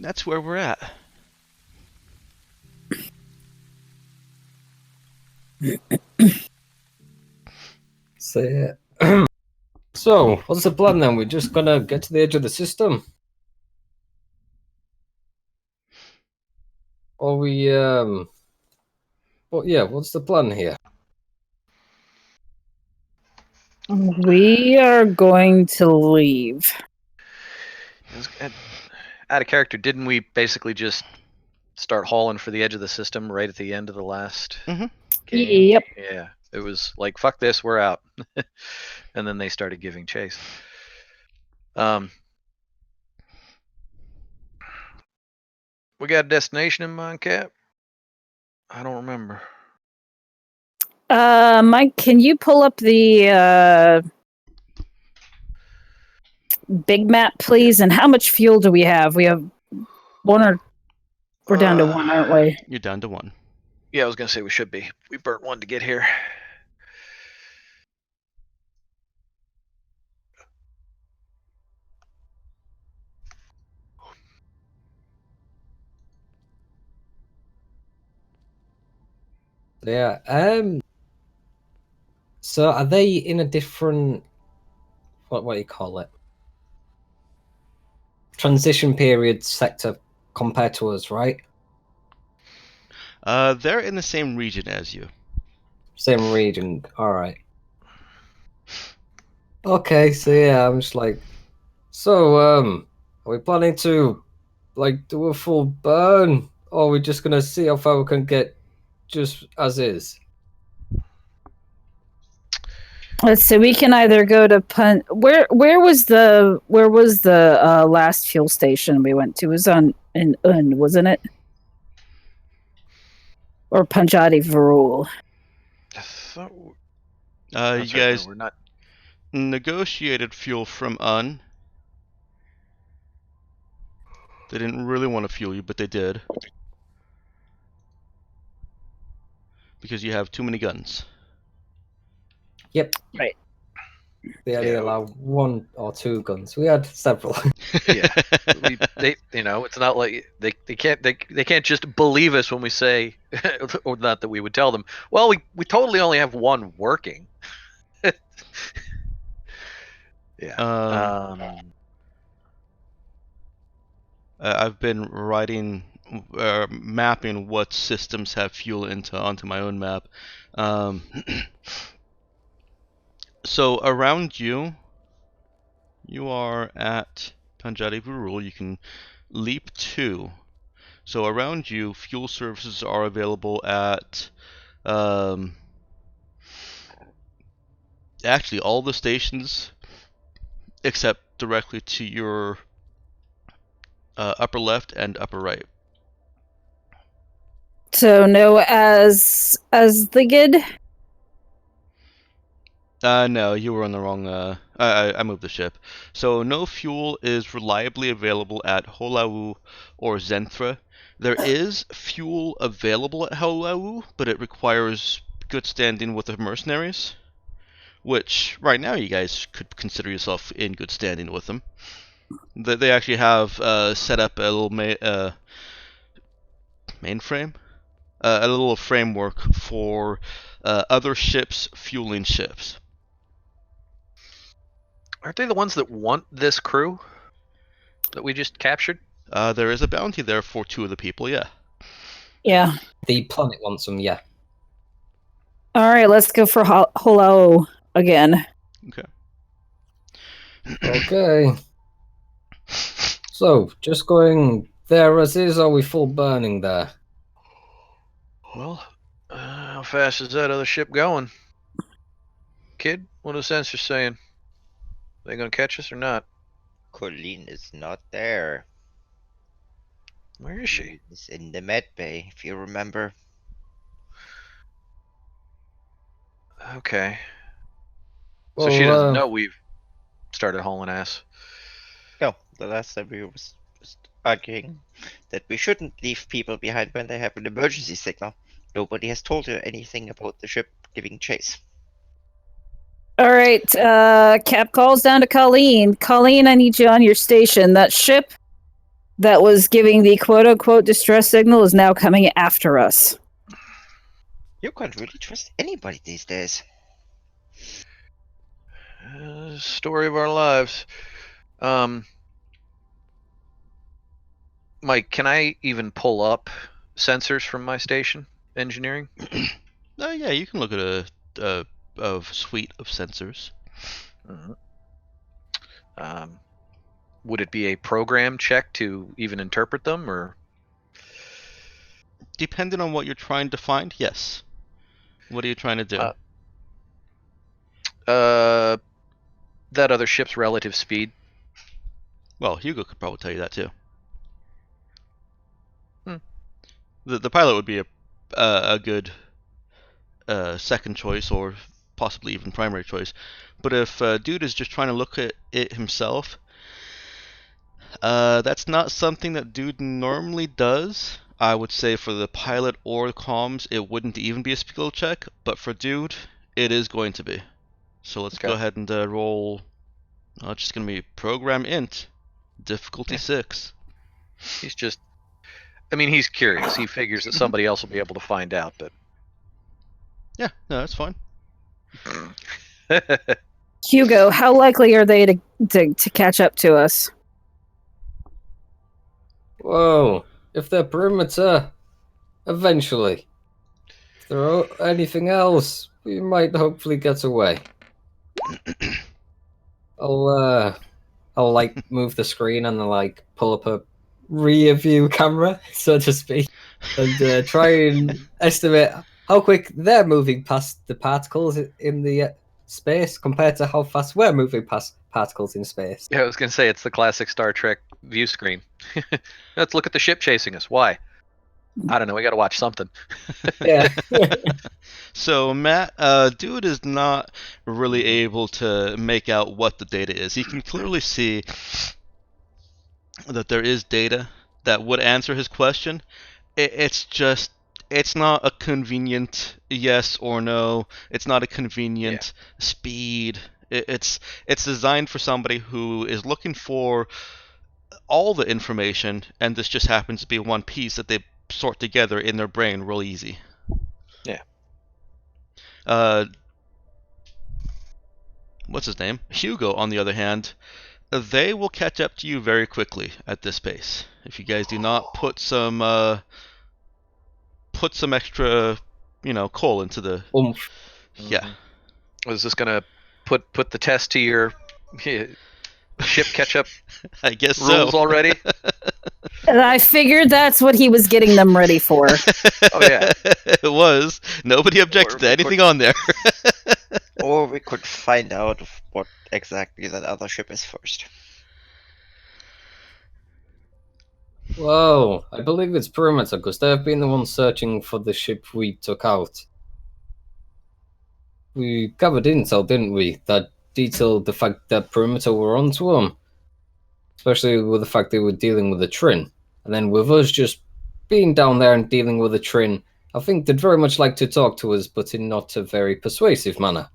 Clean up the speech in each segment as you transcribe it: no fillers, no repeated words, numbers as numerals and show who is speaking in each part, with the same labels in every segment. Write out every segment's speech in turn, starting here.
Speaker 1: That's where we're at.
Speaker 2: So, yeah. So, what's the plan then? We're just gonna get to the edge of the system? Or what's the plan here?
Speaker 3: We are going to leave.
Speaker 4: Out of character, didn't we basically just start hauling for the edge of the system right at the end of the last game?
Speaker 3: Yep.
Speaker 4: Yeah. It was like, fuck this, we're out. And then they started giving chase. We got a destination in mind, Cap? I don't remember.
Speaker 3: Mike, can you pull up the big map, please? And how much fuel do we have? We have one, or we're down to one, aren't we?
Speaker 1: You're down to one.
Speaker 4: Yeah, I was gonna say we should be. We burnt one to get here.
Speaker 2: Yeah. So, are they in a different what do you call it? Transition period sector compared to us, right?
Speaker 1: They're in the same region as you.
Speaker 2: Same region. All right. Okay, so yeah, I'm just like, are we planning to do a full burn, or are we just gonna see how far we can get just as is?
Speaker 3: Let's see. We can either go to Where was the last fuel station we went to? It was in Un, wasn't it? Or Punjabi Varul.
Speaker 1: You guys
Speaker 4: we're not
Speaker 1: negotiated fuel from UN. They didn't really want to fuel you, but they did. Because you have too many guns.
Speaker 2: Yep.
Speaker 3: Right.
Speaker 2: They only allow one or two guns. We had several.
Speaker 4: Yeah. It's not like they can't just believe us when we say, or not that we would tell them, well, we totally only have one working. Yeah.
Speaker 1: I've been mapping what systems have fuel onto my own map. So around you are at Punjabi Varul. You can leap 2. So around you, fuel services are available at actually all the stations except directly to your upper left and upper right.
Speaker 3: So no as the good.
Speaker 1: No, you were on the wrong. I moved the ship. So no fuel is reliably available at Holau or Zenthra. There is fuel available at Holau, but it requires good standing with the mercenaries. Which right now you guys could consider yourself in good standing with them. They actually have set up a little mainframe, a little framework for other ships fueling ships.
Speaker 4: Aren't they the ones that want this crew that we just captured?
Speaker 1: There is a bounty there for 2 of the people, yeah.
Speaker 3: Yeah.
Speaker 2: The planet wants them, yeah.
Speaker 3: All right, let's go for Holau again.
Speaker 1: Okay.
Speaker 2: Okay. So, just going there as is, or are we full burning there?
Speaker 4: Well, how fast is that other ship going? Kid, what are the sensors saying? Are they gonna catch us or not?
Speaker 5: Colleen is not there.
Speaker 4: Where is she?
Speaker 5: She's in the med bay, if you remember.
Speaker 4: Okay.
Speaker 2: Well,
Speaker 4: So she doesn't know we've started hauling ass.
Speaker 5: No, the last time we was just arguing that we shouldn't leave people behind when they have an emergency signal. Nobody has told her anything about the ship giving chase.
Speaker 3: All right, Cap calls down to Colleen. Colleen, I need you on your station. That ship that was giving the quote-unquote distress signal is now coming after us.
Speaker 5: You can't really trust anybody these days.
Speaker 4: Story of our lives. Mike, can I even pull up sensors from my station? Engineering?
Speaker 1: Yeah, you can look at a suite of sensors.
Speaker 4: Mhm. Would it be a program check to even interpret them, or?
Speaker 1: Depending on what you're trying to find, yes. What are you trying to do?
Speaker 4: That other ship's relative speed.
Speaker 1: Well, Hugo could probably tell you that too.
Speaker 4: Hmm.
Speaker 1: The pilot would be a good second choice, or possibly even primary choice. But if dude is just trying to look at it himself, that's not something that dude normally does. I would say for the pilot or the comms, it wouldn't even be a skill check, but for dude, it is going to be. So let's go
Speaker 4: Okay.
Speaker 1: ahead and roll. It's just going to be program int, difficulty
Speaker 4: Yeah.
Speaker 1: 6.
Speaker 4: He's just. I mean, he's curious. He figures that somebody else will be able to find out, but.
Speaker 1: Yeah, no, that's fine.
Speaker 3: Hugo, how likely are they to catch up to us?
Speaker 2: Whoa. If they're perimeter, eventually. If they're anything else, we might hopefully get away. I'll like move the screen and like pull up a rear view camera, so to speak, and try and estimate how quick they're moving past the particles in the space compared to how fast we're moving past particles in space.
Speaker 4: Yeah, I was gonna say it's the classic Star Trek view screen. Let's look at the ship chasing us. Why? I don't know. We got to watch something.
Speaker 2: Yeah.
Speaker 1: So Matt, dude is not really able to make out what the data is. He can clearly see that there is data that would answer his question. It's just, it's not a convenient yes or no. It's not a convenient speed. It's designed for somebody who is looking for all the information, and this just happens to be one piece that they sort together in their brain real easy.
Speaker 4: Yeah.
Speaker 1: What's his name? Hugo, on the other hand, they will catch up to you very quickly at this pace. If you guys do not put some extra, coal into the
Speaker 2: Oomph.
Speaker 1: yeah.
Speaker 4: Was this gonna put the test to your ship catch up
Speaker 1: I guess
Speaker 4: rules
Speaker 1: so.
Speaker 4: already?
Speaker 3: And I figured that's what he was getting them ready for.
Speaker 4: Oh, yeah.
Speaker 1: It was. Nobody objected to anything on there.
Speaker 5: Or we could find out what exactly that other ship is first.
Speaker 2: Whoa, I believe it's perimeter because they've been the ones searching for the ship we took out. We covered intel, didn't we? That detailed the fact that perimeter were onto them, especially with the fact they were dealing with a Trin. And then with us just being down there and dealing with a Trin, I think they'd very much like to talk to us, but in not a very persuasive manner.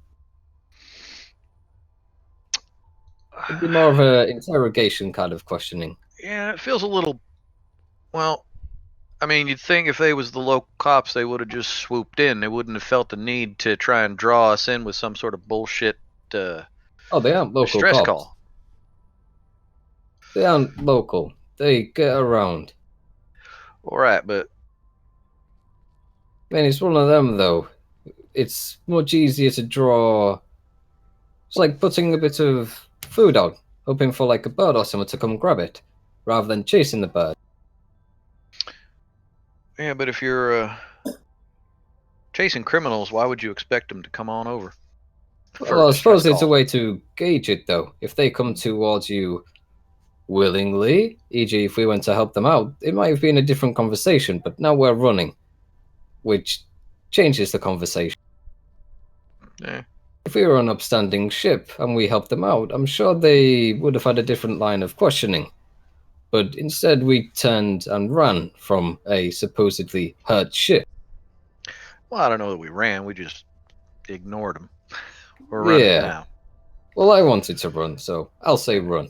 Speaker 2: It'd be more of an interrogation kind of questioning.
Speaker 4: Yeah, it feels a little. Well, I mean, you'd think if they was the local cops, they would have just swooped in. They wouldn't have felt the need to try and draw us in with some sort of bullshit
Speaker 2: Oh, they aren't local
Speaker 4: distress
Speaker 2: cops.
Speaker 4: call.
Speaker 2: They aren't local. They get around.
Speaker 4: All right, but
Speaker 2: I mean, it's one of them, though. It's much easier to draw. It's like putting a bit of food out, hoping for like a bird or someone to come grab it, rather than chasing the bird.
Speaker 4: yeah, but if you're chasing criminals, why would you expect them to come on over? For
Speaker 2: Well,
Speaker 4: a
Speaker 2: I suppose
Speaker 4: distress
Speaker 2: it's a
Speaker 4: call?
Speaker 2: way to gauge it, though. If they come towards you willingly, e.g., if we went to help them out, it might have been a different conversation, but now we're running, which changes the conversation.
Speaker 4: Yeah.
Speaker 2: If we were an upstanding ship and we helped them out, I'm sure they would have had a different line of questioning. But instead, we turned and ran from a supposedly hurt ship.
Speaker 4: Well, I don't know that we ran. We just ignored them. We're running
Speaker 2: Yeah.
Speaker 4: now.
Speaker 2: Well, I wanted to run, so I'll say run.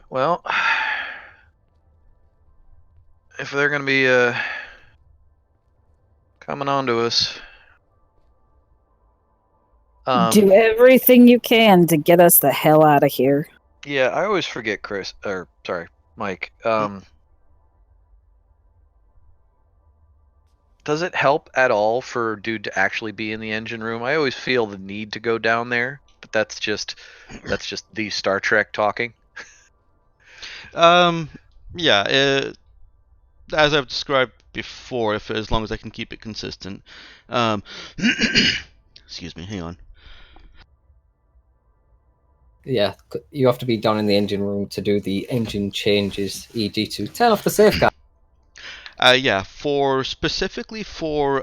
Speaker 4: Well, if they're gonna be coming on to us,
Speaker 3: Do everything you can to get us the hell out of here.
Speaker 4: yeah, I always forget Chris, or sorry, Mike. Does it help at all for dude to actually be in the engine room? I always feel the need to go down there, but that's just the Star Trek talking.
Speaker 1: Yeah, as I've described before, if as long as I can keep it consistent. Um, excuse me, hang on.
Speaker 2: Yeah, you have to be down in the engine room to do the engine changes, e.g. to turn off the safeguard.
Speaker 1: Yeah, specifically for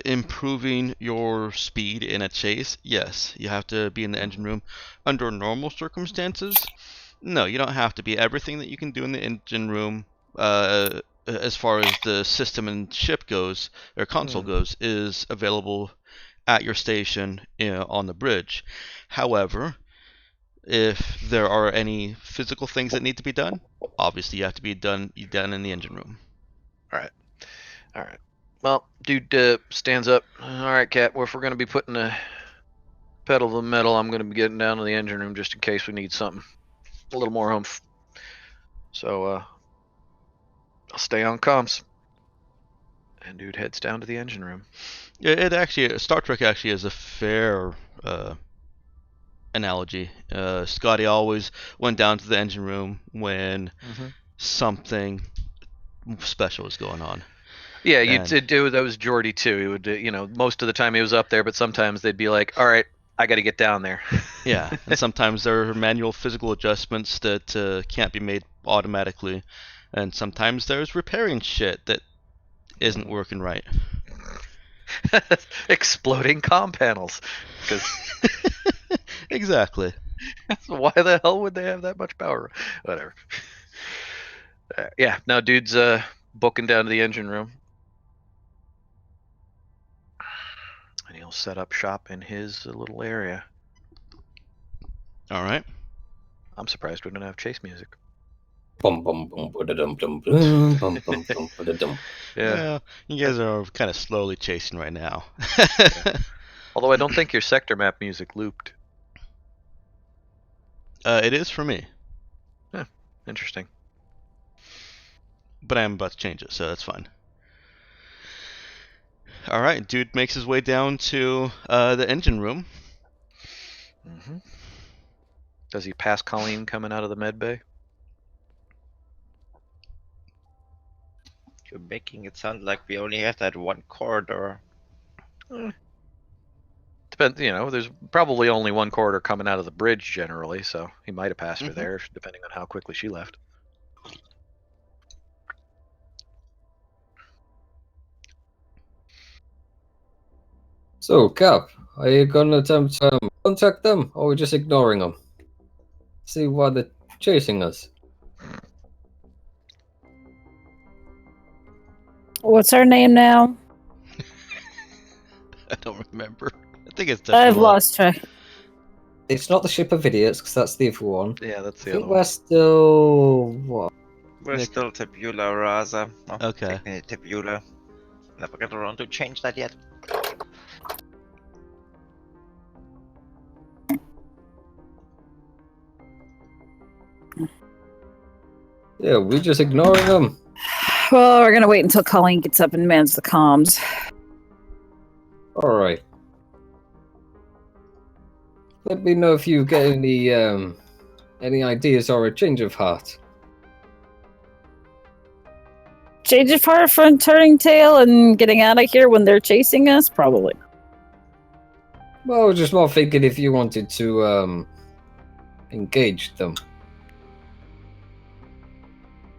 Speaker 1: improving your speed in a chase, yes, you have to be in the engine room. Under normal circumstances, no, you don't have to be. Everything that you can do in the engine room, as far as the system and ship goes, or console goes, is available at your station, on the bridge. However, if there are any physical things that need to be done, obviously you have to be done in the engine room.
Speaker 4: All right. Well, dude stands up. All right, Cat. Well, if we're gonna be putting the pedal to the metal, I'm gonna be getting down to the engine room just in case we need something a little more oomph. So I'll stay on comms. And dude heads down to the engine room.
Speaker 1: It actually, Star Trek actually is a fair analogy. Scotty always went down to the engine room when something special was going on.
Speaker 4: Yeah, that was Geordi too. He would, most of the time he was up there, but sometimes they'd be like, "All right, I got to get down there."
Speaker 1: Yeah, and sometimes there are manual physical adjustments that can't be made automatically, and sometimes there's repairing shit that isn't working right.
Speaker 4: Exploding comm panels, because
Speaker 1: exactly.
Speaker 4: Why the hell would they have that much power? Whatever. Yeah, now dude's booking down to the engine room. And he'll set up shop in his little area.
Speaker 1: All right.
Speaker 4: I'm surprised we don't have chase music.
Speaker 2: Bum bum bum ba-da-dum dum bum bum bum bum ba-da-dum.
Speaker 4: Yeah.
Speaker 1: Well, you guys are kind of slowly chasing right now.
Speaker 4: Yeah. Although I don't think your sector map music looped.
Speaker 1: It is for me.
Speaker 4: Yeah, interesting.
Speaker 1: But I am about to change it, so that's fine. All right, dude makes his way down to the engine room.
Speaker 4: Mm-hmm. Does he pass Colleen coming out of the med bay?
Speaker 5: You're making it sound like we only have that one corridor.
Speaker 4: Depends, there's probably only one corridor coming out of the bridge generally, so he might have passed her there, depending on how quickly she left.
Speaker 2: So, Cap, are you gonna attempt to contact them, or are we just ignoring them? See why they're chasing us.
Speaker 3: What's her name now?
Speaker 1: I don't remember. I think it's
Speaker 3: I've lost track.
Speaker 2: It's not the Ship of Idiots, because that's the other one.
Speaker 4: Yeah, that's
Speaker 2: I
Speaker 4: the
Speaker 2: think
Speaker 4: other one.
Speaker 2: we're still... what?
Speaker 5: We're
Speaker 1: Nick.
Speaker 5: still Tabula Rasa. Oh,
Speaker 1: Okay.
Speaker 5: technically Tabula. Never got around to change that yet.
Speaker 2: Yeah, we're just ignoring them.
Speaker 3: Well, we're gonna wait until Colleen gets up and mans the comms.
Speaker 2: Alright. Let me know if you get any ideas or a change of heart.
Speaker 3: Change of heart from turning tail and getting out of here when they're chasing us? Probably.
Speaker 2: Well, I was just more thinking if you wanted to engage them.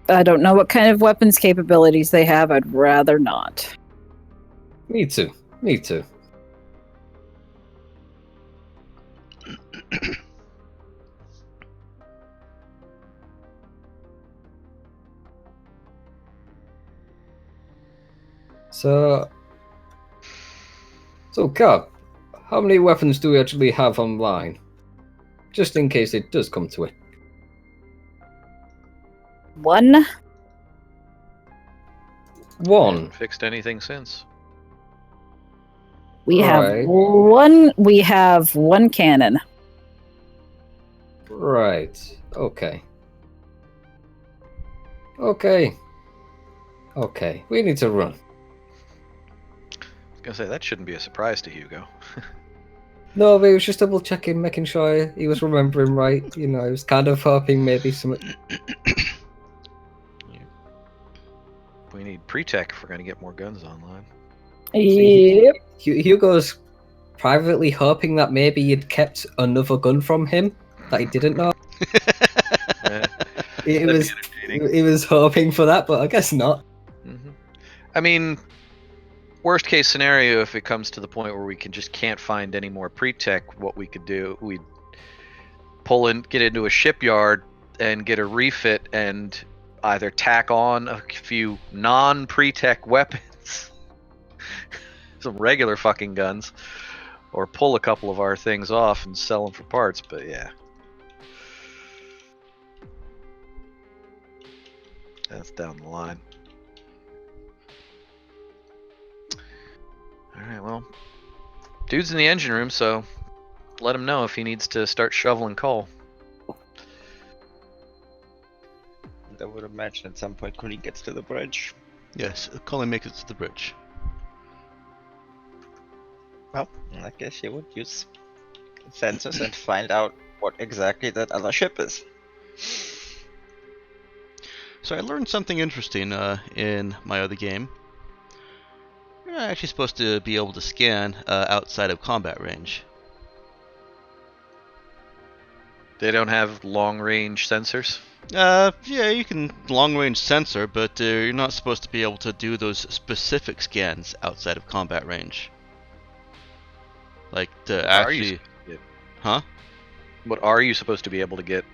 Speaker 3: I don't know what kind of weapons capabilities they have. I'd rather not.
Speaker 2: Me too. Me too. So, Cap, how many weapons do we actually have online? Just in case it does come to it.
Speaker 3: One.
Speaker 2: One.
Speaker 4: Haven't fixed anything since.
Speaker 3: We have
Speaker 2: Right.
Speaker 3: one. We have one cannon.
Speaker 2: Right. Okay. Okay. Okay. We need to run.
Speaker 4: I was gonna say that shouldn't be a surprise to Hugo.
Speaker 2: No, but he was just double checking, making sure he was remembering right. You know, I was kind of hoping maybe some.
Speaker 4: We need pre-tech if we're gonna get more guns online.
Speaker 3: Yep.
Speaker 2: Hugo's privately hoping that maybe you'd kept another gun from him that he didn't know.
Speaker 4: Eh,
Speaker 2: It
Speaker 4: that'd
Speaker 2: was.
Speaker 4: be entertaining.
Speaker 2: He was hoping for that, but I guess not.
Speaker 4: Mhm. I mean, worst case scenario, if it comes to the point where we just can't find any more pre-tech, what we could do, we'd get into a shipyard and get a refit and either tack on a few non-pre-tech weapons, some regular fucking guns, or pull a couple of our things off and sell them for parts. But yeah, that's down the line. All right, well, dude's in the engine room, so let him know if he needs to start shoveling coal.
Speaker 5: I would imagine at some point Colleen gets to the bridge.
Speaker 1: Yes, Colin makes it to the bridge.
Speaker 5: Well, in that case, you would use sensors and find out what exactly that other ship is.
Speaker 1: So I learned something interesting in my other game. You're not actually supposed to be able to scan outside of combat range.
Speaker 4: They don't have long-range sensors.
Speaker 1: Yeah, you can long-range sensor, but you're not supposed to be able to do those specific scans outside of combat range. Like to
Speaker 4: What are you
Speaker 1: actually,
Speaker 4: supposed to get?
Speaker 1: huh?
Speaker 4: What are you supposed to be able to get?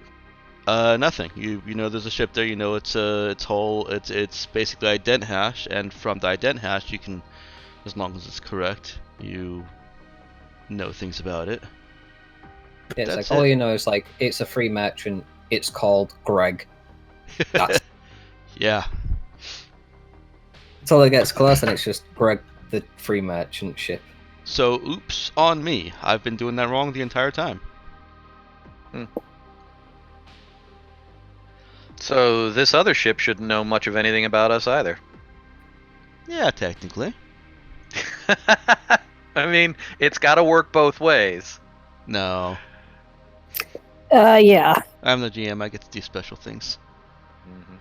Speaker 1: Nothing. You know there's a ship there. You know it's it's basically ident hash, and from the ident hash you can, as long as it's correct, you know things about it.
Speaker 2: Yeah, it's
Speaker 1: That's
Speaker 2: like all
Speaker 1: it.
Speaker 2: you know is like it's a free merchant. It's called Greg. That's
Speaker 1: Yeah.
Speaker 2: until it gets close, and it's just Greg, the free merchant ship.
Speaker 1: So oops on me. I've been doing that wrong the entire time.
Speaker 4: So this other ship shouldn't know much of anything about us either.
Speaker 1: Yeah, technically.
Speaker 4: I mean, it's got to work both ways.
Speaker 1: No.
Speaker 3: Yeah.
Speaker 1: I'm the GM. I get to do special things.
Speaker 4: Mm-hmm.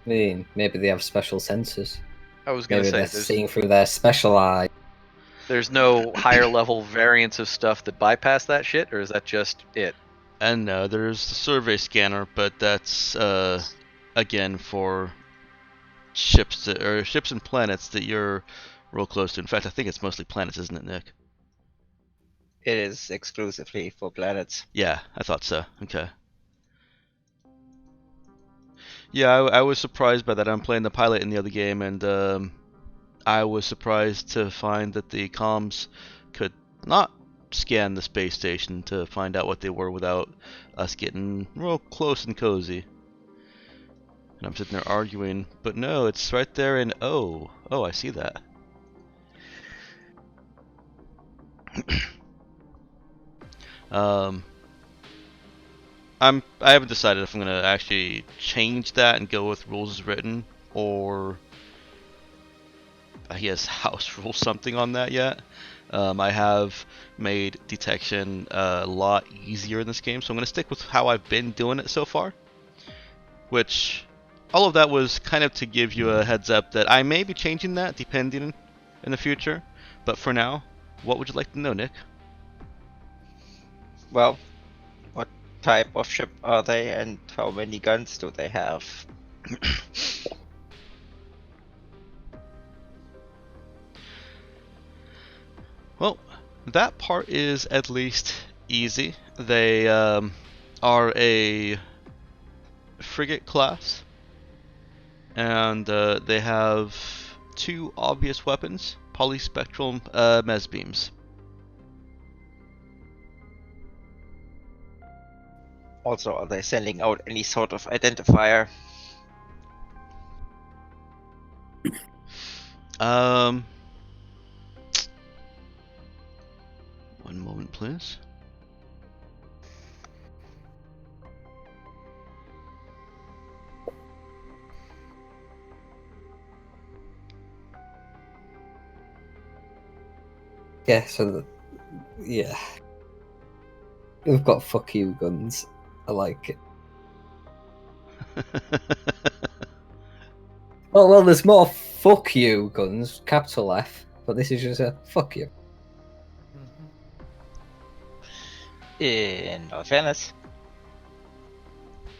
Speaker 2: I mean, maybe they have special sensors.
Speaker 4: I was gonna
Speaker 2: Maybe
Speaker 4: say
Speaker 2: they're
Speaker 4: there's,
Speaker 2: seeing through their special eye.
Speaker 4: there's no higher level variants of stuff that bypass that shit, or is that just it?
Speaker 1: And there's the survey scanner, but that's again for ships and planets that you're real close to. In fact, I think it's mostly planets, isn't it, Nick?
Speaker 5: It is exclusively for planets.
Speaker 1: Yeah, I thought so. Okay. Yeah, I was surprised by that. I'm playing the pilot in the other game, and I was surprised to find that the comms could not scan the space station to find out what they were without us getting real close and cozy. And I'm sitting there arguing, but no, it's right there in O. Oh, I see that. I haven't decided if I'm gonna actually change that and go with rules as written, or I guess house rule something on that yet. I have made detection a lot easier in this game, so I'm gonna stick with how I've been doing it so far. Which, all of that was kind of to give you a heads up that I may be changing that depending in the future. But for now, what would you like to know, Nick?
Speaker 5: Well, what type of ship are they and how many guns do they have?
Speaker 1: Well, that part is at least easy. They are a frigate class, and they have two obvious weapons, polyspectral mes beams.
Speaker 5: Also, are they sending out any sort of identifier?
Speaker 1: One moment, please.
Speaker 2: Yeah, so yeah. We've got fuck you guns. I like it. Well, there's more fuck you guns, capital F, but this is just a fuck you.
Speaker 5: In all fairness,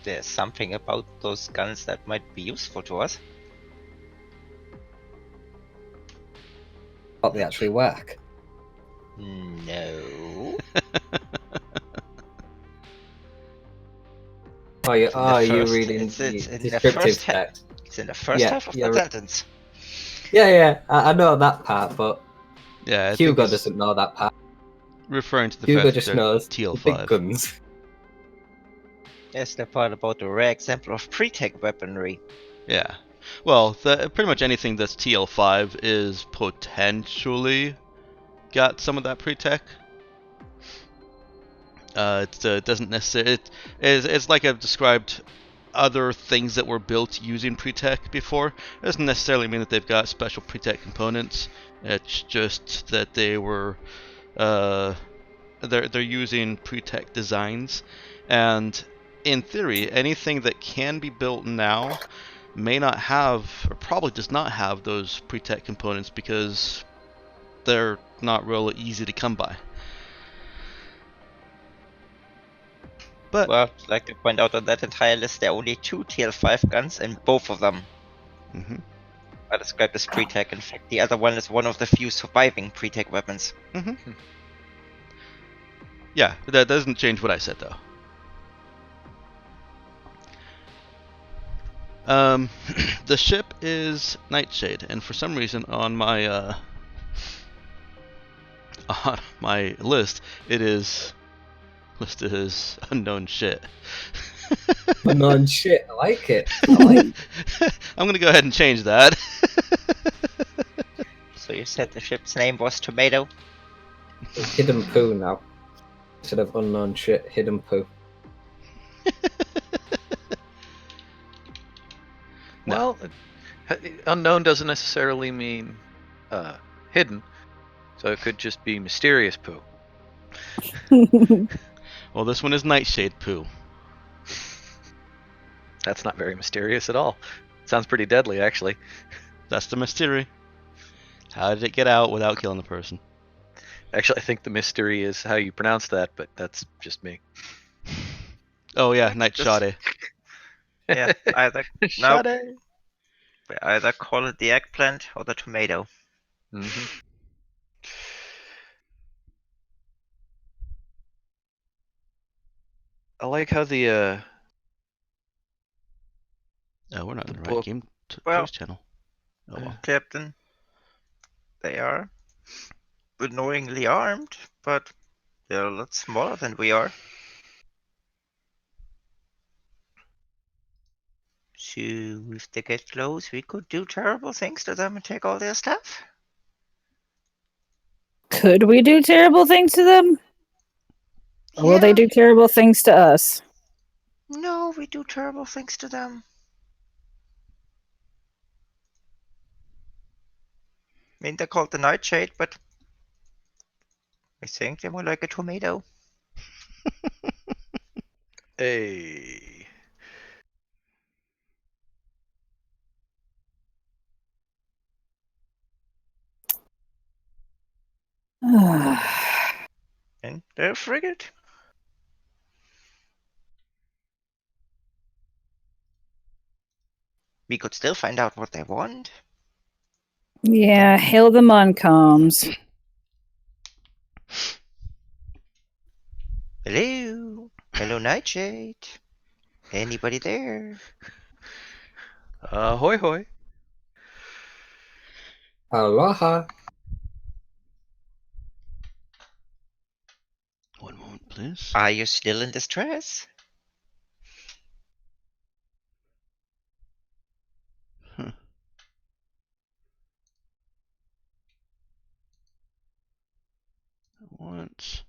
Speaker 5: there's something about those guns that might be useful to us.
Speaker 2: But they actually work.
Speaker 5: No.
Speaker 2: Oh, you,
Speaker 5: It's in the
Speaker 2: you
Speaker 5: first-
Speaker 2: reading
Speaker 5: it's
Speaker 2: the
Speaker 5: in the
Speaker 2: descriptive
Speaker 5: first ha-
Speaker 2: text?
Speaker 5: It's in the first
Speaker 2: Yeah,
Speaker 5: half of
Speaker 2: yeah,
Speaker 5: the sentence.
Speaker 2: Yeah, I know that part, but
Speaker 1: Yeah, I think
Speaker 2: Hugo
Speaker 1: he's
Speaker 2: doesn't know that part.
Speaker 1: referring to the
Speaker 2: Hugo
Speaker 1: fact that
Speaker 2: just
Speaker 1: they're
Speaker 2: knows the big
Speaker 1: TL5.
Speaker 2: guns.
Speaker 5: Yes, the part about the rare example of pre-tech weaponry.
Speaker 1: Yeah. Well, pretty much anything that's TL5 is potentially got some of that pre-tech. It doesn't necessarily. It's like I've described other things that were built using pre-tech before. It doesn't necessarily mean that they've got special pre-tech components. It's just that they were they're using pre-tech designs, and in theory, anything that can be built now may not have, or probably does not have, those pre-tech components because they're not real easy to come by. But
Speaker 5: Well, I'd like to point out on that entire list there are only 2 TL5 guns, and both of them
Speaker 1: mhm,
Speaker 5: are described as pre-tech. In fact, the other one is one of the few surviving pre-tech weapons.
Speaker 1: yeah, that doesn't change what I said though. The ship is Nightshade, and for some reason on my on my list it is listed as unknown shit.
Speaker 2: Unknown shit, I like it. I like it.
Speaker 1: I'm gonna go ahead and change that.
Speaker 5: So you said the ship's name was Tomato?
Speaker 2: Hidden poo now. Instead of unknown shit, hidden poo.
Speaker 1: No.
Speaker 4: Well, unknown doesn't necessarily mean hidden, so it could just be mysterious poo.
Speaker 1: Well, this one is Nightshade poo.
Speaker 4: That's not very mysterious at all. Sounds pretty deadly, actually.
Speaker 1: That's the mystery. How did it get out without killing the person?
Speaker 4: Actually, I think the mystery is how you pronounce that, but that's just me.
Speaker 1: Oh yeah,
Speaker 5: Just-
Speaker 1: Nightshade.
Speaker 5: Yeah, either
Speaker 4: Sade.
Speaker 5: we either call it the eggplant or the tomato.
Speaker 4: Mm-hmm. I like how the
Speaker 1: We're not in the right
Speaker 4: book.
Speaker 1: game
Speaker 5: Well-
Speaker 1: choice channel. Oh well.
Speaker 5: Captain, they are annoyingly armed, but they're a lot smaller than we are. So if they get close, we could do terrible things to them and take all their stuff.
Speaker 3: Could we do terrible things to them? Or will they
Speaker 5: Yeah.
Speaker 3: do terrible things to us?
Speaker 5: No, we do terrible things to them. I mean, they're called the Nightshade, but I think they're more like a tomato.
Speaker 4: Hey.
Speaker 5: And they're a frigate. We could still find out what they want.
Speaker 3: Yeah, hail them on comms.
Speaker 5: Hello? Hello, Nightshade. Anybody there?
Speaker 4: Hoy hoy.
Speaker 2: Aloha.
Speaker 1: One moment, please.
Speaker 5: Are you still in distress?
Speaker 1: once.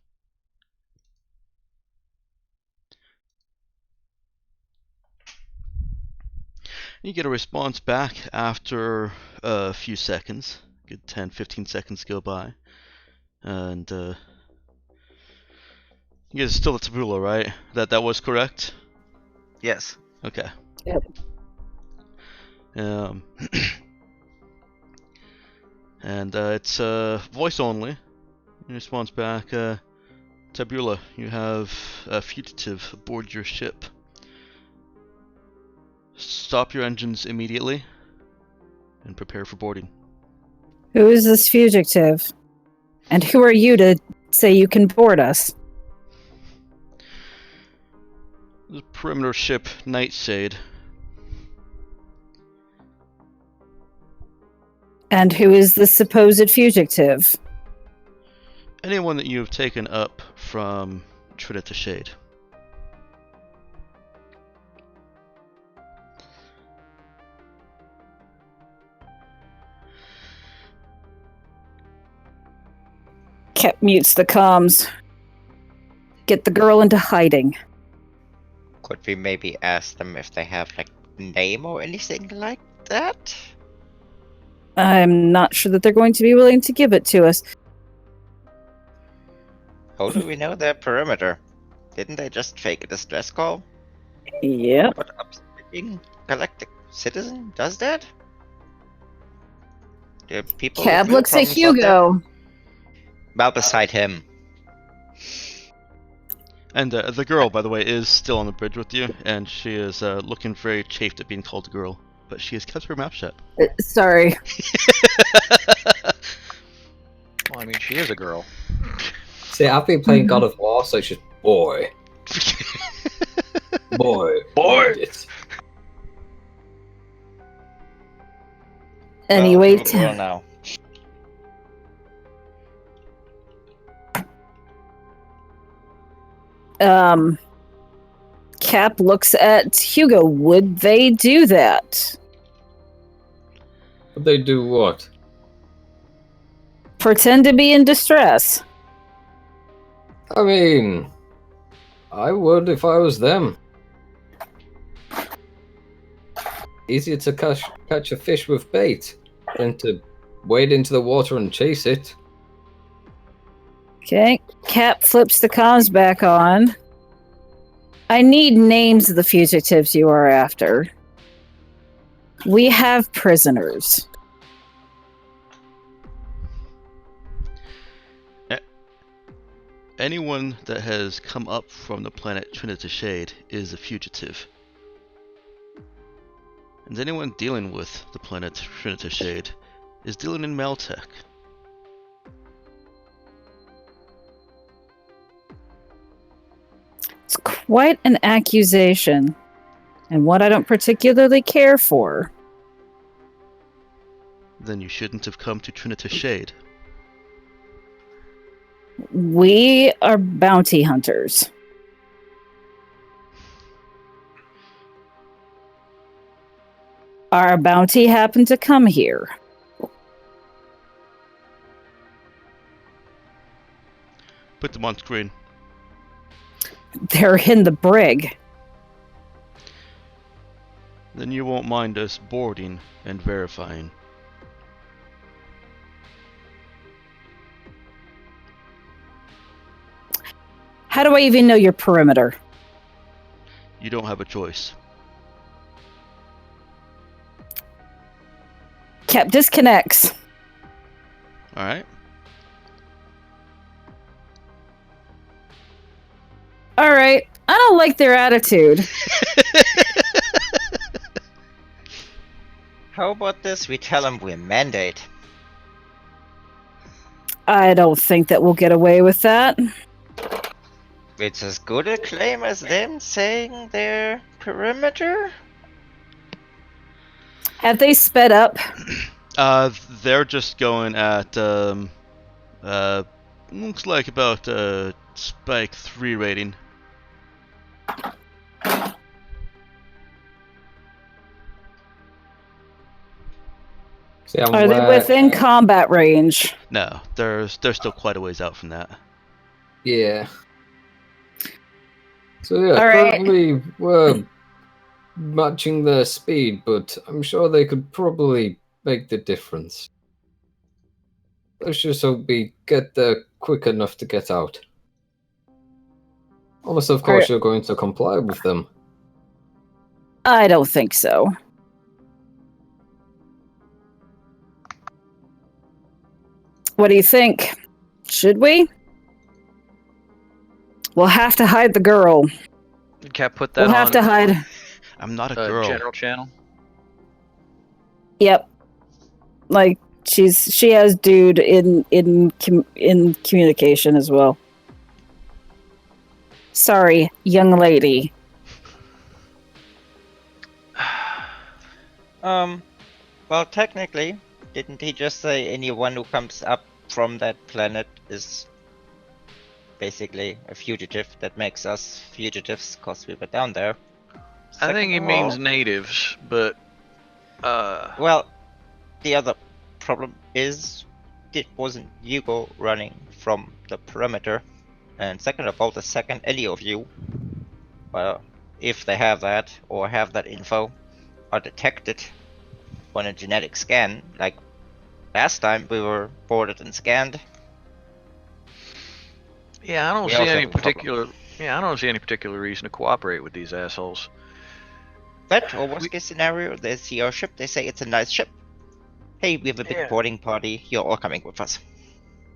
Speaker 1: You get a response back after a few seconds. Good 10-15 seconds go by. And you guys still at tabula, right? That was correct?
Speaker 5: Yes.
Speaker 1: Okay.
Speaker 3: Yep.
Speaker 1: And it's voice only. In response back, Tabula, you have a fugitive aboard your ship. Stop your engines immediately and prepare for boarding.
Speaker 3: Who is this fugitive? And who are you to say you can board us?
Speaker 1: The perimeter ship Nightshade.
Speaker 3: And who is this supposed fugitive?
Speaker 1: Anyone that you have taken up from Trinity Shade.
Speaker 3: Kep mutes the comms. Get the girl into hiding.
Speaker 5: Could we maybe ask them if they have like name or anything like that?
Speaker 3: I'm not sure that they're going to be willing to give it to us.
Speaker 5: How do we know their perimeter? Didn't they just fake a distress call?
Speaker 3: Yep.
Speaker 5: What upstanding galactic citizen does that? Do people with
Speaker 3: Cab
Speaker 5: real
Speaker 3: looks at
Speaker 5: problems out there?
Speaker 3: Hugo.
Speaker 5: Well, beside him.
Speaker 1: And the girl, by the way, is still on the bridge with you, and she is looking very chafed at being called a girl. But she has kept her mouth shut.
Speaker 3: Sorry.
Speaker 4: Well, I mean, she is a girl.
Speaker 2: See, I've been playing God of War, so it's just boy. Boy. It's
Speaker 3: Anyway,
Speaker 5: Well, well now.
Speaker 3: Cap looks at Hugo. Would they do that?
Speaker 2: Would they do what?
Speaker 3: Pretend to be in distress.
Speaker 2: I mean, I would if I was them. Easier to catch a fish with bait than to wade into the water and chase it.
Speaker 3: Okay. Cap flips the comms back on. I need names of the fugitives you are after. We have prisoners.
Speaker 1: Anyone that has come up from the planet Trinity Shade is a fugitive. And anyone dealing with the planet Trinity Shade is dealing in Meltech.
Speaker 3: It's quite an accusation, and one I don't particularly care for.
Speaker 1: Then you shouldn't have come to Trinity Shade.
Speaker 3: We are bounty hunters. Our bounty happened to come here.
Speaker 1: Put them on screen.
Speaker 3: They're in the brig.
Speaker 1: Then you won't mind us boarding and verifying.
Speaker 3: How do I even know your perimeter?
Speaker 1: You don't have a choice.
Speaker 3: Cap disconnects.
Speaker 1: Alright?
Speaker 3: All right. I don't like their attitude.
Speaker 5: How about this? We tell them we're mandate.
Speaker 3: I don't think that we'll get away with that.
Speaker 5: It's as good a claim as them saying their perimeter?
Speaker 3: Have they sped up?
Speaker 1: They're just going at, looks like about, Spike 3 rating.
Speaker 2: See, I'm
Speaker 3: Are they
Speaker 2: aware-
Speaker 3: within combat range?
Speaker 1: No, they're still quite a ways out from that.
Speaker 2: Yeah. So yeah,
Speaker 3: All right.
Speaker 2: currently we're matching their speed, but I'm sure they could probably make the difference. Let's just hope we get there quick enough to get out. Unless, of course, you're going to comply with them.
Speaker 3: I don't think so. What do you think? Should we? We'll have to hide the girl.
Speaker 4: Cap, put that
Speaker 3: We'll have
Speaker 4: on
Speaker 3: to hide.
Speaker 1: I'm not a girl.
Speaker 4: general channel.
Speaker 3: Yep. Like she has dude in communication as well. Sorry, young lady.
Speaker 5: Well, technically, didn't he just say anyone who comes up from that planet is basically a fugitive? That makes us fugitives because we were down there.
Speaker 4: I think he
Speaker 5: Second of all-
Speaker 4: means natives, but
Speaker 5: Well, the other problem is it wasn't Hugo running from the perimeter. And second of all, the second any of you, well, if they have that or have that info, are detected on a genetic scan, like last time we were boarded and scanned.
Speaker 4: yeah, I don't
Speaker 5: We
Speaker 4: see
Speaker 5: also
Speaker 4: any
Speaker 5: have a problem.
Speaker 4: particular. Yeah, I don't see any particular reason to cooperate with these assholes.
Speaker 5: That, or worst case scenario, they see our ship, they say it's a nice ship. Hey, we have a big
Speaker 4: Yeah.
Speaker 5: boarding party, you're all coming with us.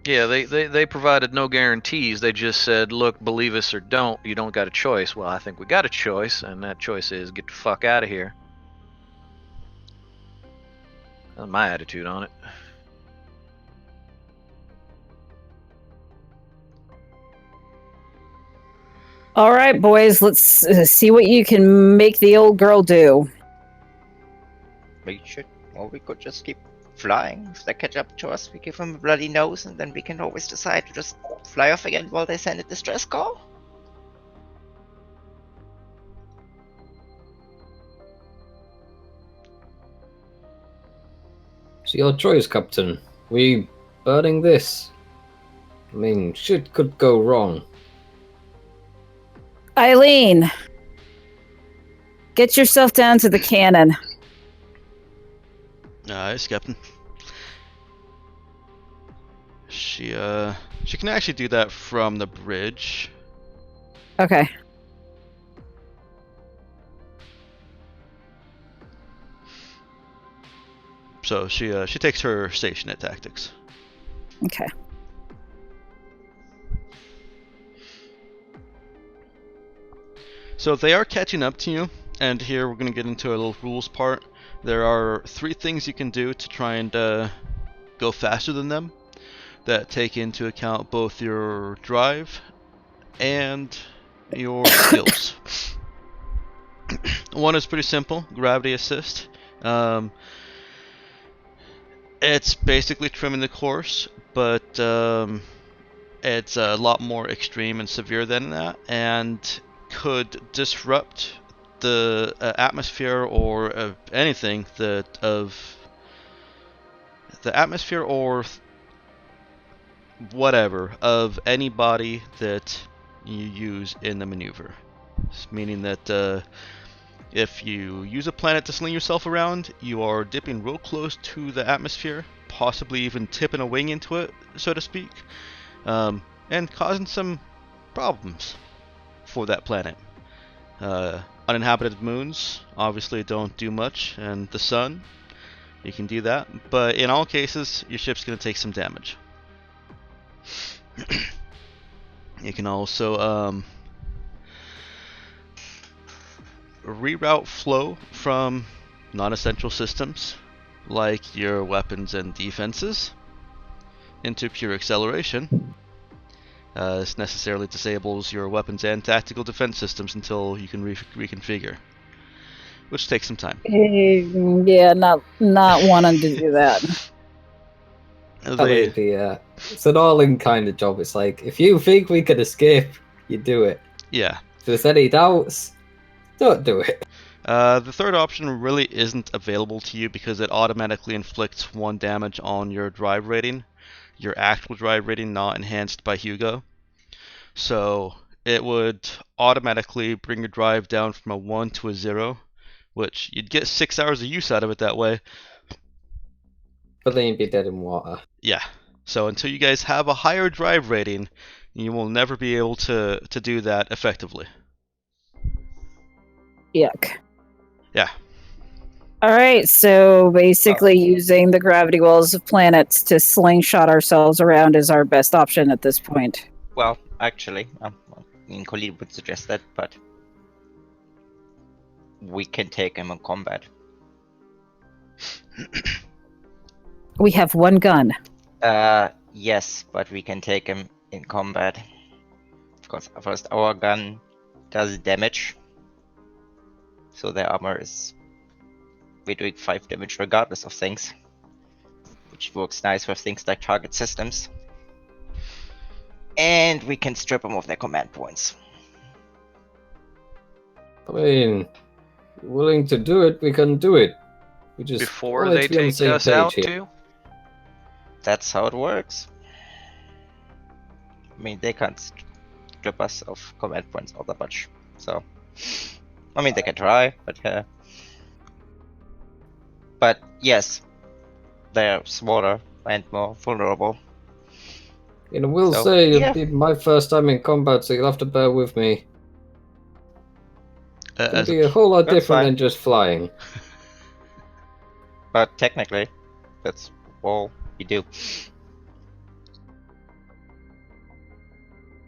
Speaker 4: Yeah, they provided no guarantees. They just said, look, believe us or don't, you don't got a choice. Well, I think we got a choice, and that choice is get the fuck out of here. That's my attitude on it.
Speaker 3: All right, boys, let's see what you can make the old girl do.
Speaker 5: We should, or we could just keep flying. If they catch up to us, we give them a bloody nose, and then we can always decide to just fly off again while they send a distress call.
Speaker 2: It's your choice, Captain. We burning this. I mean, shit could go wrong.
Speaker 3: Eileen, get yourself down to the cannon.
Speaker 1: Yes, Captain. She can actually do that from the bridge.
Speaker 3: Okay.
Speaker 1: So she takes her station at tactics.
Speaker 3: Okay.
Speaker 1: So they are catching up to you, and here we're going to get into a little rules part. There are 3 things you can do to try and go faster than them that take into account both your drive and your skills. One is pretty simple, gravity assist. It's basically trimming the course, but it's a lot more extreme and severe than that, and could disrupt the atmosphere or anything that of the atmosphere or whatever of any body that you use in the maneuver. Meaning that if you use a planet to sling yourself around, you are dipping real close to the atmosphere, possibly even tipping a wing into it, so to speak, and causing some problems for that planet. Uninhabited moons obviously don't do much, and the sun, you can do that, but in all cases, your ship's going to take some damage. You can also reroute flow from non-essential systems like your weapons and defenses into pure acceleration. This necessarily disables your weapons and tactical defense systems until you can reconfigure, which takes some time.
Speaker 3: Yeah, not wanting to do that.
Speaker 2: It's an all-in kind of job. It's like, if you think we could escape, you do it.
Speaker 1: Yeah.
Speaker 2: If there's any doubts, don't do it.
Speaker 1: The third option really isn't available to you because it automatically inflicts 1 damage on your drive rating. Your actual drive rating, not enhanced by Hugo. So it would automatically bring your drive down from a 1 to a 0, which you'd get 6 hours of use out of it that way.
Speaker 2: But then you'd be dead in water.
Speaker 1: Yeah. So until you guys have a higher drive rating, you will never be able to do that effectively.
Speaker 3: Yuck.
Speaker 1: Yeah.
Speaker 3: All right, so basically using the gravity wells of planets to slingshot ourselves around is our best option at this point.
Speaker 5: Well, actually, Khalid would suggest that, but we can take him in combat.
Speaker 3: We have one gun.
Speaker 5: Yes, but we can take him in combat. Because first, our gun does damage, so their armor is. We're doing 5 damage regardless of things, which works nice with things like target systems. And we can strip them of their command points.
Speaker 2: I mean, willing to do it, we can do it. We just
Speaker 4: Before
Speaker 2: wanted
Speaker 4: they
Speaker 2: to be on the
Speaker 4: take
Speaker 2: same
Speaker 4: us
Speaker 2: page
Speaker 4: out,
Speaker 2: here.
Speaker 4: too?
Speaker 5: That's how it works. I mean, they can't strip us of command points all that much. So, I mean, they can try, but yes, they're smaller and more vulnerable.
Speaker 2: And I will
Speaker 5: So,
Speaker 2: say,
Speaker 5: yeah.
Speaker 2: it'll be my first time in combat, so you'll have to bear with me. It'll
Speaker 1: As
Speaker 2: be a whole lot
Speaker 5: That's
Speaker 2: different
Speaker 5: fine.
Speaker 2: than just flying.
Speaker 5: But technically, that's all you do.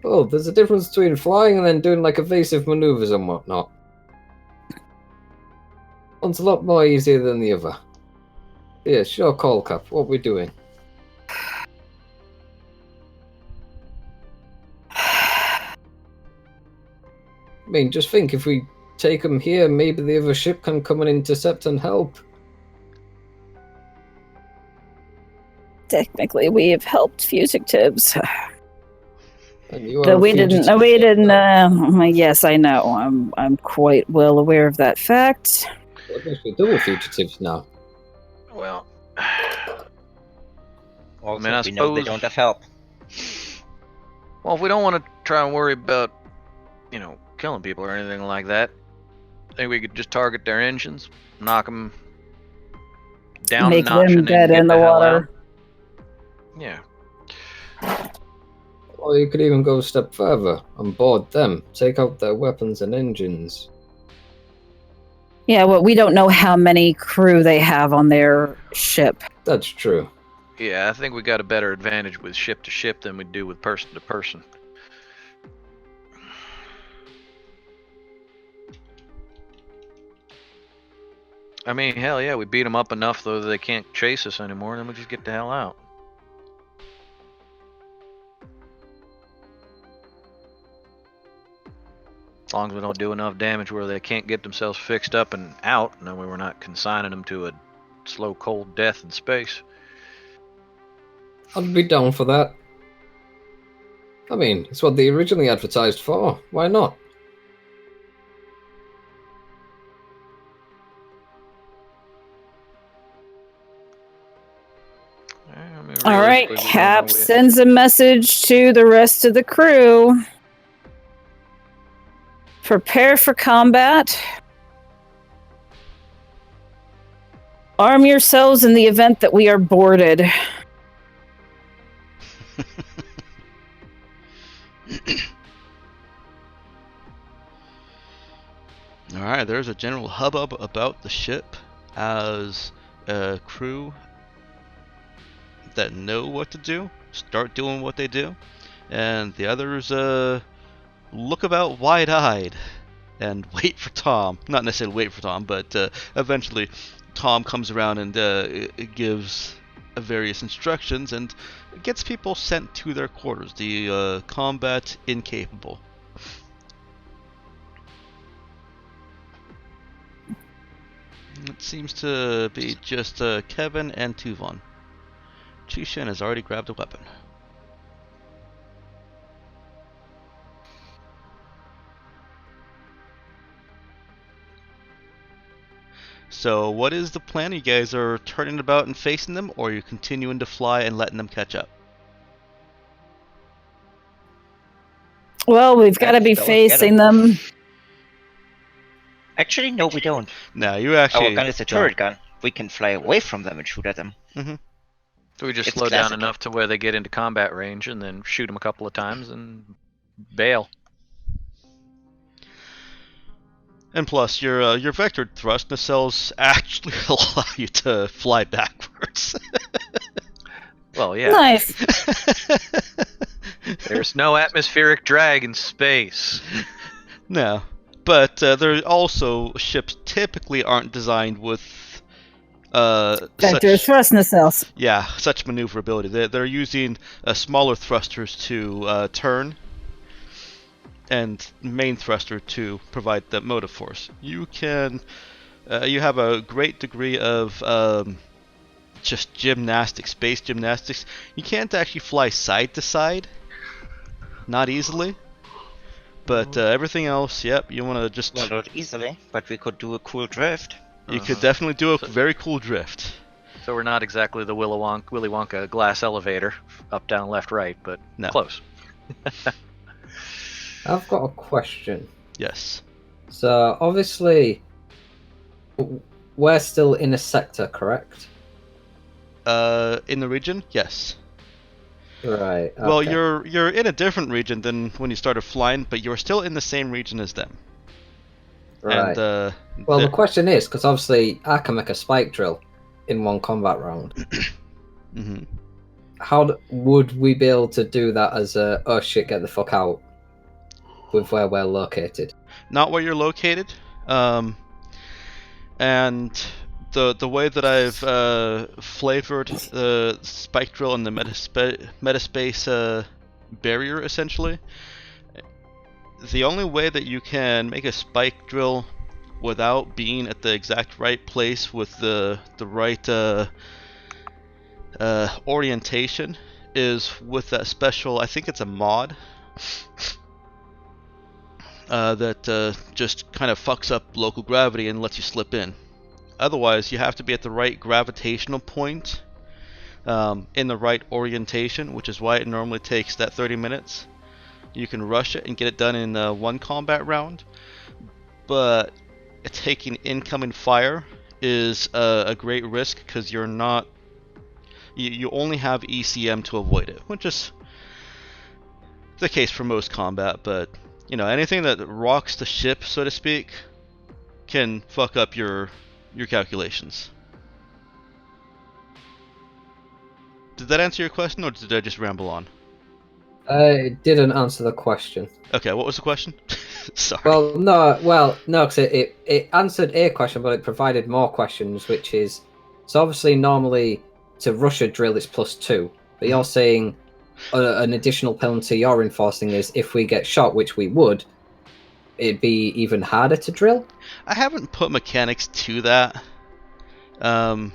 Speaker 2: Oh, there's a difference between flying and then doing like evasive maneuvers and whatnot. One's a lot more easier than the other. Yeah, sure, call, Cap. What are we doing? I mean, just think, if we take them here, maybe the other ship can come and intercept and help.
Speaker 3: Technically, we have helped fugitives.
Speaker 2: And you are
Speaker 3: But
Speaker 2: a
Speaker 3: we didn't.
Speaker 2: fugitive
Speaker 3: We didn't.
Speaker 2: yourself.
Speaker 3: Yes, I know. I'm quite well aware of that fact.
Speaker 2: What if we double fugitives now?
Speaker 4: Well,
Speaker 5: Also,
Speaker 4: mean, I
Speaker 5: we know they
Speaker 4: suppose-
Speaker 5: don't have help.
Speaker 4: well, if we don't want to try and worry about, killing people or anything like that, I think we could just target their engines, knock them down
Speaker 3: Make
Speaker 4: a notch,
Speaker 3: them
Speaker 4: and
Speaker 3: dead
Speaker 4: then get
Speaker 3: in the
Speaker 4: hell
Speaker 3: water.
Speaker 4: out. Yeah.
Speaker 2: Or you could even go a step further and board them, take out their weapons and engines.
Speaker 3: Yeah, well, we don't know how many crew they have on their ship.
Speaker 2: That's true.
Speaker 4: Yeah, I think we got a better advantage with ship to ship than we do with person to person. I mean, hell yeah, we beat them up enough though that they can't chase us anymore, and then we just get the hell out. As long as we don't do enough damage where they can't get themselves fixed up and out, and then we were not consigning them to a slow, cold death in space.
Speaker 2: I'd be down for that. I mean, it's what they originally advertised for. Why not?
Speaker 4: I mean,
Speaker 3: All right,
Speaker 4: realistically, we don't
Speaker 3: Cap
Speaker 4: know we-
Speaker 3: sends a message to the rest of the crew. Prepare for combat. Arm yourselves in the event that we are boarded.
Speaker 1: Alright, there's a general hubbub about the ship as a crew that know what to do start doing what they do, and the others look about wide-eyed and wait for Tom. Not necessarily wait for Tom, but eventually Tom comes around and gives various instructions and gets people sent to their quarters, the combat incapable. It seems to be just Kevin and Tuvon. Chushin has already grabbed a weapon. So what is the plan? You guys are turning about and facing them, or are you continuing to fly and letting them catch up?
Speaker 3: Well, we've got to be
Speaker 5: That would get
Speaker 3: facing
Speaker 5: 'em.
Speaker 3: them.
Speaker 5: Actually, no, we don't.
Speaker 1: No, you
Speaker 5: Our
Speaker 1: actually.
Speaker 5: gun is a turret gun. We can fly away from them and shoot at them.
Speaker 4: So we just
Speaker 5: It's
Speaker 4: slow down
Speaker 5: classic.
Speaker 4: enough to where they get into combat range and then shoot them a couple of times and bail.
Speaker 1: And plus, your vectored thrust nacelles actually allow you to fly backwards.
Speaker 4: Well, yeah.
Speaker 3: Nice.
Speaker 4: There's no atmospheric drag in space.
Speaker 1: No, but there also ships typically aren't designed with
Speaker 3: Vector thrust nacelles.
Speaker 1: such maneuverability. They're using smaller thrusters to turn, and main thruster to provide that motive force. You have a great degree of just gymnastics, space gymnastics. You can't actually fly side to side, not easily. But everything else, yep, you want to just.
Speaker 5: Well, not easily, but we could do a cool drift.
Speaker 1: You could definitely do a very cool drift.
Speaker 4: So we're not exactly the Willy Wonka glass elevator, up, down, left, right, but
Speaker 1: No.
Speaker 4: close.
Speaker 2: I've got a question.
Speaker 1: Yes.
Speaker 2: So obviously, we're still in a sector, correct?
Speaker 1: In the region, yes.
Speaker 2: Right.
Speaker 1: Well,
Speaker 2: okay.
Speaker 1: you're in a different region than when you started flying, but you're still in the same region as them.
Speaker 2: right.
Speaker 1: And
Speaker 2: Well, the question is, because obviously I can make a spike drill in one combat round.
Speaker 1: hmm
Speaker 2: How would we be able to do that as a, oh shit, get the fuck out, with where we're located?
Speaker 1: not where you're located. And the way that I've flavored the spike drill and the metaspace barrier, essentially, the only way that you can make a spike drill without being at the exact right place with the right orientation is with that special, I think it's a mod, that just kind of fucks up local gravity and lets you slip in. Otherwise, you have to be at the right gravitational point, in the right orientation, which is why it normally takes that 30 minutes. You can rush it and get it done in one combat round, but taking incoming fire is a great risk because you're not. You only have ECM to avoid it, which is the case for most combat. But anything that rocks the ship, so to speak, can fuck up your calculations. Did that answer your question, or did I just ramble on?
Speaker 2: It didn't answer the question.
Speaker 1: Okay, what was the question? Sorry.
Speaker 2: No, because it answered a question, but it provided more questions, which is, so obviously normally to rush a drill it's +2, but you're saying an additional penalty you're enforcing is if we get shot, which we would, it'd be even harder to drill?
Speaker 1: I haven't put mechanics to that. And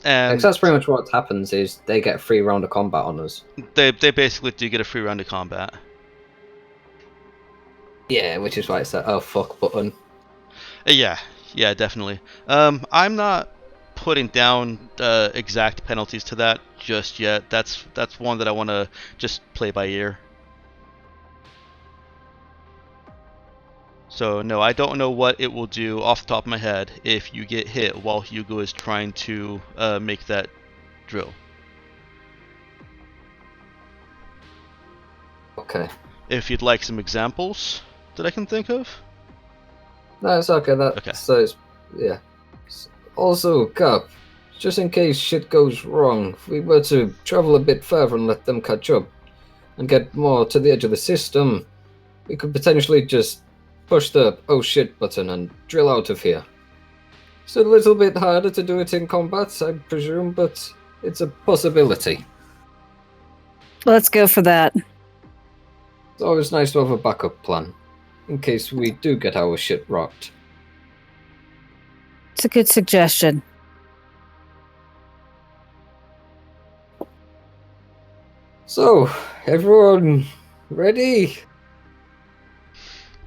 Speaker 2: Because that's pretty much what happens is they get a free round of combat on us.
Speaker 1: they basically do get a free round of combat.
Speaker 2: Yeah, which is why it's that oh fuck button.
Speaker 1: Yeah, definitely. I'm not putting down exact penalties to that just yet. That's one that I want to just play by ear. So no, I don't know what it will do off the top of my head if you get hit while Hugo is trying to make that drill.
Speaker 2: Okay.
Speaker 1: If you'd like some examples that I can think of.
Speaker 2: No, it's okay.
Speaker 1: Okay.
Speaker 2: So it's, yeah. Also, Cap, just in case shit goes wrong, if we were to travel a bit further and let them catch up and get more to the edge of the system, we could potentially just push the oh shit button and drill out of here. It's a little bit harder to do it in combat, I presume, but it's a possibility.
Speaker 3: Let's go for that.
Speaker 2: It's always nice to have a backup plan, in case we do get our shit rocked.
Speaker 3: It's a good suggestion.
Speaker 2: So, everyone ready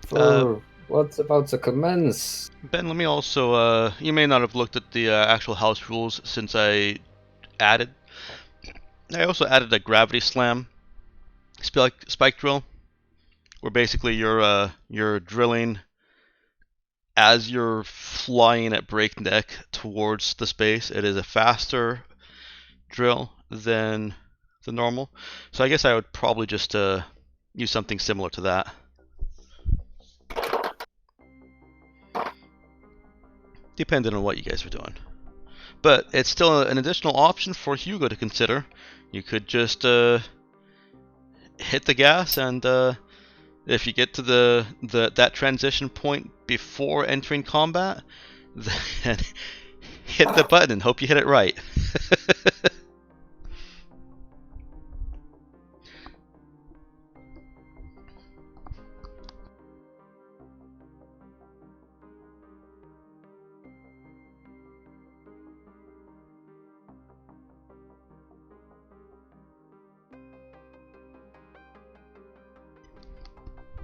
Speaker 2: for what's about to commence?
Speaker 1: Ben, let me also, you may not have looked at the actual house rules since I also added a gravity slam spike drill, where basically you're drilling as you're flying at breakneck towards the space. It is a faster drill than the normal. So I guess I would probably just use something similar to that. Depending on what you guys are doing. But it's still an additional option for Hugo to consider. You could just hit the gas, and if you get to that transition point before entering combat, then hit the button and hope you hit it right.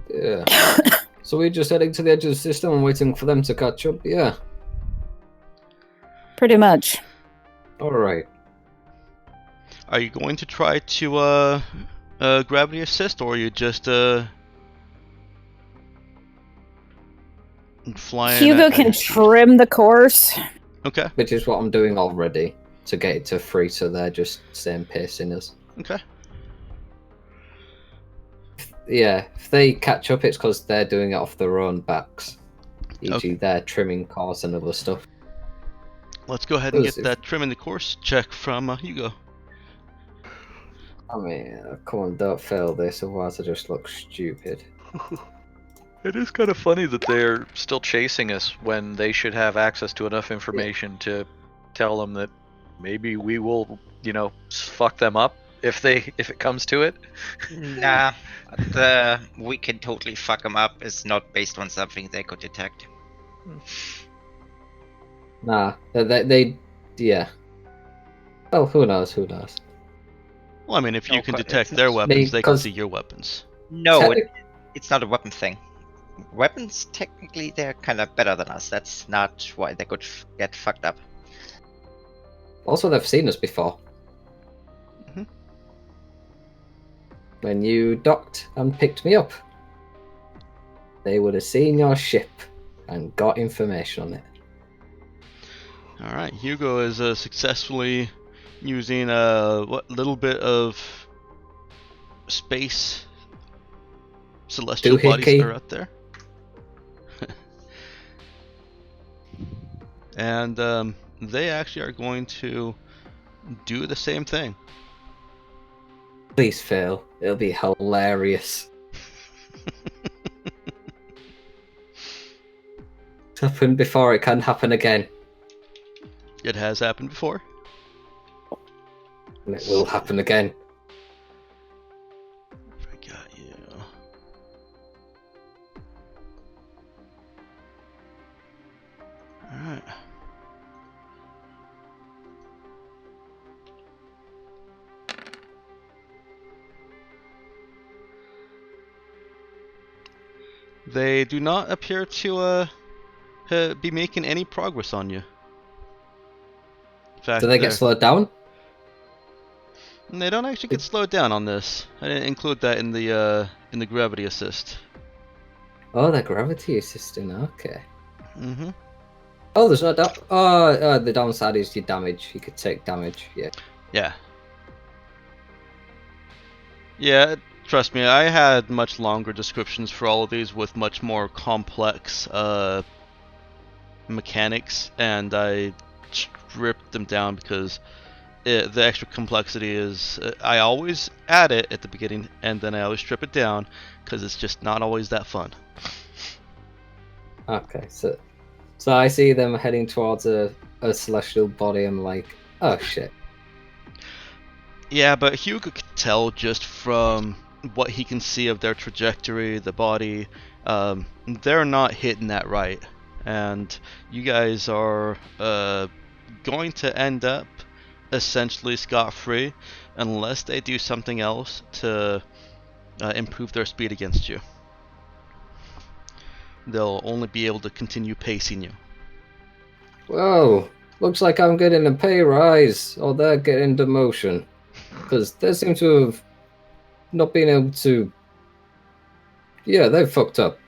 Speaker 2: Yeah. So we're just heading to the edge of the system and waiting for them to catch up. Yeah.
Speaker 3: Pretty much.
Speaker 2: All right.
Speaker 1: Are you going to try to gravity assist, or are you just flying?
Speaker 3: Hugo can trim the course.
Speaker 1: Okay.
Speaker 2: Which is what I'm doing already to get it to 3, so they're just same pacing us.
Speaker 1: Okay.
Speaker 2: Yeah, if they catch up, it's because they're doing it off their own backs. E.g.,
Speaker 1: Okay.
Speaker 2: they're trimming cars and other stuff.
Speaker 1: Let's go ahead and get that trimming the course check from Hugo.
Speaker 2: I mean, come on, don't fail this, otherwise I just look stupid.
Speaker 4: It is kind of funny that they're still chasing us when they should have access to enough information to tell them that maybe we will, fuck them up if it comes to it.
Speaker 5: Nah, we can totally fuck them up. It's not based on something they could detect.
Speaker 2: Nah, they yeah. Well, who knows?
Speaker 1: Well, I mean, if you
Speaker 5: No,
Speaker 1: can
Speaker 5: but
Speaker 1: detect
Speaker 5: it's
Speaker 1: their
Speaker 5: not-
Speaker 1: weapons, they can
Speaker 2: because-
Speaker 1: see your weapons.
Speaker 5: No, it's not a weapon thing. Weapons, technically, they're kind of better than us. That's not why they could get fucked up.
Speaker 2: Also, they've seen us before.
Speaker 1: Mhm.
Speaker 2: When you docked and picked me up, they would have seen your ship and got information on it.
Speaker 1: Alright, Hugo is successfully using what little bit of space celestial
Speaker 2: Doohickey.
Speaker 1: bodies are out there. And they actually are going to do the same thing.
Speaker 2: Please fail. It'll be hilarious. It's happened before, it can happen again.
Speaker 1: It has happened before.
Speaker 2: And it will happen again.
Speaker 1: I got you. Alright. They do not appear to be making any progress on you. In fact,
Speaker 2: Do they get slowed down?
Speaker 1: they don't actually get slowed down on this. I didn't include that in the gravity assist.
Speaker 2: Oh, they're gravity assisting. Okay.
Speaker 1: Mm-hmm.
Speaker 2: Oh, there's no down. Oh, the downside is your damage. You could take damage. Yeah.
Speaker 1: Yeah. Yeah, trust me, I had much longer descriptions for all of these with much more complex mechanics, and I stripped them down because the extra complexity is I always add it at the beginning, and then I always strip it down because it's just not always that fun.
Speaker 2: Okay, so I see them heading towards a celestial body. I'm like, oh shit.
Speaker 1: Yeah, but Hugo can tell just from what he can see of their trajectory, the body, they're not hitting that right. And you guys are going to end up essentially scot-free unless they do something else to improve their speed against you. They'll only be able to continue pacing you.
Speaker 2: Whoa, looks like I'm getting a pay rise, or they're getting demotion. Because they seem to have not being able to. Yeah, they've fucked up.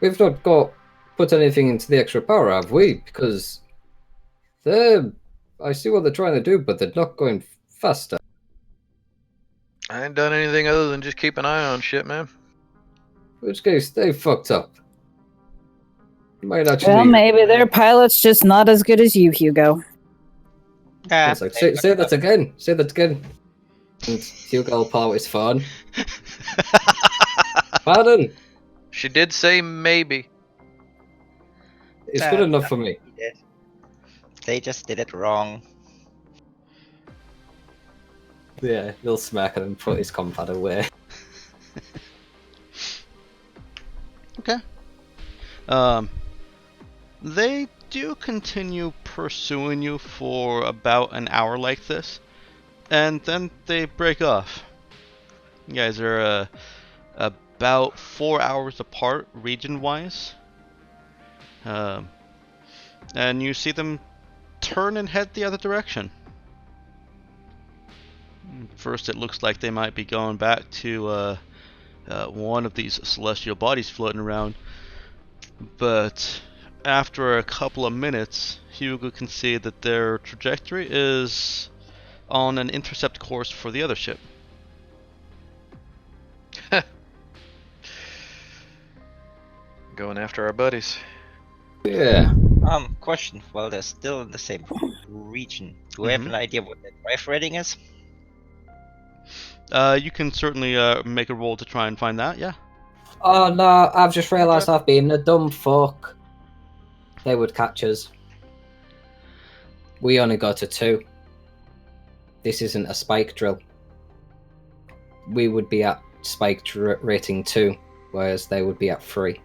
Speaker 2: We've not put anything into the extra power, have we? Because I see what they're trying to do, but they're not going faster.
Speaker 4: I ain't done anything other than just keep an eye on shit, man.
Speaker 2: In which case, they fucked up. Might actually.
Speaker 3: Well, maybe their pilot's just not as good as you, Hugo.
Speaker 2: It's like, say that again. Say that again. And Hugo will pull out his phone. Pardon.
Speaker 4: She did say maybe.
Speaker 2: It's good enough for me.
Speaker 5: They just did it wrong.
Speaker 2: Yeah, he'll smack it and put his compad away.
Speaker 1: Okay. They do continue pursuing you for about an hour like this, and then they break off. You guys are about 4 hours apart region-wise. And you see them turn and head the other direction. First, it looks like they might be going back to one of these celestial bodies floating around, but after a couple of minutes, Hugo can see that their trajectory is on an intercept course for the other ship.
Speaker 4: Going after our buddies.
Speaker 2: Yeah.
Speaker 5: Question. Well, they're still in the same region. Do we have an idea what their drive rating is?
Speaker 1: You can certainly make a roll to try and find that, yeah.
Speaker 2: Oh no, I've just realised I've been a dumb fuck. They would catch us. We only got to 2. This isn't a spike drill. We would be at spike rating 2, whereas they would be at 3.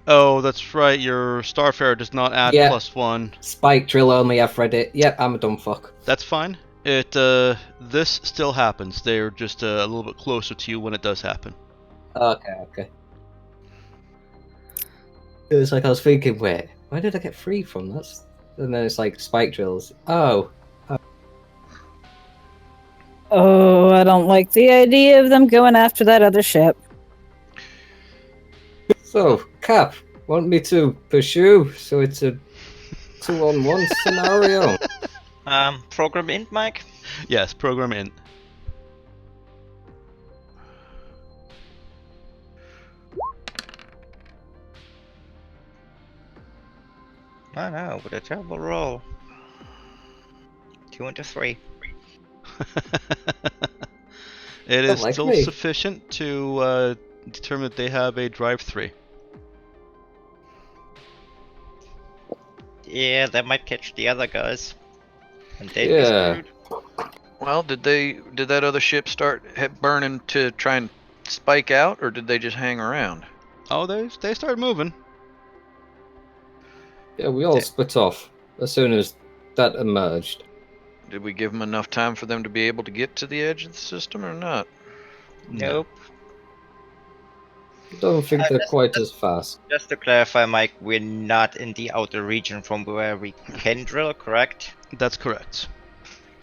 Speaker 1: Oh, that's right, your Starfarer does not add
Speaker 2: Yeah.
Speaker 1: +1.
Speaker 2: Spike drill only, I've read it. Yep, I'm a dumb fuck.
Speaker 1: That's fine. This still happens. They're just a little bit closer to you when it does happen.
Speaker 2: Okay. It was like I was thinking, wait, where did I get 3 from? And then it's like spike drills. Oh.
Speaker 3: Oh, I don't like the idea of them going after that other ship.
Speaker 2: So, Cap, want me to pursue? So it's a 2-on-1 scenario.
Speaker 5: Program int, Mike?
Speaker 1: Yes, program int.
Speaker 5: Oh no, with a terrible roll. 2 into 3.
Speaker 1: It is
Speaker 2: like
Speaker 1: still
Speaker 2: me.
Speaker 1: sufficient to determine that they have a drive 3.
Speaker 5: Yeah, that might catch the other guys. And they'd
Speaker 2: Yeah.
Speaker 5: be screwed.
Speaker 4: Well, did that other ship start burning to try and spike out, or did they just hang around?
Speaker 1: Oh, they started moving.
Speaker 2: Yeah, we all split off as soon as that emerged.
Speaker 4: Did we give them enough time for them to be able to get to the edge of the system, or not?
Speaker 5: Nope.
Speaker 2: Don't think they're quite as fast.
Speaker 5: Just to clarify, Mike, we're not in the outer region from where we can drill, correct?
Speaker 1: That's correct.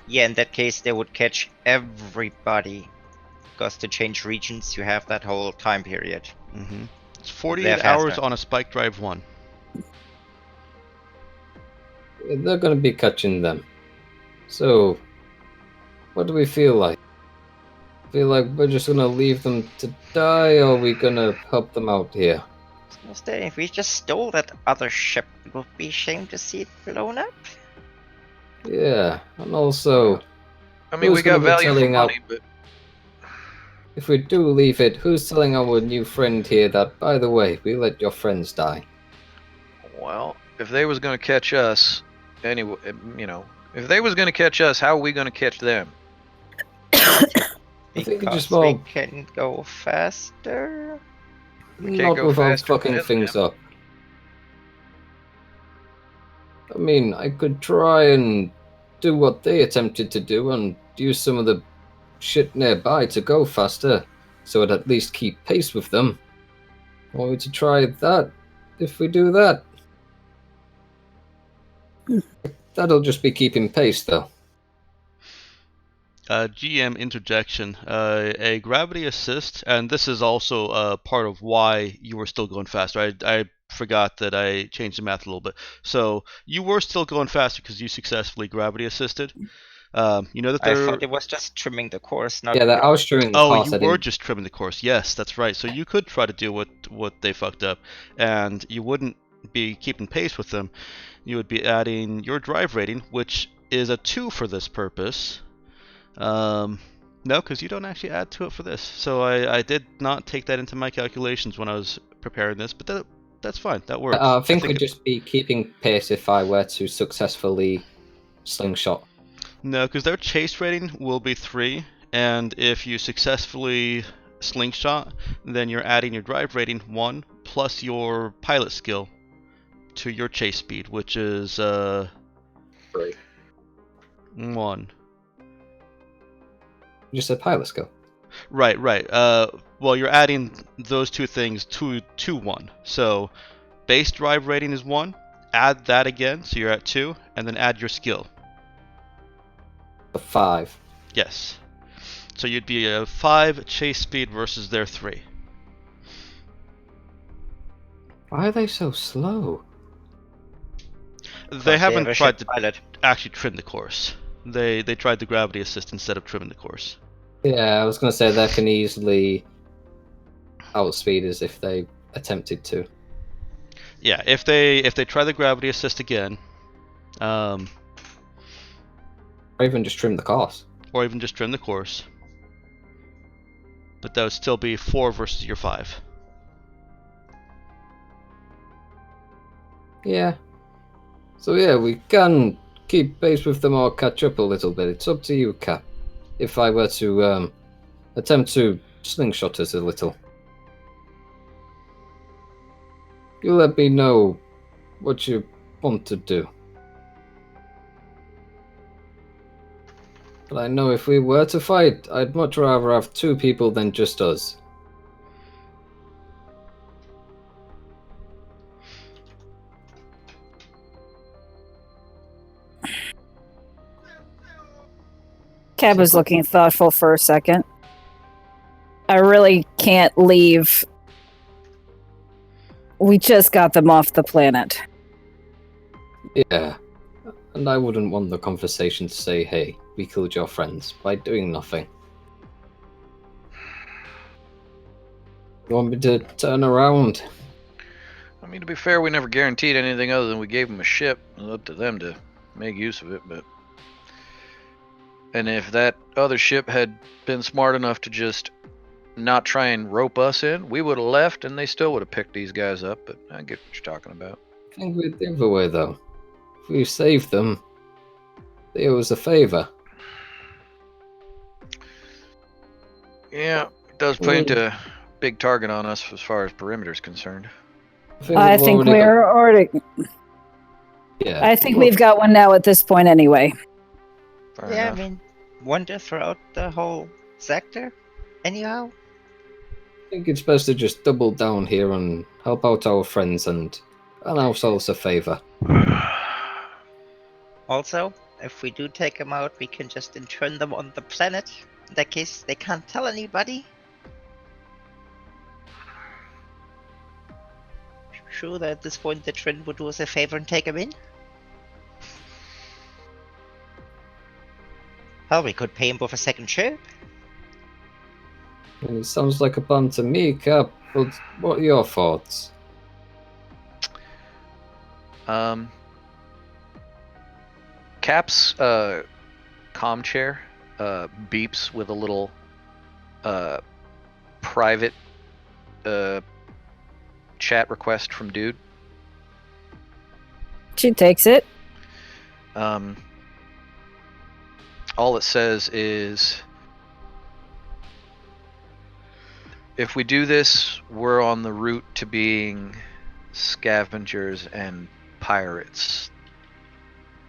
Speaker 5: Yeah, in that case, they would catch everybody. Because to change regions, you have that whole time period.
Speaker 1: It's 48
Speaker 5: They're
Speaker 1: hours
Speaker 5: faster.
Speaker 1: on a spike drive 1.
Speaker 2: They're going to be catching them. So, what do we feel like? Feel like we're just going to leave them to die, or are we going to help them out here?
Speaker 5: If we just stole that other ship, it would be a shame to see it blown up.
Speaker 2: Yeah, and also,
Speaker 4: I mean,
Speaker 2: Who's
Speaker 4: we got
Speaker 2: gonna be
Speaker 4: value for
Speaker 2: telling
Speaker 4: money, but
Speaker 2: if we do leave it, who's telling our new friend here that, by the way, we let your friends die?
Speaker 4: well, if they was gonna catch us, anyway, if they was gonna catch us, how are we gonna catch them?
Speaker 2: I think you
Speaker 5: Because
Speaker 2: just
Speaker 5: we
Speaker 2: well,
Speaker 5: can go faster.
Speaker 4: can't
Speaker 2: not
Speaker 4: go
Speaker 2: without
Speaker 4: faster
Speaker 2: fucking
Speaker 4: than
Speaker 2: things
Speaker 4: them.
Speaker 2: up. I mean, I could try and do what they attempted to do and use some of the shit nearby to go faster, so it'd at least keep pace with them. Want me to try that? If we do that, that'll just be keeping pace, though.
Speaker 1: GM interjection. A gravity assist, and this is also part of why you were still going faster. I forgot that I changed the math a little bit. So you were still going faster because you successfully gravity assisted. You know that
Speaker 5: I
Speaker 1: there.
Speaker 5: thought it was just trimming the course, not.
Speaker 2: Yeah, I was trimming the
Speaker 1: Oh,
Speaker 2: course.
Speaker 1: you
Speaker 2: I
Speaker 1: were
Speaker 2: didn't.
Speaker 1: just trimming the course. Yes, that's right. So you could try to do what they fucked up, and you wouldn't be keeping pace with them. You would be adding your drive rating, which is a 2 for this purpose. No, because you don't actually add to it for this. So I did not take that into my calculations when I was preparing this, but that's fine. That works.
Speaker 2: I think we'd just be keeping pace if I were to successfully slingshot.
Speaker 1: No, because their chase rating will be 3, and if you successfully slingshot, then you're adding your drive rating 1 plus your pilot skill to your chase speed, which is
Speaker 2: 3.
Speaker 1: 1.
Speaker 2: Just a pilot skill.
Speaker 1: Right. Well, you're adding those two things to 1. So base drive rating is 1. Add that again, so you're at 2, and then add your skill.
Speaker 2: A 5.
Speaker 1: Yes. So you'd be a 5 chase speed versus their 3.
Speaker 2: Why are they so slow?
Speaker 1: They haven't tried to
Speaker 5: pilot.
Speaker 1: actually trim the course. They tried the gravity assist instead of trimming the course.
Speaker 2: Yeah, I was going to say they can easily outspeed us if they attempted to.
Speaker 1: Yeah, if they try the gravity assist again,
Speaker 2: Or even just trim the course.
Speaker 1: or even just trim the course, but that would still be 4 versus your 5.
Speaker 2: Yeah. So yeah, we can keep pace with them or catch up a little bit. It's up to you, Cap. If I were to attempt to slingshot us a little, you let me know what you want to do. But I know if we were to fight, I'd much rather have 2 people than just us.
Speaker 3: Cab was looking thoughtful for a second. I really can't leave. We just got them off the planet.
Speaker 2: Yeah. And I wouldn't want the conversation to say, hey, we killed your friends by doing nothing. You want me to turn around?
Speaker 4: I mean, to be fair, we never guaranteed anything other than we gave them a ship. It was up to them to make use of it, but... And if that other ship had been smart enough to just not try and rope us in, we would have left and they still would have picked these guys up, but I get what you're talking about.
Speaker 2: I think we're the other way, though. If we saved them, they owe us a favor.
Speaker 4: Yeah, it does paint a big target on us as far as perimeter's concerned.
Speaker 3: I think we're already.
Speaker 2: Yeah.
Speaker 3: I think we've got one now at this point, anyway.
Speaker 4: Fair
Speaker 5: Yeah,
Speaker 4: enough.
Speaker 5: I mean, wander throughout the whole sector, anyhow.
Speaker 2: I think it's best to just double down here and help out our friends and ourselves a favor.
Speaker 5: Also, if we do take them out, we can just intern them on the planet. In that case, they can't tell anybody. Sure that at this point the Trent would do us a favor and take him in? Hell, we could pay him with a second ship.
Speaker 2: It sounds like a plan to me, Cap, but what are your thoughts?
Speaker 4: Cap's comm chair beeps with a little private chat request from Dude.
Speaker 3: She takes it.
Speaker 4: All it says is, if we do this, we're on the route to being scavengers and pirates.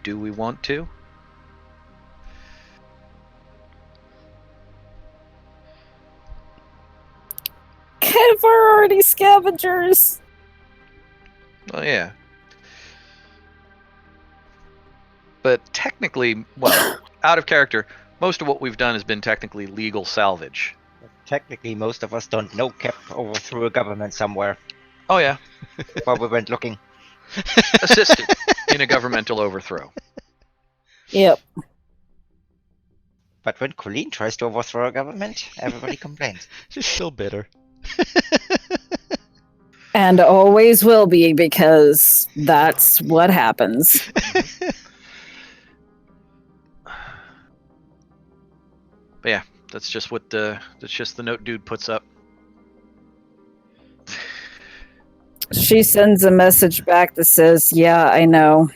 Speaker 4: Do we want to?
Speaker 3: We're already scavengers.
Speaker 4: Well, yeah. But technically, well, out of character, Most of what we've done has been technically legal salvage.
Speaker 5: Technically, most of us don't know Cap overthrew a government somewhere
Speaker 4: Oh yeah,
Speaker 5: while we went looking.
Speaker 4: assisted in a governmental overthrow.
Speaker 3: Yep.
Speaker 5: But when Colleen tries to overthrow a government, everybody complains.
Speaker 1: She's still bitter.
Speaker 3: And always will be, because that's what happens.
Speaker 4: But yeah, that's just the note dude puts up.
Speaker 3: She sends a message back that says, "Yeah, I know."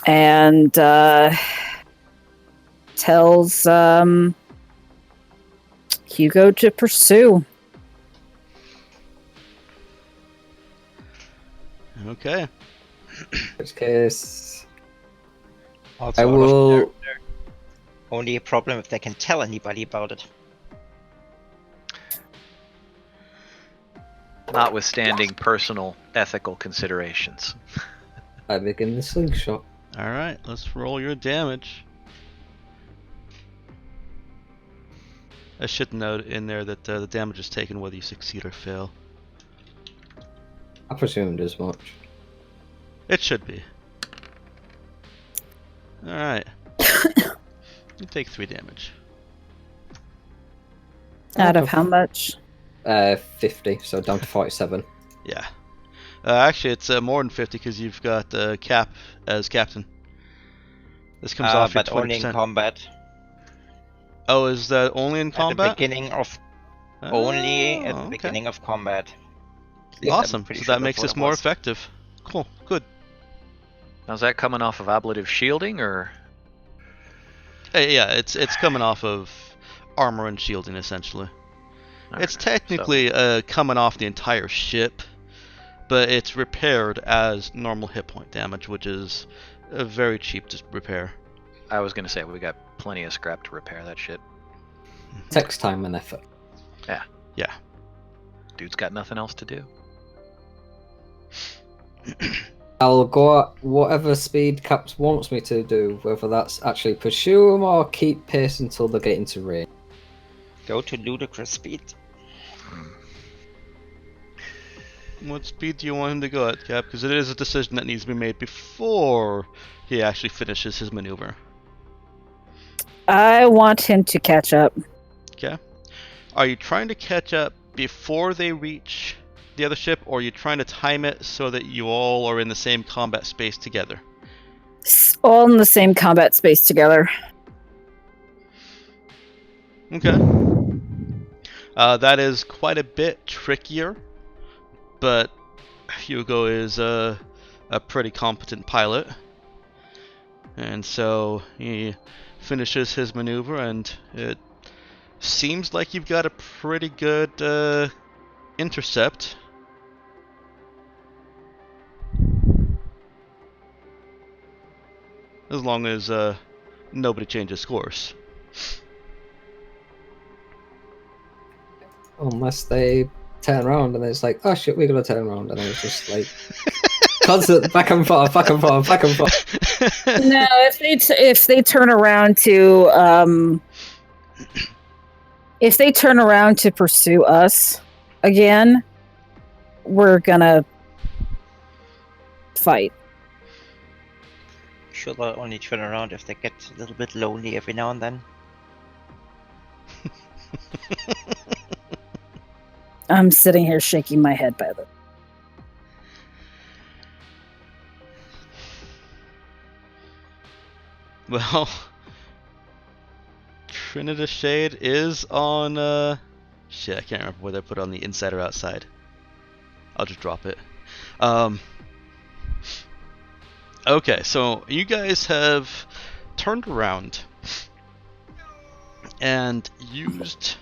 Speaker 3: And tells Hugo to pursue.
Speaker 1: Okay.
Speaker 2: In which case,
Speaker 5: Also,
Speaker 2: I will.
Speaker 5: only a problem if they can tell anybody about it.
Speaker 4: Notwithstanding personal ethical considerations.
Speaker 2: I begin the slingshot.
Speaker 1: Alright, let's roll your damage. I should note in there that the damage is taken whether you succeed or fail.
Speaker 2: I presumed as much.
Speaker 1: It should be. Alright. You take 3 damage.
Speaker 3: Out of how much?
Speaker 2: 50, so down to 47.
Speaker 1: Yeah. Actually, it's more than 50 because you've got Cap as captain. This comes off your
Speaker 5: but
Speaker 1: 20%.
Speaker 5: only in combat.
Speaker 1: Oh, is that only in
Speaker 5: At the
Speaker 1: combat?
Speaker 5: beginning of beginning of combat. At least I'm
Speaker 1: Awesome.
Speaker 5: pretty
Speaker 1: So
Speaker 5: sure
Speaker 1: that makes
Speaker 5: that's
Speaker 1: this
Speaker 5: what it
Speaker 1: more
Speaker 5: was.
Speaker 1: effective. Cool. Good.
Speaker 4: Now is that coming off of ablative shielding or?
Speaker 1: Yeah, it's coming off of armor and shielding essentially. It's technically coming off the entire ship, but it's repaired as normal hit point damage, which is very cheap to repair.
Speaker 4: I was gonna say we got plenty of scrap to repair that shit.
Speaker 2: Takes time and effort.
Speaker 1: Yeah.
Speaker 4: Dude's got nothing else to do.
Speaker 2: I'll go at whatever speed Caps wants me to do, whether that's actually pursue them or keep pace until they get into range.
Speaker 5: Go to ludicrous speed.
Speaker 1: What speed do you want him to go at, Cap? Because it is a decision that needs to be made before he actually finishes his maneuver.
Speaker 3: I want him to catch up.
Speaker 1: Okay. Are you trying to catch up before they reach the other ship, or are you trying to time it so that you all are in the same combat space together?
Speaker 3: All in the same combat space together.
Speaker 1: Okay. That is quite a bit trickier, but Hugo is a pretty competent pilot. And so he finishes his maneuver, and it seems like you've got a pretty good intercept. As long as nobody changes course.
Speaker 2: Unless they turn around and it's like, oh shit, we're gonna turn around, and then it's just like constant back and forth, back and forth, back and forth.
Speaker 3: No, if they turn around to pursue us again, we're gonna fight.
Speaker 5: Sure, they'll only turn around if they get a little bit lonely every now and then.
Speaker 3: I'm sitting here shaking my head, by the way.
Speaker 1: Well, Trinidad Shade is on, shit, I can't remember whether I put it on the inside or outside. I'll just drop it. Okay, so you guys have turned around and used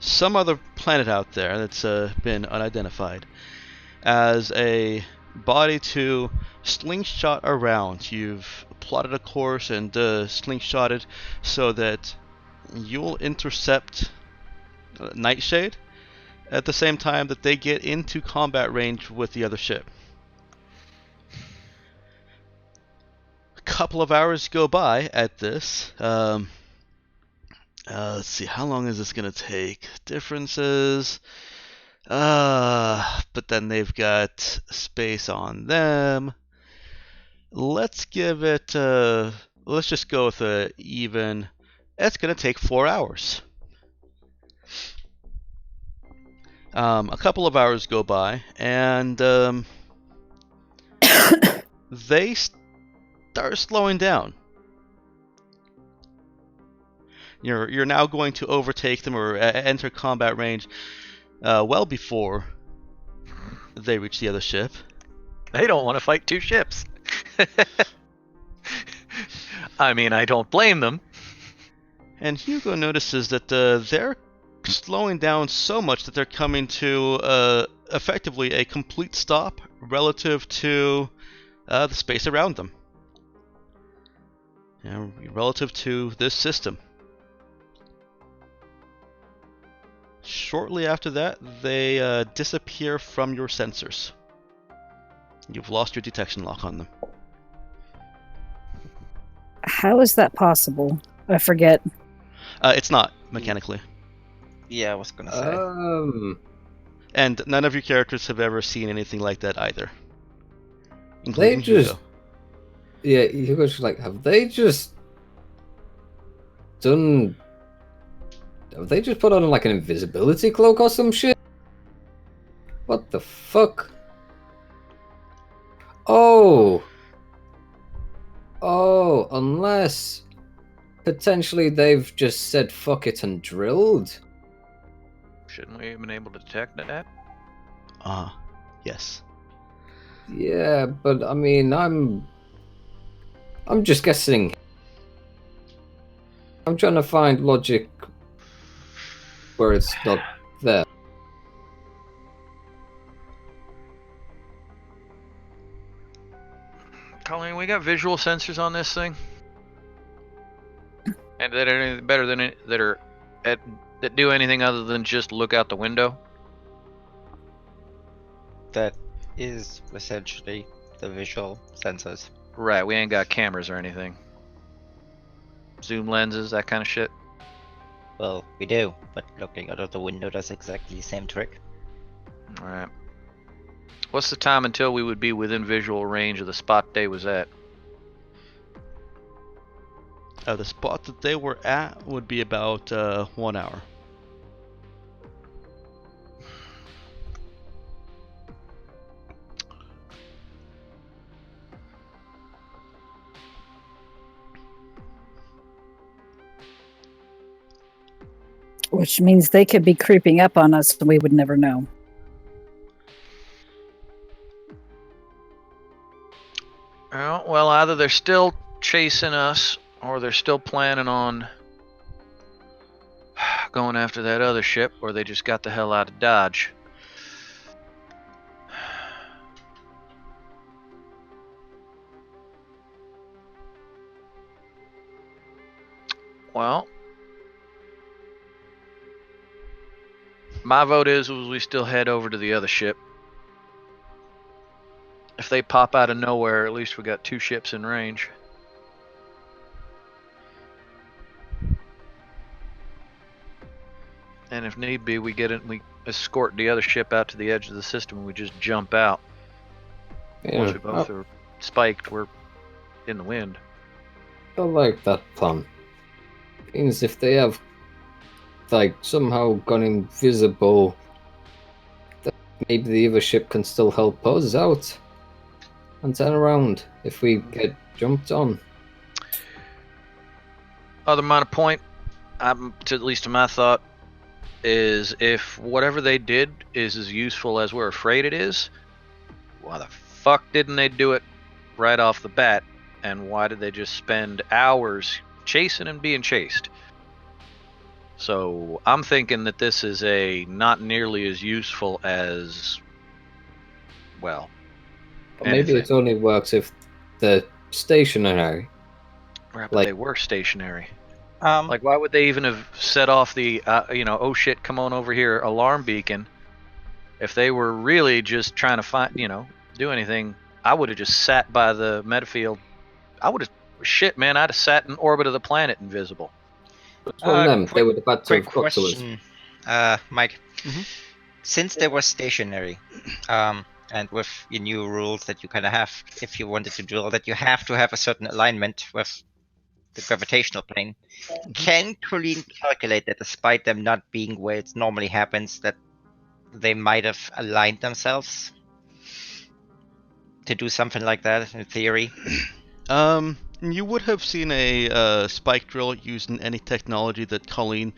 Speaker 1: some other planet out there that's been unidentified as a body to slingshot around. You've plotted a course and slingshotted so that you'll intercept Nightshade at the same time that they get into combat range with the other ship. couple of hours go by at this. Let's see, how long is this gonna take? Differences. But then they've got space on them. Let's give it. Let's just go with a even. It's gonna take 4 hours. A couple of hours go by, and they start slowing down. You're now going to overtake them or enter combat range well before they reach the other ship.
Speaker 4: They don't want to fight two ships. I mean, I don't blame them.
Speaker 1: And Hugo notices that they're slowing down so much that they're coming to effectively a complete stop relative to the space around them. Relative to this system. Shortly after that, they disappear from your sensors. You've lost your detection lock on them.
Speaker 3: How is that possible? I forget.
Speaker 1: It's not, mechanically.
Speaker 5: Yeah, I was gonna say.
Speaker 1: And none of your characters have ever seen anything like that either.
Speaker 2: They
Speaker 1: Including
Speaker 2: just...
Speaker 1: Hugo.
Speaker 2: Yeah, Hugo's just like, have they just done... Have they just put on like an invisibility cloak or some shit? What the fuck? Oh, unless potentially they've just said fuck it and drilled.
Speaker 4: Shouldn't we have been able to detect that?
Speaker 1: Yes.
Speaker 2: Yeah, but I mean, I'm just guessing. I'm trying to find logic where it's not there.
Speaker 4: Colleen, we got visual sensors on this thing, and that are anything better than it, that do anything other than just look out the window.
Speaker 5: That is essentially the visual sensors.
Speaker 4: Right, we ain't got cameras or anything. Zoom lenses, that kind of shit.
Speaker 5: Well, we do, but looking out of the window does exactly the same trick.
Speaker 4: Alright. What's the time until we would be within visual range of the spot they was at?
Speaker 1: The spot that they were at would be about 1 hour.
Speaker 3: Which means they could be creeping up on us and we would never know.
Speaker 4: Well, either they're still chasing us or they're still planning on going after that other ship, or they just got the hell out of Dodge. Well, my vote is we still head over to the other ship. If they pop out of nowhere, at least we got two ships in range. And if need be, we escort the other ship out to the edge of the system and we just jump out.
Speaker 2: Yeah,
Speaker 4: Once we both are spiked, we're in the wind.
Speaker 2: I like that plan. Means if they have like somehow gone invisible, that maybe the other ship can still help us out and turn around if we get jumped on.
Speaker 4: Other minor point, at least to my thought, is if whatever they did is as useful as we're afraid it is, why the fuck didn't they do it right off the bat? And why did they just spend hours chasing and being chased? So I'm thinking that this is not nearly as useful as, well,
Speaker 2: But maybe
Speaker 4: anything.
Speaker 2: it only works if they're stationary.
Speaker 4: Right, but they were stationary.
Speaker 5: Like,
Speaker 4: Why would they even have set off the, oh shit, come on over here alarm beacon? If they were really just trying to find, do anything, I would have just sat by the metafield. I would have Shit, man, I'd have sat in orbit of the planet invisible.
Speaker 2: From them, they would have had to
Speaker 5: Quick
Speaker 2: have got to us.
Speaker 5: question, Mike.
Speaker 1: Mhm.
Speaker 5: Since they were stationary, and with your new rules that you kind of have, if you wanted to drill, that you have to have a certain alignment with the gravitational plane, can Colleen calculate that despite them not being where it normally happens, that they might have aligned themselves to do something like that in theory?
Speaker 1: You would have seen a spike drill using any technology that Colleen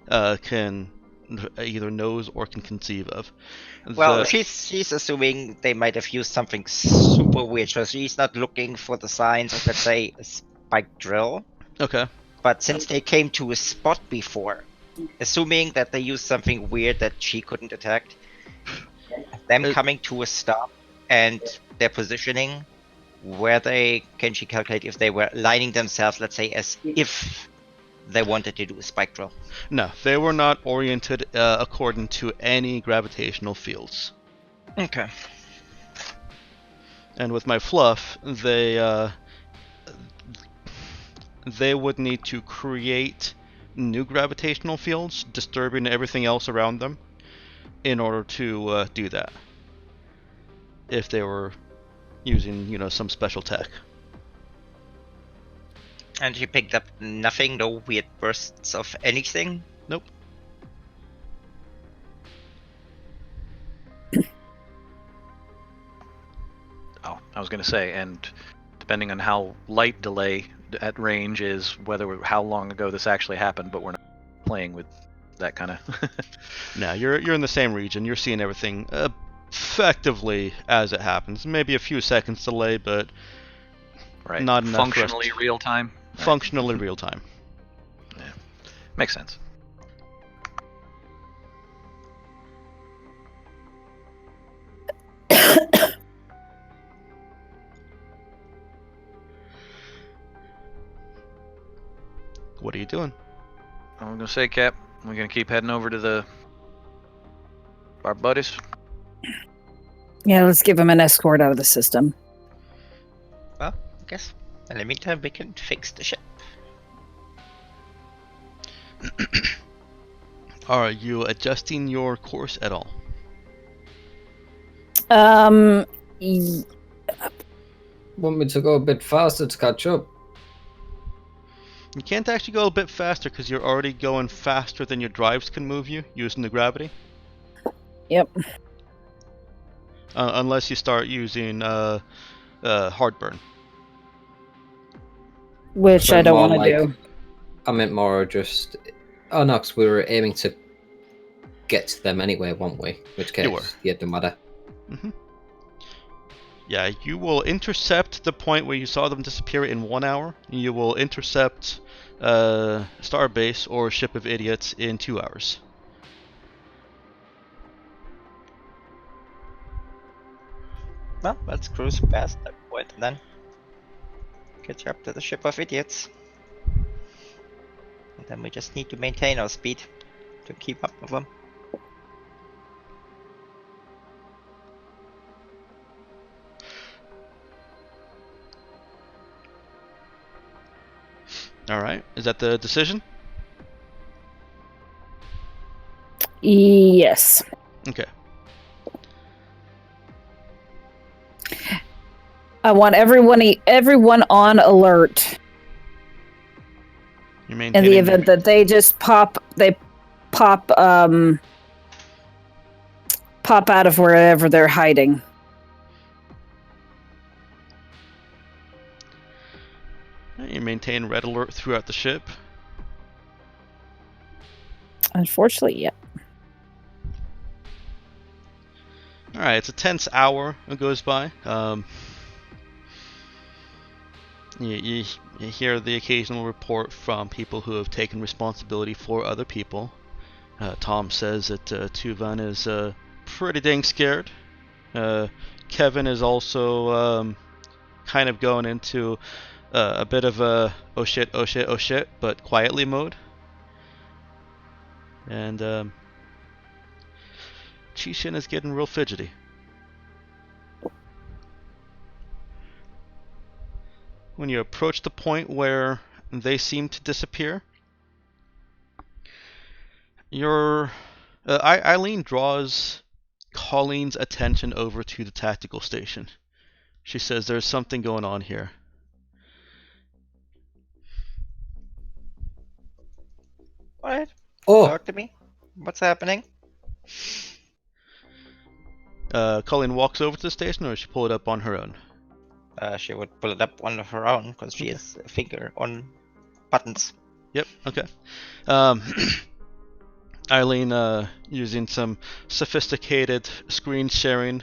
Speaker 1: can either knows or can conceive of.
Speaker 5: Well, she's assuming they might have used something super weird, so she's not looking for the signs of, let's say, a spike drill.
Speaker 1: Okay.
Speaker 5: But since they came to a spot before, assuming that they used something weird that she couldn't detect, them coming to a stop and their positioning, can she calculate if they were lining themselves, let's say, as if they wanted to do a spike drill?
Speaker 1: No, they were not oriented according to any gravitational fields.
Speaker 5: Okay.
Speaker 1: And with my fluff, they would need to create new gravitational fields, disturbing everything else around them, in order to do that. If they were using, some special tech.
Speaker 5: And you picked up nothing, no weird bursts of anything?
Speaker 1: Nope.
Speaker 4: Oh, I was gonna say, and depending on how light delay at range is, how long ago this actually happened, but we're not playing with that kind of.
Speaker 1: No, you're in the same region. You're seeing everything effectively as it happens. Maybe a few seconds delay, but
Speaker 4: Right.
Speaker 1: not enough.
Speaker 4: Functionally real time.
Speaker 1: Functionally real time.
Speaker 4: Yeah, makes sense.
Speaker 1: What are you doing?
Speaker 4: I'm gonna say, Cap, we're gonna keep heading over to our buddies.
Speaker 3: Yeah, let's give him an escort out of the system.
Speaker 5: Well, I guess. In the meantime, we can fix the ship.
Speaker 1: Are you adjusting your course at all?
Speaker 3: Y-
Speaker 2: Want me to go a bit faster to catch up?
Speaker 1: You can't actually go a bit faster because you're already going faster than your drives can move you using the gravity.
Speaker 3: Yep.
Speaker 1: Unless you start using heartburn.
Speaker 3: Which I
Speaker 2: But
Speaker 3: don't
Speaker 2: more
Speaker 3: want to
Speaker 2: like-
Speaker 3: do.
Speaker 2: I meant more just. Oh no, 'cause we were aiming to get to them anyway, weren't we? Which case,
Speaker 1: You were.
Speaker 2: yeah, it don't matter.
Speaker 1: Mm-hmm. Yeah, you will intercept the point where you saw them disappear in 1 hour. You will intercept Starbase or Ship of Idiots in 2 hours.
Speaker 5: Well, let's cruise past that point and then catch up to the ship of idiots. And then we just need to maintain our speed to keep up with them.
Speaker 1: Alright, is that the decision?
Speaker 3: Yes.
Speaker 1: Okay.
Speaker 3: I want everyone on alert
Speaker 1: You're
Speaker 3: in
Speaker 1: maintaining
Speaker 3: the event that they just pop out of wherever they're hiding.
Speaker 1: You maintain red alert throughout the ship.
Speaker 3: Unfortunately, yeah.
Speaker 1: Alright, it's a tense hour that goes by. You hear the occasional report from people who have taken responsibility for other people. Tom says that Tuvan is pretty dang scared. Kevin is also kind of going into a bit of a oh shit, but quietly mode. And Chishin is getting real fidgety. When you approach the point where they seem to disappear, Eileen draws Colleen's attention over to the tactical station. She says there's something going on here.
Speaker 5: What?
Speaker 2: Oh,
Speaker 5: Talk to me. What's happening?
Speaker 1: Colleen walks over to the station, or does she pull it up on her own?
Speaker 5: She would pull it up on her own because she has a finger on buttons.
Speaker 1: Yep, okay. Eileen, using some sophisticated screen sharing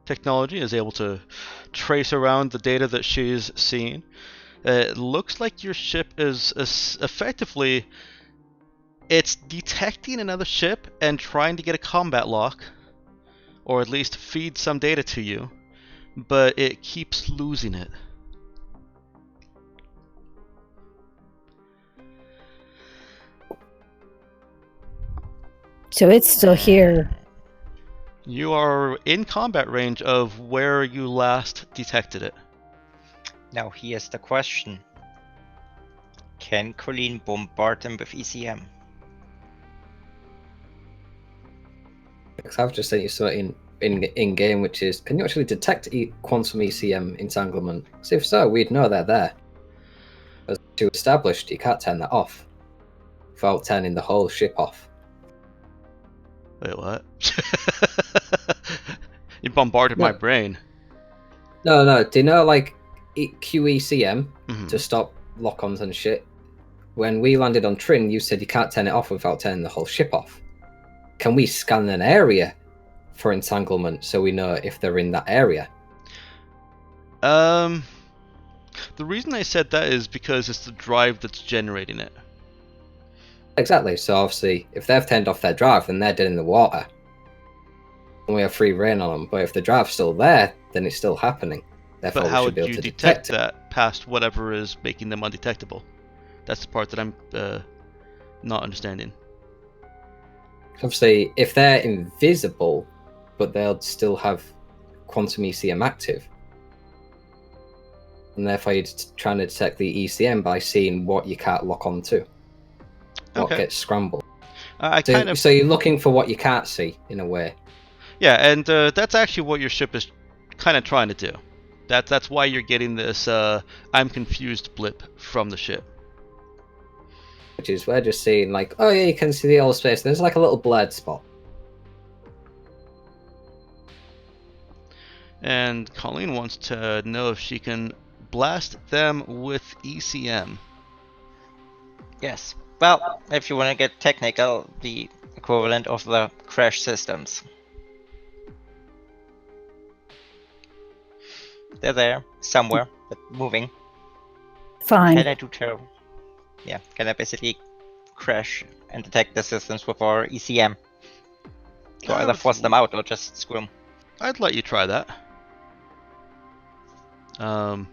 Speaker 1: technology, is able to trace around the data that she's seeing. It looks like your ship is effectively, it's detecting another ship and trying to get a combat lock, or at least feed some data to you, but it keeps losing it.
Speaker 3: So it's still here.
Speaker 1: You are in combat range of where you last detected it.
Speaker 5: Now here's the question. Can Colleen bombard them with ECM?
Speaker 2: because I've just sent you something in game, which is, can you actually detect quantum ECM entanglement? Because if so, we'd know they're there. As you established, you can't turn that off without turning the whole ship off.
Speaker 1: Wait, what? You bombarded my brain.
Speaker 2: No. Do you know, like, QECM
Speaker 1: Mhm.
Speaker 2: to stop lock-ons and shit? When we landed on Trin, you said you can't turn it off without turning the whole ship off. Can we scan an area for entanglement so we know if they're in that area?
Speaker 1: The reason I said that is because it's the drive that's generating it.
Speaker 2: Exactly. So obviously, if they've turned off their drive, then they're dead in the water. And we have free reign on them. But if the drive's still there, then it's still happening. Therefore,
Speaker 1: But
Speaker 2: we
Speaker 1: how
Speaker 2: should
Speaker 1: would
Speaker 2: be able
Speaker 1: you
Speaker 2: to
Speaker 1: detect
Speaker 2: detect it.
Speaker 1: that past whatever is making them undetectable? That's the part that I'm not understanding.
Speaker 2: Obviously, if they're invisible, but they'll still have quantum ECM active, and therefore you're trying to detect the ECM by seeing what you can't lock onto, what
Speaker 1: Okay.
Speaker 2: gets scrambled.
Speaker 1: So
Speaker 2: So you're looking for what you can't see, in a way.
Speaker 1: Yeah, and that's actually what your ship is kind of trying to do. That's why you're getting this I'm confused blip from the ship.
Speaker 2: Which is, we're just seeing, like, oh yeah, you can see the old space. There's like a little blurred spot.
Speaker 1: And Colleen wants to know if she can blast them with ECM.
Speaker 5: Yes. Well, if you want to get technical, the equivalent of the crash systems. They're there, somewhere, but moving.
Speaker 3: Fine.
Speaker 5: Can I do terrible? Yeah, can I basically crash and detect the systems with our ECM? To either force them out or just screw them.
Speaker 1: I'd let you try that. I'm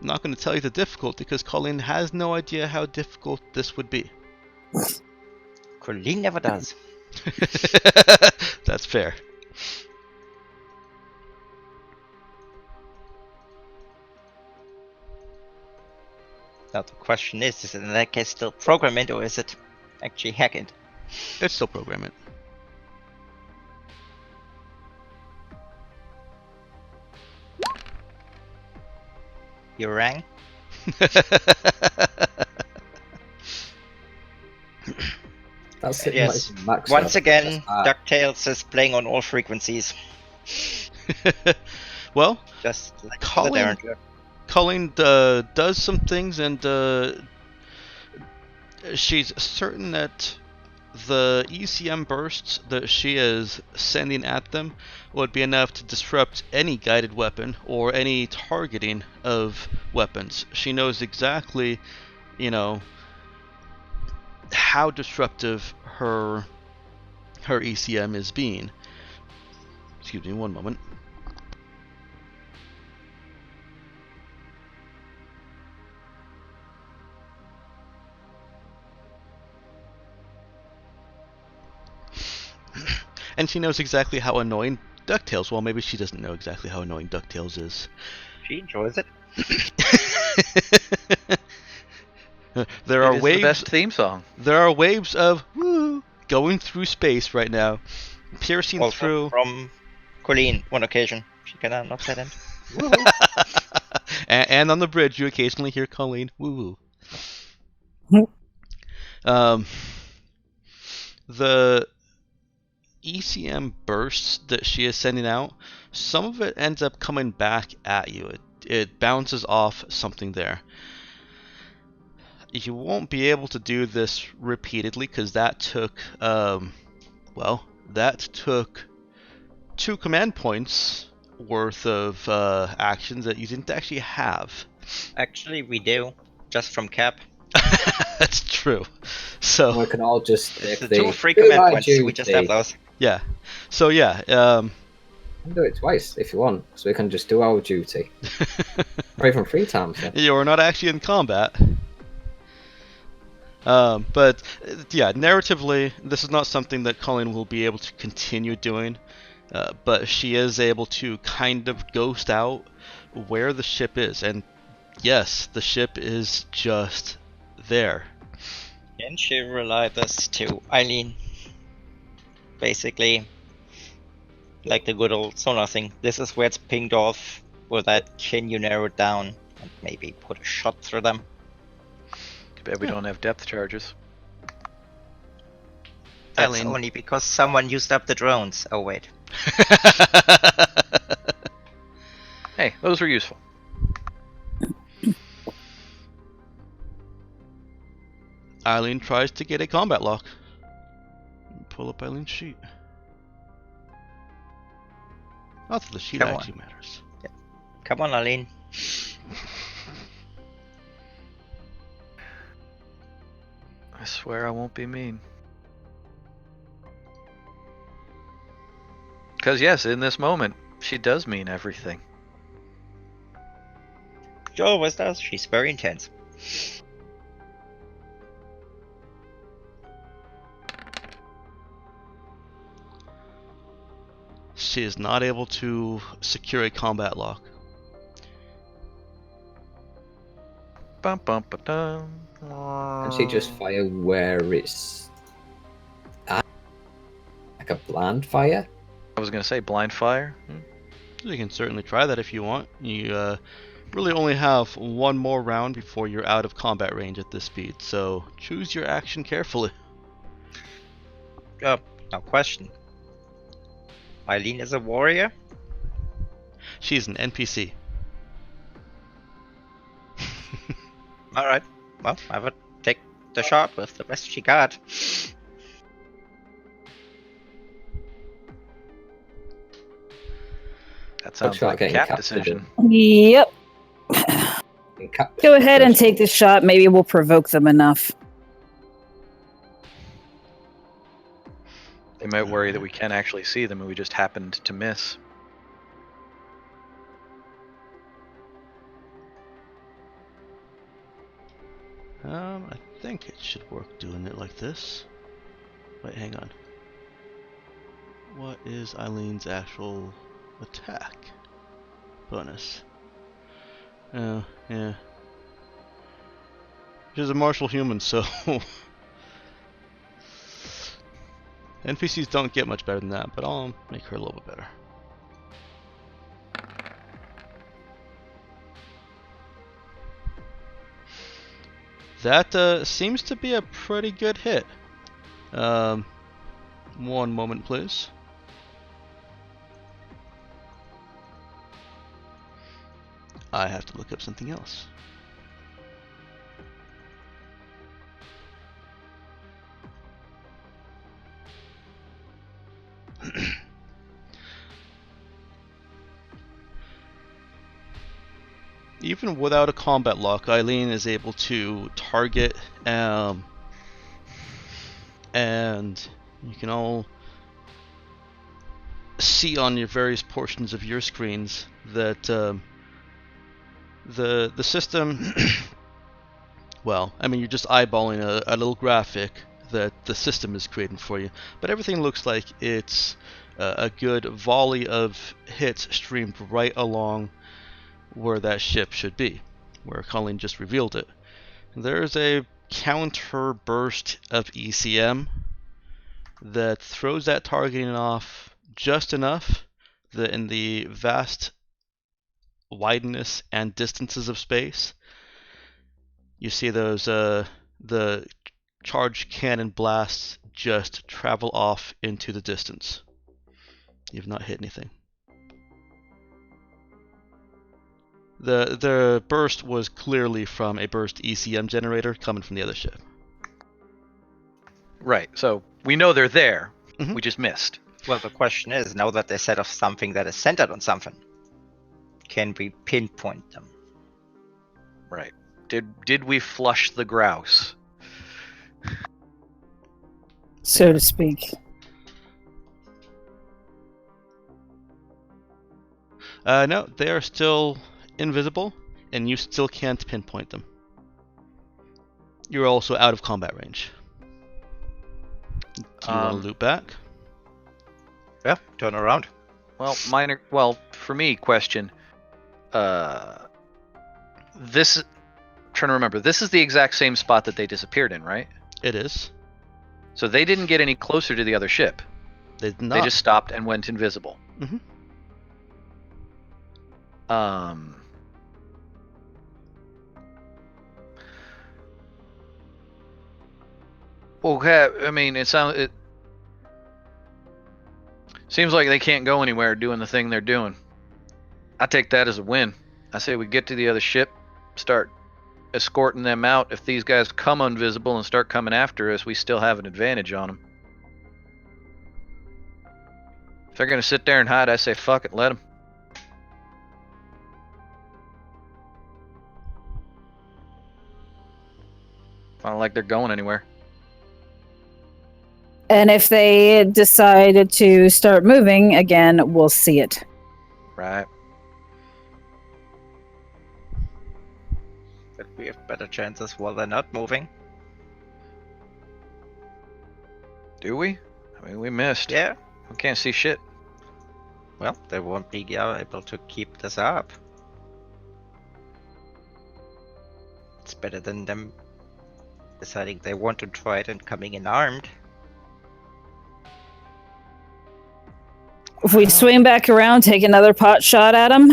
Speaker 1: not going to tell you the difficulty because Colleen has no idea how difficult this would be.
Speaker 5: Colleen never does.
Speaker 1: That's fair.
Speaker 5: Now the question is it in that case still program it or is it actually hack it?
Speaker 1: It's still program it.
Speaker 5: You rang?
Speaker 2: That's it.
Speaker 5: Yes.
Speaker 2: Max
Speaker 5: Once again,
Speaker 2: Ah.
Speaker 5: DuckTales is playing on all frequencies.
Speaker 1: Well,
Speaker 5: Just like
Speaker 1: Colleen-
Speaker 5: the Derringer.
Speaker 1: Colleen does some things, and she's certain that the ECM bursts that she is sending at them would be enough to disrupt any guided weapon or any targeting of weapons. She knows exactly, how disruptive her ECM is being. Excuse me one moment. And she knows exactly how annoying DuckTales. Well, maybe she doesn't know exactly how annoying DuckTales is.
Speaker 5: She enjoys it.
Speaker 1: There
Speaker 4: It
Speaker 1: are
Speaker 4: is the
Speaker 1: waves.
Speaker 4: best theme song.
Speaker 1: There are waves of woo going through space right now, piercing
Speaker 5: Also
Speaker 1: through.
Speaker 5: from Colleen, one occasion. She can not that end. Woo.
Speaker 1: And on the bridge, you occasionally hear Colleen woo
Speaker 3: Hmm.
Speaker 1: woo. The ECM bursts that she is sending out, some of it ends up coming back at you. It bounces off something there. You won't be able to do this repeatedly because that took, that took 2 command points worth of actions that you didn't actually have.
Speaker 5: Actually, we do. Just from Cap.
Speaker 1: That's true. So
Speaker 2: We can all just
Speaker 5: It's
Speaker 2: stick
Speaker 5: the
Speaker 2: the
Speaker 5: 2 free
Speaker 2: do
Speaker 5: command
Speaker 2: my
Speaker 5: points. We just have
Speaker 2: duty.
Speaker 5: those.
Speaker 1: yeah, so yeah.
Speaker 2: You can do it twice if you want, so we can just do our duty. Or even 3 times. Yeah.
Speaker 1: You're not actually in combat. But yeah, narratively, this is not something that Colleen will be able to continue doing. But she is able to kind of ghost out where the ship is, and yes, the ship is just there.
Speaker 5: Can she relay this to Eileen? Basically, like the good old sonar thing. This is where it's pinged off. With that, can you narrow it down and maybe put a shot through them?
Speaker 4: Too bad we don't have depth charges.
Speaker 5: That's
Speaker 1: Eileen.
Speaker 5: only because someone used up the drones. Oh wait.
Speaker 4: Hey, those were useful.
Speaker 1: Eileen tries to get a combat lock. Pull up Eileen's sheet. Not that the sheet
Speaker 5: Come on.
Speaker 1: actually matters.
Speaker 5: Come on, Eileen.
Speaker 4: I swear I won't be mean. Because yes, in this moment, she does mean everything.
Speaker 5: She always does. She's very intense.
Speaker 1: She is not able to secure a combat lock.
Speaker 4: Bum bum ba dum.
Speaker 2: Can she just fire where it's at? Like a bland fire?
Speaker 4: I was gonna say blind fire.
Speaker 1: You can certainly try that if you want. You really only have 1 more round before you're out of combat range at this speed, so choose your action carefully.
Speaker 5: Now question. Eileen is a warrior?
Speaker 1: She's an NPC.
Speaker 5: Alright. Well, I would take the shot with the best she got.
Speaker 4: That sounds
Speaker 2: shot
Speaker 4: like a
Speaker 2: getting
Speaker 4: cap
Speaker 2: captured
Speaker 4: decision.
Speaker 3: Yep. Go ahead and take the shot. Maybe we'll provoke them enough.
Speaker 4: They might worry that we can't actually see them and we just happened to miss.
Speaker 1: I think it should work doing it like this. Wait, hang on. What is Eileen's actual attack bonus? Oh, yeah. She's a martial human, so NPCs don't get much better than that, but I'll make her a little bit better. That seems to be a pretty good hit. 1 moment, please. I have to look up something else. Even without a combat lock, Eileen is able to target, and you can all see on your various portions of your screens that the system. Well, I mean, you're just eyeballing a little graphic that the system is creating for you, but everything looks like it's a good volley of hits streamed right along where that ship should be, where Colleen just revealed it. There's a counter burst of ECM that throws that targeting off just enough that in the vast wideness and distances of space, you see those the charged cannon blasts just travel off into the distance. You've not hit anything. The burst was clearly from a burst ECM generator coming from the other ship.
Speaker 4: Right. So we know they're there.
Speaker 1: Mhm.
Speaker 4: We just missed.
Speaker 5: Well, the question is, now that they set off something that is centered on something, can we pinpoint them?
Speaker 4: Right. Did we flush the grouse?
Speaker 3: So to speak.
Speaker 1: No, they are still invisible, and you still can't pinpoint them. You're also out of combat range. Do you want to loop back?
Speaker 5: Yeah, turn around.
Speaker 4: Well, minor. Well, for me, question. This. Trying to remember. This is the exact same spot that they disappeared in, right?
Speaker 1: It is.
Speaker 4: So they didn't get any closer to the other ship.
Speaker 1: They did not.
Speaker 4: They just stopped and went invisible.
Speaker 1: Mhm.
Speaker 4: Okay, I mean, it seems like they can't go anywhere doing the thing they're doing. I take that as a win. I say we get to the other ship, start escorting them out. If these guys come invisible and start coming after us, we still have an advantage on them. If they're gonna sit there and hide, I say fuck it, let them. I don't like they're going anywhere.
Speaker 3: And if they decided to start moving again, we'll see it.
Speaker 4: Right.
Speaker 5: But we have better chances while they're not moving.
Speaker 4: Do we? I mean, we missed.
Speaker 5: Yeah.
Speaker 4: We can't see shit.
Speaker 5: Well, they won't be able to keep this up. It's better than them deciding they want to try it and coming in armed.
Speaker 3: If we swing back around, take another pot shot at them.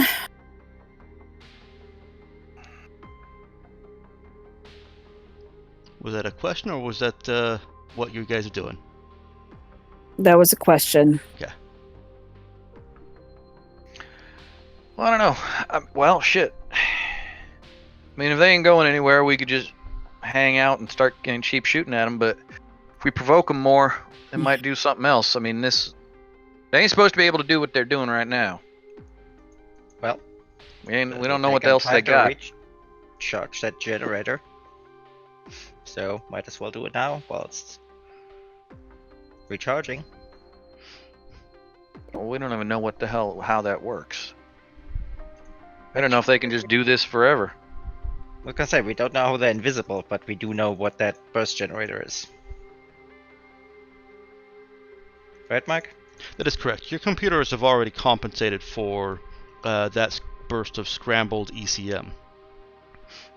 Speaker 1: Was that a question, or was that what you guys are doing?
Speaker 3: That was a question.
Speaker 4: Well, I don't know. Well, shit. I mean, if they ain't going anywhere, we could just hang out and start getting cheap shooting at them. But if we provoke them more, they might do something else. I mean, they ain't supposed to be able to do what they're doing right now.
Speaker 5: Well,
Speaker 4: we don't know what else they got.
Speaker 5: Charge that generator. So might as well do it now while it's recharging.
Speaker 4: Well, we don't even know how that works. I don't know if they can just do this forever.
Speaker 5: Like I said, we don't know how they're invisible, but we do know what that burst generator is. Right, Mike?
Speaker 1: That is correct. Your computers have already compensated for that burst of scrambled ECM.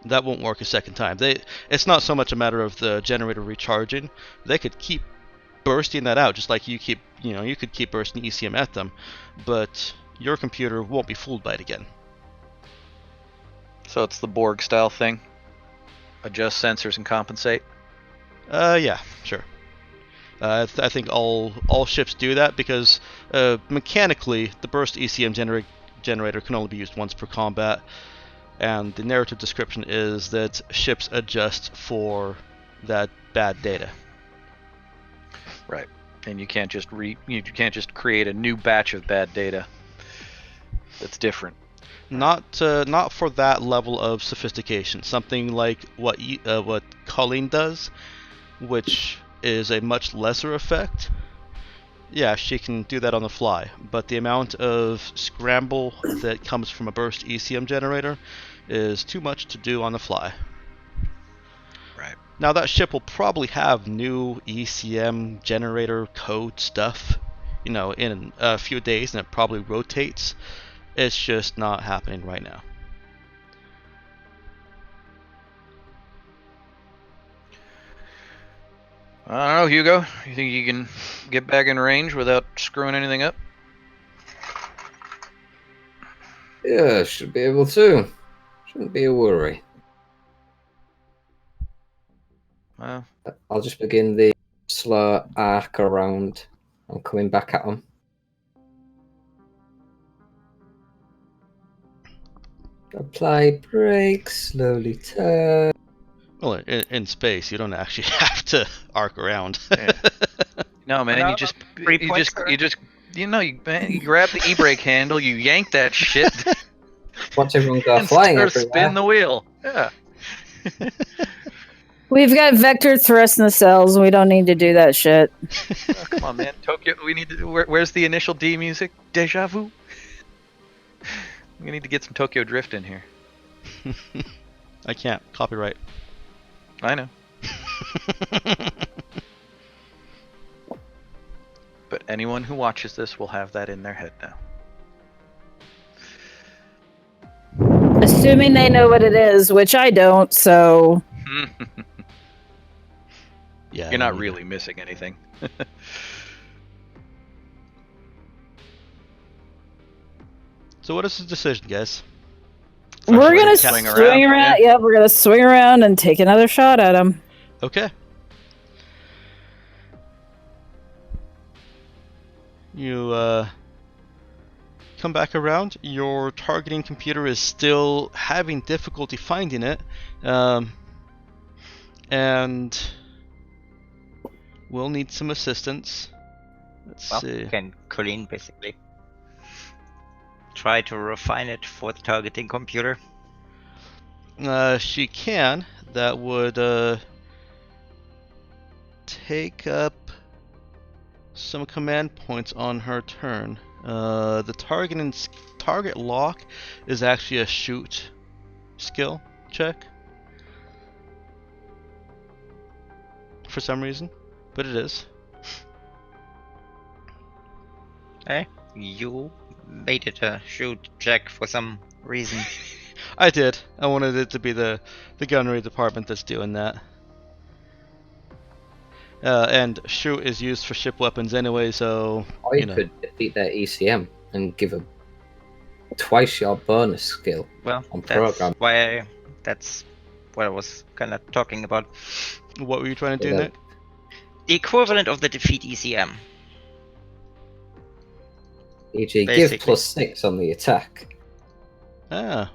Speaker 1: That won't work a second time. It's not so much a matter of the generator recharging. They could keep bursting that out, just like you could keep bursting ECM at them, but your computer won't be fooled by it again.
Speaker 4: So it's the Borg style thing. Adjust sensors and compensate.
Speaker 1: Yeah, sure. I think all ships do that because mechanically the burst ECM generator can only be used once per combat, and the narrative description is that ships adjust for that bad data.
Speaker 4: Right, and you can't just create a new batch of bad data that's different.
Speaker 1: Not for that level of sophistication. Something like what Colleen does, which is a much lesser effect. Yeah, she can do that on the fly, but the amount of scramble that comes from a burst ECM generator is too much to do on the fly.
Speaker 4: Right.
Speaker 1: Now that ship will probably have new ECM generator code stuff, in a few days, and it probably rotates. It's just not happening right now.
Speaker 4: I don't know, Hugo. You think you can get back in range without screwing anything up?
Speaker 2: Yeah, should be able to. Shouldn't be a worry.
Speaker 4: Well,
Speaker 2: I'll just begin the slow arc around. I'm coming back at them. Apply brake, slowly turn.
Speaker 1: Well, in space, you don't actually have to arc around.
Speaker 4: Yeah. no, man.
Speaker 5: No,
Speaker 4: You just,
Speaker 5: 3
Speaker 4: you
Speaker 5: points,
Speaker 4: just,
Speaker 5: sir.
Speaker 4: you just, you grab the e-brake handle, you yank that shit,
Speaker 2: Watch everyone go
Speaker 4: and
Speaker 2: flying
Speaker 4: start
Speaker 2: everywhere.
Speaker 4: spin the wheel. Yeah.
Speaker 3: We've got vector thrust nacelles. We don't need to do that shit.
Speaker 4: Oh, come on, man. Tokyo. We need to. Where's the initial D music? Deja vu. We need to get some Tokyo Drift in here.
Speaker 1: I can't. Copyright.
Speaker 4: I know. But anyone who watches this will have that in their head now.
Speaker 3: Assuming they know what it is, which I don't, so
Speaker 1: Yeah.
Speaker 4: You're not
Speaker 1: me
Speaker 4: really missing anything.
Speaker 1: neither. So what is the decision, guys?
Speaker 3: we're gonna
Speaker 4: swing
Speaker 3: swing
Speaker 4: around,
Speaker 3: around.
Speaker 4: yeah.
Speaker 3: Yep, we're gonna swing around and take another shot at him.
Speaker 1: Okay. You come back around. Your targeting computer is still having difficulty finding it, and we'll need some assistance. Let's
Speaker 5: Well,
Speaker 1: see.
Speaker 5: can Colleen basically try to refine it for the targeting computer?
Speaker 1: She can. That would take up some command points on her turn. The target lock is actually a shoot skill check for some reason, but it is.
Speaker 5: Eh? You made it a shoot check for some reason.
Speaker 1: I did. I wanted it to be the gunnery department that's doing that. And shoot is used for ship weapons anyway, so
Speaker 2: Or you could defeat their ECM and give them twice your bonus skill
Speaker 5: Well,
Speaker 2: on
Speaker 5: that's
Speaker 2: program.
Speaker 5: why that's what I was kind of talking about.
Speaker 1: What were you trying to do,
Speaker 2: Yeah.
Speaker 1: Nick?
Speaker 5: The equivalent of the defeat ECM.
Speaker 2: E.g., give
Speaker 5: Basically.
Speaker 2: +6 on the attack.
Speaker 1: Ah.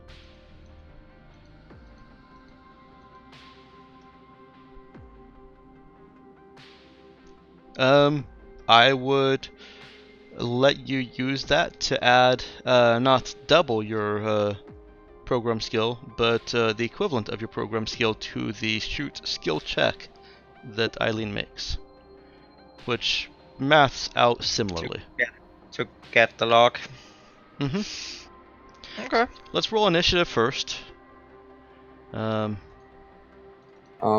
Speaker 1: I would let you use that to add, not double your program skill, but the equivalent of your program skill to the shoot skill check that Eileen makes, which maths out similarly.
Speaker 5: To get the log.
Speaker 4: Okay.
Speaker 1: Let's roll initiative first.
Speaker 2: Okay.
Speaker 1: Hang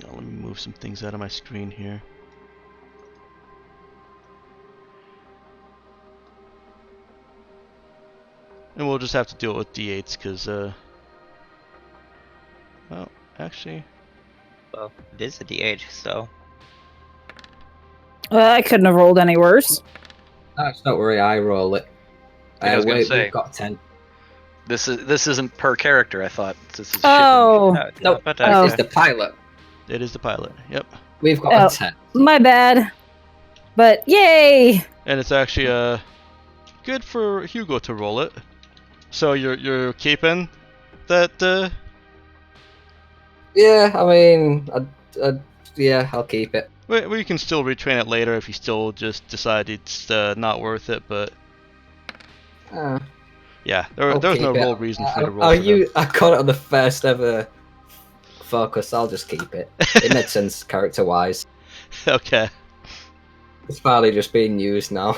Speaker 1: on, let me move some things out of my screen here. And we'll just have to deal with D8s, because, well, actually...
Speaker 5: Well, it is a D8, so.
Speaker 3: Well, I couldn't have rolled any worse.
Speaker 2: No, don't worry, I roll it.
Speaker 4: I was gonna
Speaker 2: Wait,
Speaker 4: say.
Speaker 2: we've got 10.
Speaker 4: This isn't per character. I thought this is.
Speaker 3: Oh,
Speaker 5: No,
Speaker 2: No,
Speaker 5: but
Speaker 3: Oh.
Speaker 2: it's the pilot.
Speaker 1: It is the pilot, yep.
Speaker 2: We've got
Speaker 3: Oh.
Speaker 2: a 10.
Speaker 3: my bad. But yay!
Speaker 1: And it's actually, good for Hugo to roll it. So you're keeping that,
Speaker 2: Yeah, I mean, yeah, I'll keep it.
Speaker 1: we can still retrain it later if you still just decide it's not worth it, but yeah, there was no
Speaker 2: keep it.
Speaker 1: real reason for you to roll for them.
Speaker 2: I got it on the first ever focus. I'll just keep it. It makes sense character-wise.
Speaker 1: Okay.
Speaker 2: It's probably just being used now.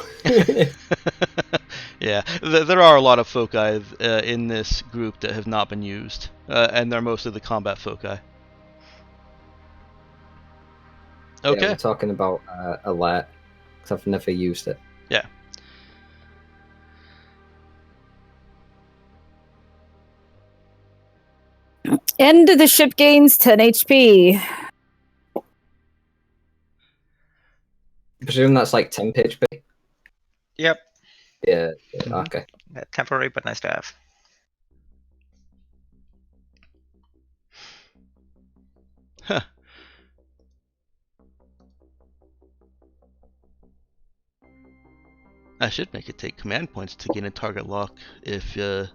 Speaker 1: Yeah, there are a lot of foci in this group that have not been used, and they're mostly the combat foci.
Speaker 2: Yeah,
Speaker 1: Okay.
Speaker 2: we're talking about alert, because I've never used it.
Speaker 1: Yeah.
Speaker 3: End of the ship gains 10 HP.
Speaker 2: I presume that's like 10 HP.
Speaker 5: Yep.
Speaker 2: Yeah.
Speaker 1: Mhm.
Speaker 2: Okay.
Speaker 5: Temporary, but nice to have.
Speaker 1: Huh. I should make it take command points to gain a target lock if you're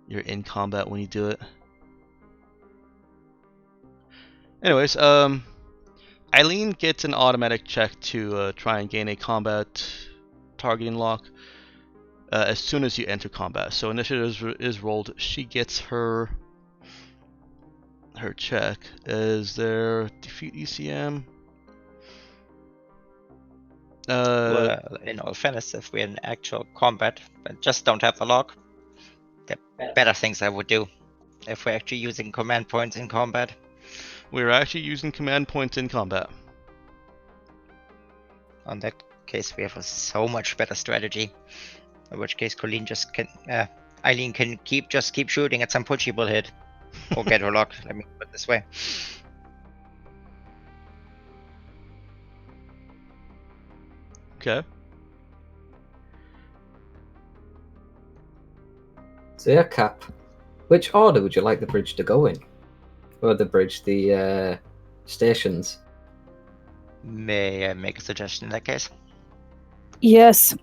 Speaker 1: in combat when you do it. Anyways, Eileen gets an automatic check to try and gain a combat targeting lock as soon as you enter combat. So initiative is rolled. She gets her check. Is there defeat ECM?
Speaker 5: Well, in all fairness, if we're in actual combat but just don't have the lock, there are better things I would do if we're actually using command points in combat.
Speaker 1: We're actually using command points in combat.
Speaker 5: On that case, we have a so much better strategy. In which case, Eileen can keep shooting at some punchy will hit, or get her lock. Let me put it this way.
Speaker 1: Okay.
Speaker 2: So yeah, Cap. Which order would you like the bridge to go in? Or the stations?
Speaker 5: May I make a suggestion in that case?
Speaker 3: Yes.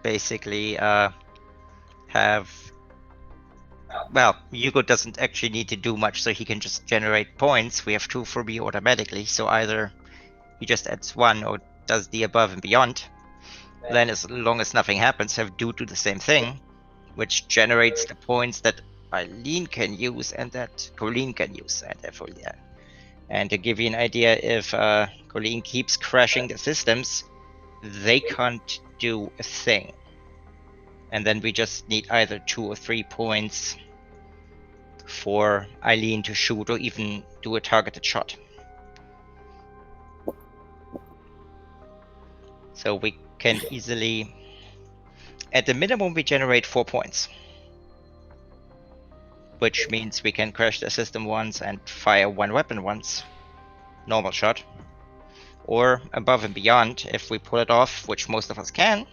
Speaker 5: Basically, Hugo doesn't actually need to do much, so he can just generate points. We have 2 for B automatically, so either he just adds 1 or does the above and beyond. Then, as long as nothing happens, have do the same thing, which generates the points that Eileen can use and that Colleen can use, and therefore, yeah. And to give you an idea, if Colleen keeps crashing the systems, they can't do a thing. And then we just need either 2 or 3 points for Eileen to shoot or even do a targeted shot. So we can easily, at the minimum, we generate 4 points. Which means we can crash the system once and fire 1 weapon once. Normal shot. Or above and beyond, if we pull it off, which most of us can,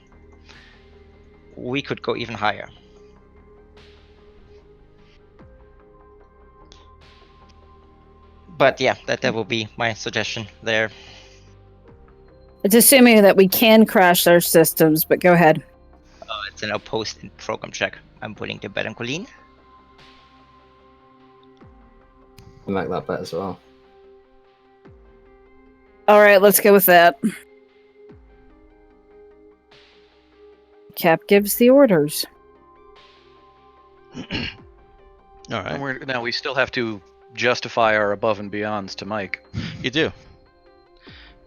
Speaker 5: we could go even higher. But yeah, that will be my suggestion there.
Speaker 3: It's assuming that we can crash their systems, but go ahead.
Speaker 5: It's an opposed program check. I'm willing to bet on Colleen.
Speaker 2: I like that bet as well.
Speaker 3: All right, let's go with that. Cap gives the orders.
Speaker 1: All right.
Speaker 4: And now we still have to justify our above and beyonds to Mike.
Speaker 1: You do.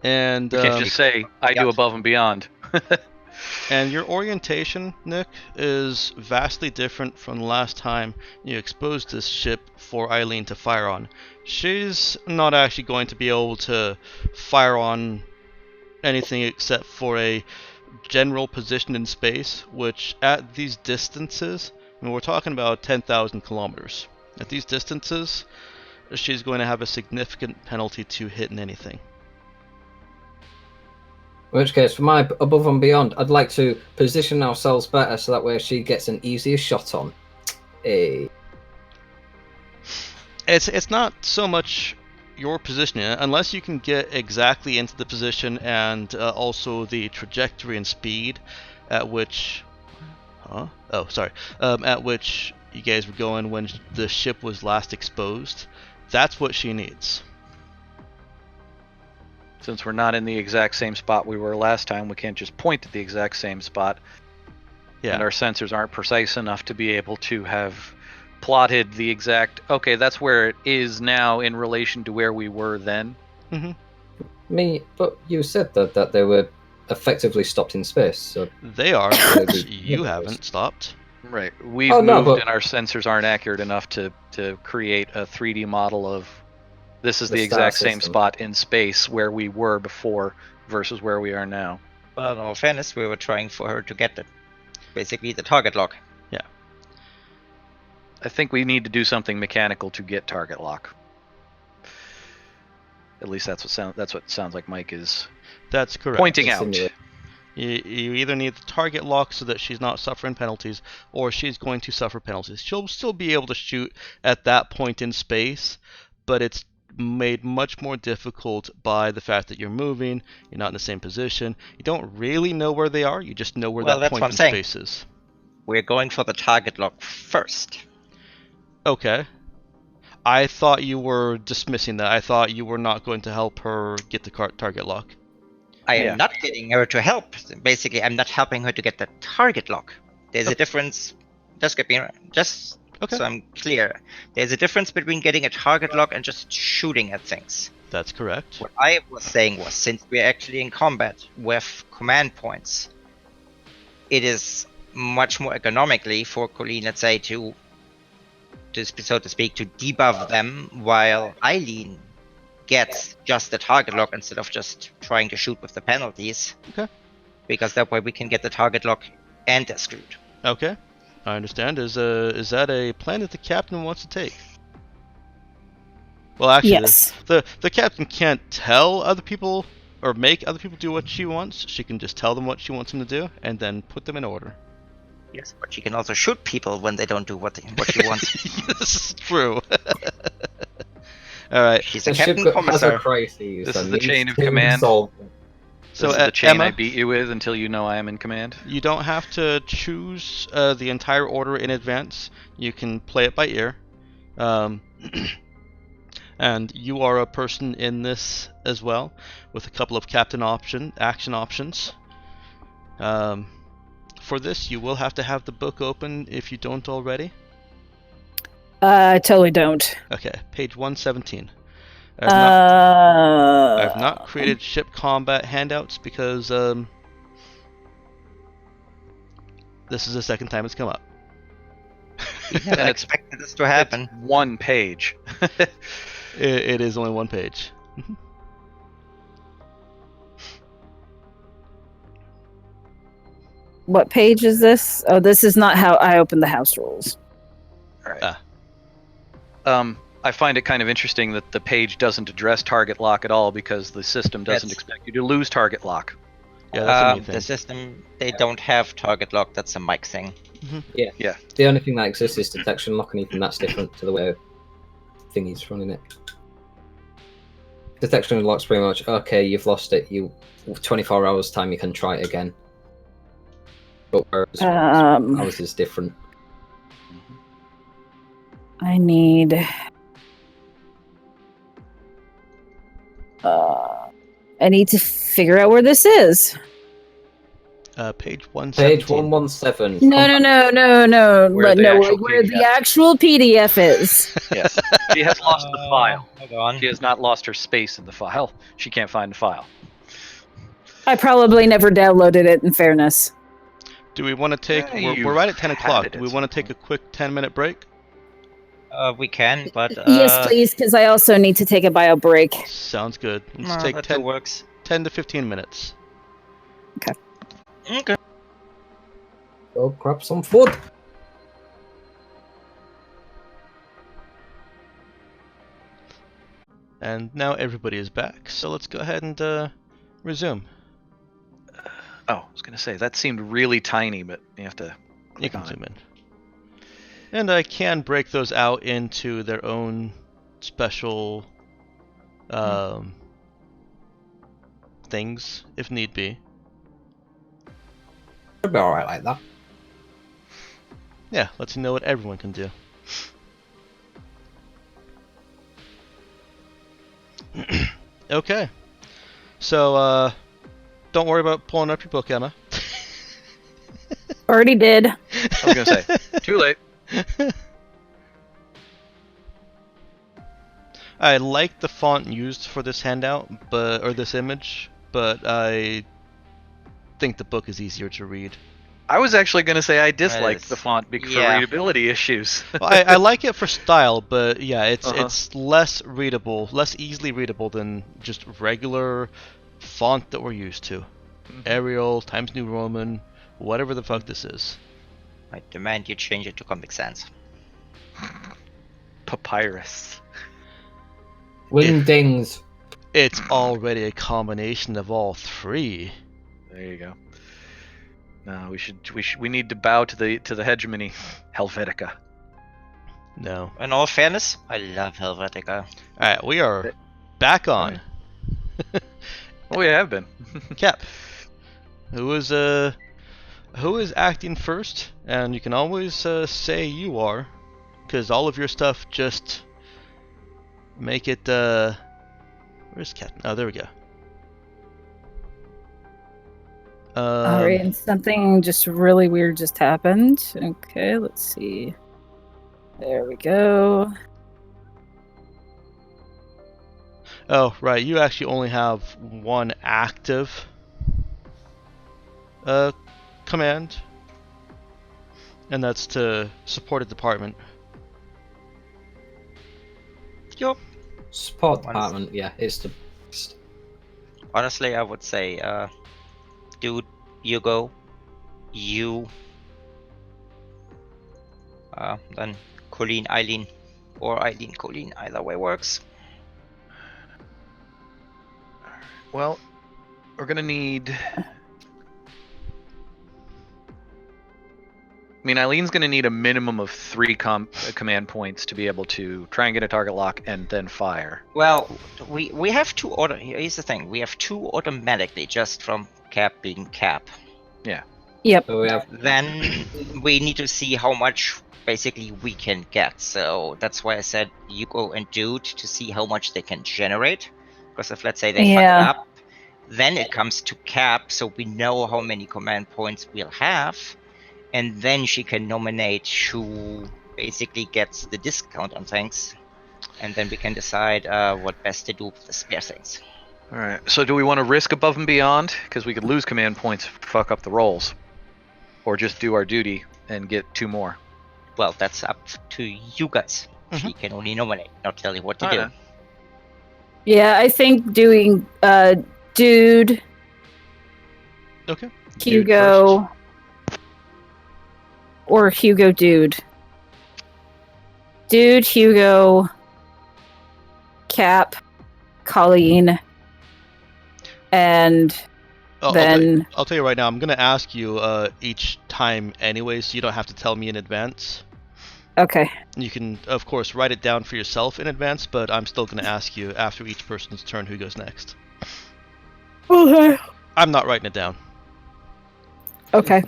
Speaker 1: And
Speaker 4: We can't just say, I do above and beyond.
Speaker 1: and your orientation, Nick, is vastly different from the last time you exposed this ship for Eileen to fire on. She's not actually going to be able to fire on anything except for a general position in space, which at these distances, I mean, we're talking about 10,000 kilometers. At these distances, she's going to have a significant penalty to hitting anything.
Speaker 2: In which case, for my above and beyond, I'd like to position ourselves better so that way she gets an easier shot on. Hey.
Speaker 1: It's not so much your positioning, unless you can get exactly into the position and also the trajectory and speed at which... at which you guys were going when the ship was last exposed. That's what she needs.
Speaker 4: Since we're not in the exact same spot we were last time, we can't just point at the exact same spot.
Speaker 1: Yeah.
Speaker 4: And our sensors aren't precise enough to be able to have plotted the exact, okay, that's where it is now in relation to where we were then.
Speaker 1: Mm-hmm.
Speaker 2: But you said that they were effectively stopped in space. So
Speaker 1: they are, but you haven't stopped.
Speaker 4: Right. We've moved and our sensors aren't accurate enough to create a 3D model of this is the exact same spot in space where we were before versus where we are now.
Speaker 5: Well, in all fairness, we were trying for her to get basically the target lock.
Speaker 1: Yeah.
Speaker 4: I think we need to do something mechanical to get target lock. At least that's what sounds like Mike is
Speaker 1: That's correct.
Speaker 4: pointing out.
Speaker 2: Insinuate.
Speaker 1: You either need the target lock so that she's not suffering penalties, or she's going to suffer penalties. She'll still be able to shoot at that point in space, but it's made much more difficult by the fact that you're moving, you're not in the same position, you don't really know where they are, you just know where
Speaker 5: Well,
Speaker 1: that
Speaker 5: that's
Speaker 1: point
Speaker 5: what I'm
Speaker 1: in
Speaker 5: saying.
Speaker 1: space is.
Speaker 5: We're going for the target lock first.
Speaker 1: Okay. I thought you were dismissing that. I thought you were not going to help her get the target lock.
Speaker 5: I
Speaker 4: Yeah.
Speaker 5: am not getting her to help. Basically, I'm not helping her to get the target lock. There's a difference. Just get me just
Speaker 1: Okay.
Speaker 5: so I'm clear. There's a difference between getting a target lock and just shooting at things.
Speaker 1: That's correct.
Speaker 5: What I was saying was, since we're actually in combat with command points, it is much more economically for Colleen, let's say, to so to speak, to debuff them while Eileen gets just the target lock instead of just trying to shoot with the penalties.
Speaker 1: Okay.
Speaker 5: Because that way we can get the target lock and they're screwed.
Speaker 1: Okay. I understand. Is that a plan that the captain wants to take? Well, actually,
Speaker 3: Yes.
Speaker 1: the captain can't tell other people or make other people do what she wants. She can just tell them what she wants them to do and then put them in order.
Speaker 5: Yes, but she can also shoot people when they don't do what she wants.
Speaker 1: This is true. All right.
Speaker 5: She's a
Speaker 2: The ship
Speaker 5: captain
Speaker 2: has a
Speaker 5: commissar.
Speaker 2: crisis.
Speaker 4: This
Speaker 2: and
Speaker 4: is the
Speaker 2: needs
Speaker 4: chain of
Speaker 2: to
Speaker 4: command.
Speaker 2: solve it.
Speaker 1: So
Speaker 4: This is the chain
Speaker 1: Emma,
Speaker 4: I beat you with until you know I am in command.
Speaker 1: you don't have to choose the entire order in advance. You can play it by ear. And you are a person in this as well, with a couple of action options. For this, you will have to have the book open if you don't already.
Speaker 3: I totally don't.
Speaker 1: Okay, page 117.
Speaker 3: Uh,
Speaker 1: I've not created ship combat handouts because this is the second time it's come up.
Speaker 5: We never
Speaker 4: And it's-
Speaker 5: expected this to happen.
Speaker 4: It's one page.
Speaker 1: It is only one page.
Speaker 3: What page is this? Oh, this is not how I open the house rules.
Speaker 4: All right. I find it kind of interesting that the page doesn't address target lock at all because the system doesn't
Speaker 5: That's-
Speaker 4: expect you to lose target lock.
Speaker 1: Yeah, that's a neat
Speaker 5: The
Speaker 1: thing.
Speaker 5: system, they don't have target lock. That's a mic thing.
Speaker 2: The only thing that exists is detection lock, and even that's different to the way thingy's running it. Detection lock's pretty much okay. You've lost it. 24 hours time you can try it again. But whereas ours is different.
Speaker 3: I need. I need to figure out where this is.
Speaker 1: Page 117.
Speaker 2: Page 117.
Speaker 3: No.
Speaker 4: Where
Speaker 3: But
Speaker 4: the
Speaker 3: no,
Speaker 4: actual
Speaker 3: where the
Speaker 4: PDF.
Speaker 3: actual PDF is.
Speaker 4: Yes. She has lost the file.
Speaker 5: Hold on.
Speaker 4: She has not lost her space in the file. She can't find the file.
Speaker 3: I probably never downloaded it. In fairness.
Speaker 1: Do we want to take?
Speaker 4: Yeah,
Speaker 1: we're right at 10
Speaker 4: you've
Speaker 1: o'clock.
Speaker 4: had it
Speaker 1: Do
Speaker 4: at
Speaker 1: we
Speaker 4: some
Speaker 1: want to take a quick 10-minute break?
Speaker 5: We can, but
Speaker 3: Yes, please, because I also need to take a bio break.
Speaker 1: Sounds good. Let's
Speaker 5: no,
Speaker 1: take
Speaker 5: that
Speaker 1: 10,
Speaker 5: too works.
Speaker 1: 10 to 15 minutes.
Speaker 5: Okay.
Speaker 2: Go grab some food.
Speaker 1: And now everybody is back. So let's go ahead and resume.
Speaker 4: Oh, I was going to say, that seemed really tiny, but you have to...
Speaker 1: You
Speaker 4: click
Speaker 1: can
Speaker 4: on
Speaker 1: zoom
Speaker 4: it.
Speaker 1: in. And I can break those out into their own special things if need be.
Speaker 2: Should be alright like that.
Speaker 1: Yeah, lets you know what everyone can do. Okay. So, don't worry about pulling up your book, Emma.
Speaker 3: Already did.
Speaker 4: I was going to say, too late.
Speaker 1: I like the font used for this handout, or this image, but I think the book is easier to read.
Speaker 4: I was actually going to say I disliked
Speaker 5: Yes.
Speaker 4: the font for
Speaker 5: Yeah.
Speaker 4: readability issues.
Speaker 1: Well, I like it for style, but yeah, it's
Speaker 4: Uh-huh.
Speaker 1: it's less readable, less easily readable than just regular font that we're used to. Arial, Times New Roman, whatever the fuck this is.
Speaker 5: I demand you change it to Comic Sans.
Speaker 4: Papyrus.
Speaker 2: Wingdings.
Speaker 1: It's already a combination of all three.
Speaker 4: There you go. No, we need to bow to the hegemony, Helvetica.
Speaker 1: No.
Speaker 5: In all fairness, I love Helvetica.
Speaker 1: Alright, we are back on.
Speaker 4: Oh, we have been.
Speaker 1: Cap. Who is acting first? And you can always say you are, because all of your stuff just make it. Where's Captain? Oh, there we go.
Speaker 3: Alright, and something just really weird just happened. Okay, let's see. There we go.
Speaker 1: Oh, right. You actually only have one active command, and that's to support a department.
Speaker 5: Yup.
Speaker 2: Support department, yeah, it's the best.
Speaker 5: Honestly, I would say, dude, you go. You. Then Colleen, Eileen, or Eileen, Colleen. Either way works.
Speaker 4: Well, we're gonna need. I mean, Eileen's gonna need a minimum of 3 command points to be able to try and get a target lock and then fire.
Speaker 5: Well, we have 2 here's the thing. We have 2 automatically just from Cap being Cap.
Speaker 3: Yep.
Speaker 2: So we have
Speaker 5: Then we need to see how much basically we can get. So that's why I said Hugo and Dude to see how much they can generate. Because if let's say they fuck it
Speaker 3: Yeah.
Speaker 5: up, then it comes to Cap, so we know how many command points we'll have, and then she can nominate who basically gets the discount on things, and then we can decide what best to do with the spare things.
Speaker 4: All right. So do we want to risk above and beyond? Because we could lose command points if we fuck up the rolls, or just do our duty and get 2 more.
Speaker 5: Well, that's up to you guys. She can only nominate, not tell you what to do.
Speaker 4: Alright.
Speaker 3: Yeah, I think doing Dude,
Speaker 1: Okay.
Speaker 3: Hugo, or Hugo Dude. Dude, Hugo, Cap, Colleen, and then
Speaker 1: I'll tell you right now. I'm gonna ask you each time anyway, so you don't have to tell me in advance.
Speaker 3: okay.
Speaker 1: You can, of course, write it down for yourself in advance, but I'm still gonna ask you after each person's turn who goes next.
Speaker 3: Okay.
Speaker 1: I'm not writing it down.
Speaker 3: Okay.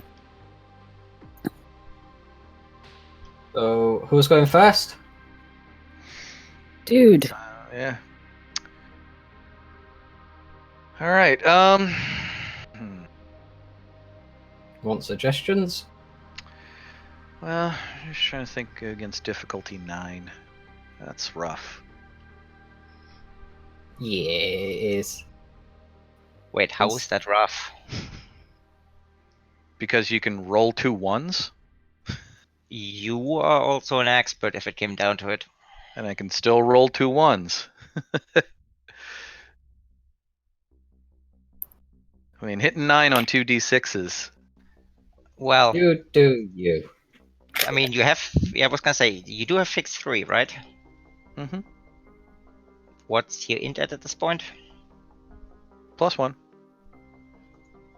Speaker 2: So who's going first?
Speaker 3: Dude.
Speaker 4: Yeah. All right.
Speaker 2: Want suggestions?
Speaker 4: Well, just trying to think against difficulty 9. That's rough.
Speaker 2: Yeah, it is.
Speaker 5: Wait, how is that rough?
Speaker 4: Because you can roll 2 1s,
Speaker 5: You are also an expert if it came down to it.
Speaker 4: and I can still roll 2 1s. I mean, hitting 9 on 2 d6s.
Speaker 5: Well,
Speaker 2: You do you.
Speaker 5: I mean, you have. Yeah, I was gonna say you do have fixed 3, right?
Speaker 4: Mm-hmm.
Speaker 5: What's your int at this point?
Speaker 4: +1.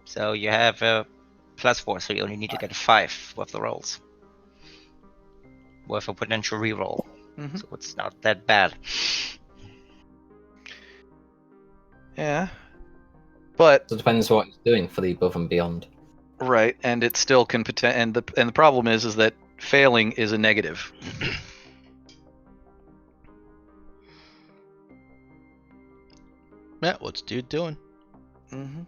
Speaker 5: So you have a +4, so you only need to get a 5 with the rolls. With a potential reroll.
Speaker 4: Mhm.
Speaker 5: So it's not that bad.
Speaker 4: Yeah. But
Speaker 2: So it depends what it's doing for the above and beyond.
Speaker 4: right, and it still can and the problem is that failing is a negative.
Speaker 1: Yeah, what's dude doing?
Speaker 4: Mm-hmm.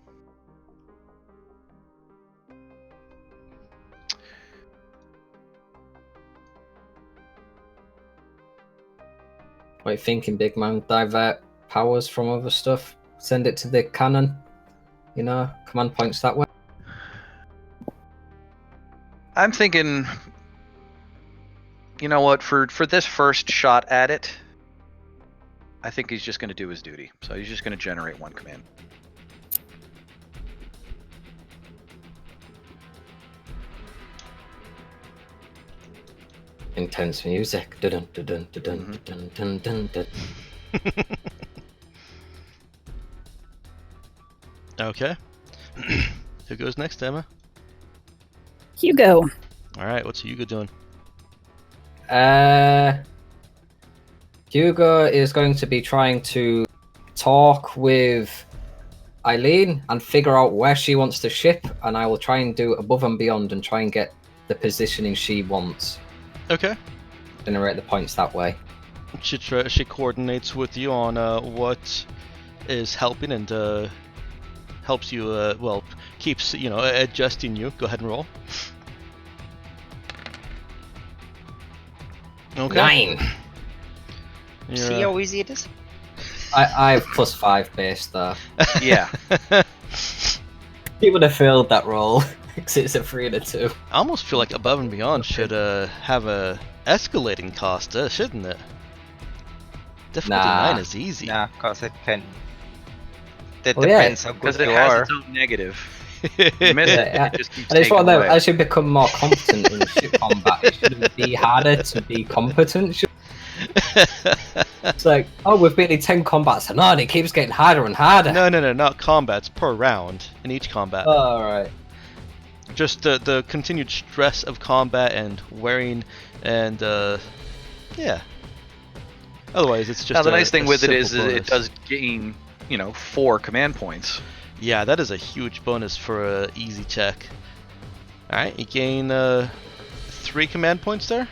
Speaker 2: What are you thinking, big man? Divert powers from other stuff? Send it to the cannon? You know, command points that way?
Speaker 4: I'm thinking, you know what, for this first shot at it, I think he's just going to do his duty. So he's just going to generate 1 command.
Speaker 2: Intense music. Dun, dun, dun, dun, dun, dun, dun, dun, dun.
Speaker 1: Okay. Who goes next, Emma?
Speaker 3: Hugo.
Speaker 1: All right. What's Hugo doing?
Speaker 2: Hugo is going to be trying to talk with Eileen and figure out where she wants to ship, and I will try and do above and beyond and try and get the positioning she wants.
Speaker 1: Okay.
Speaker 2: Generate the points that way.
Speaker 1: She coordinates with you on what is helping and helps you. Well, keeps adjusting you. Go ahead and roll. Okay.
Speaker 2: 9.
Speaker 5: See how easy it is?
Speaker 2: I have +5 base though.
Speaker 4: Yeah.
Speaker 2: He would have failed that roll because it's a 3 and a 2.
Speaker 1: I almost feel like Above and Beyond should have a escalating cost, shouldn't it? Difficulty
Speaker 2: Nah.
Speaker 1: 9 is easy.
Speaker 5: Nah, cause it can. That
Speaker 2: Well, yeah,
Speaker 5: depends how good
Speaker 4: Because it
Speaker 5: you
Speaker 4: has
Speaker 5: are.
Speaker 4: its own negative. You miss it,
Speaker 2: Yeah,
Speaker 4: it just keeps
Speaker 2: And it's
Speaker 4: taking
Speaker 2: one of them.
Speaker 4: away.
Speaker 2: I should become more competent in ship combat. It shouldn't be harder to be competent. It's like, oh, we've been in 10 combats, and it keeps getting harder and harder.
Speaker 1: No, not combats, per round in each combat.
Speaker 2: All right.
Speaker 1: Just the continued stress of combat and wearing and yeah. Otherwise, it's just.
Speaker 4: Now the
Speaker 1: a-
Speaker 4: nice thing
Speaker 1: a
Speaker 4: with it
Speaker 1: simple
Speaker 4: is it
Speaker 1: bonus.
Speaker 4: does gain 4 command points.
Speaker 1: Yeah, that is a huge bonus for a easy check. All right, you gain 3 command points there.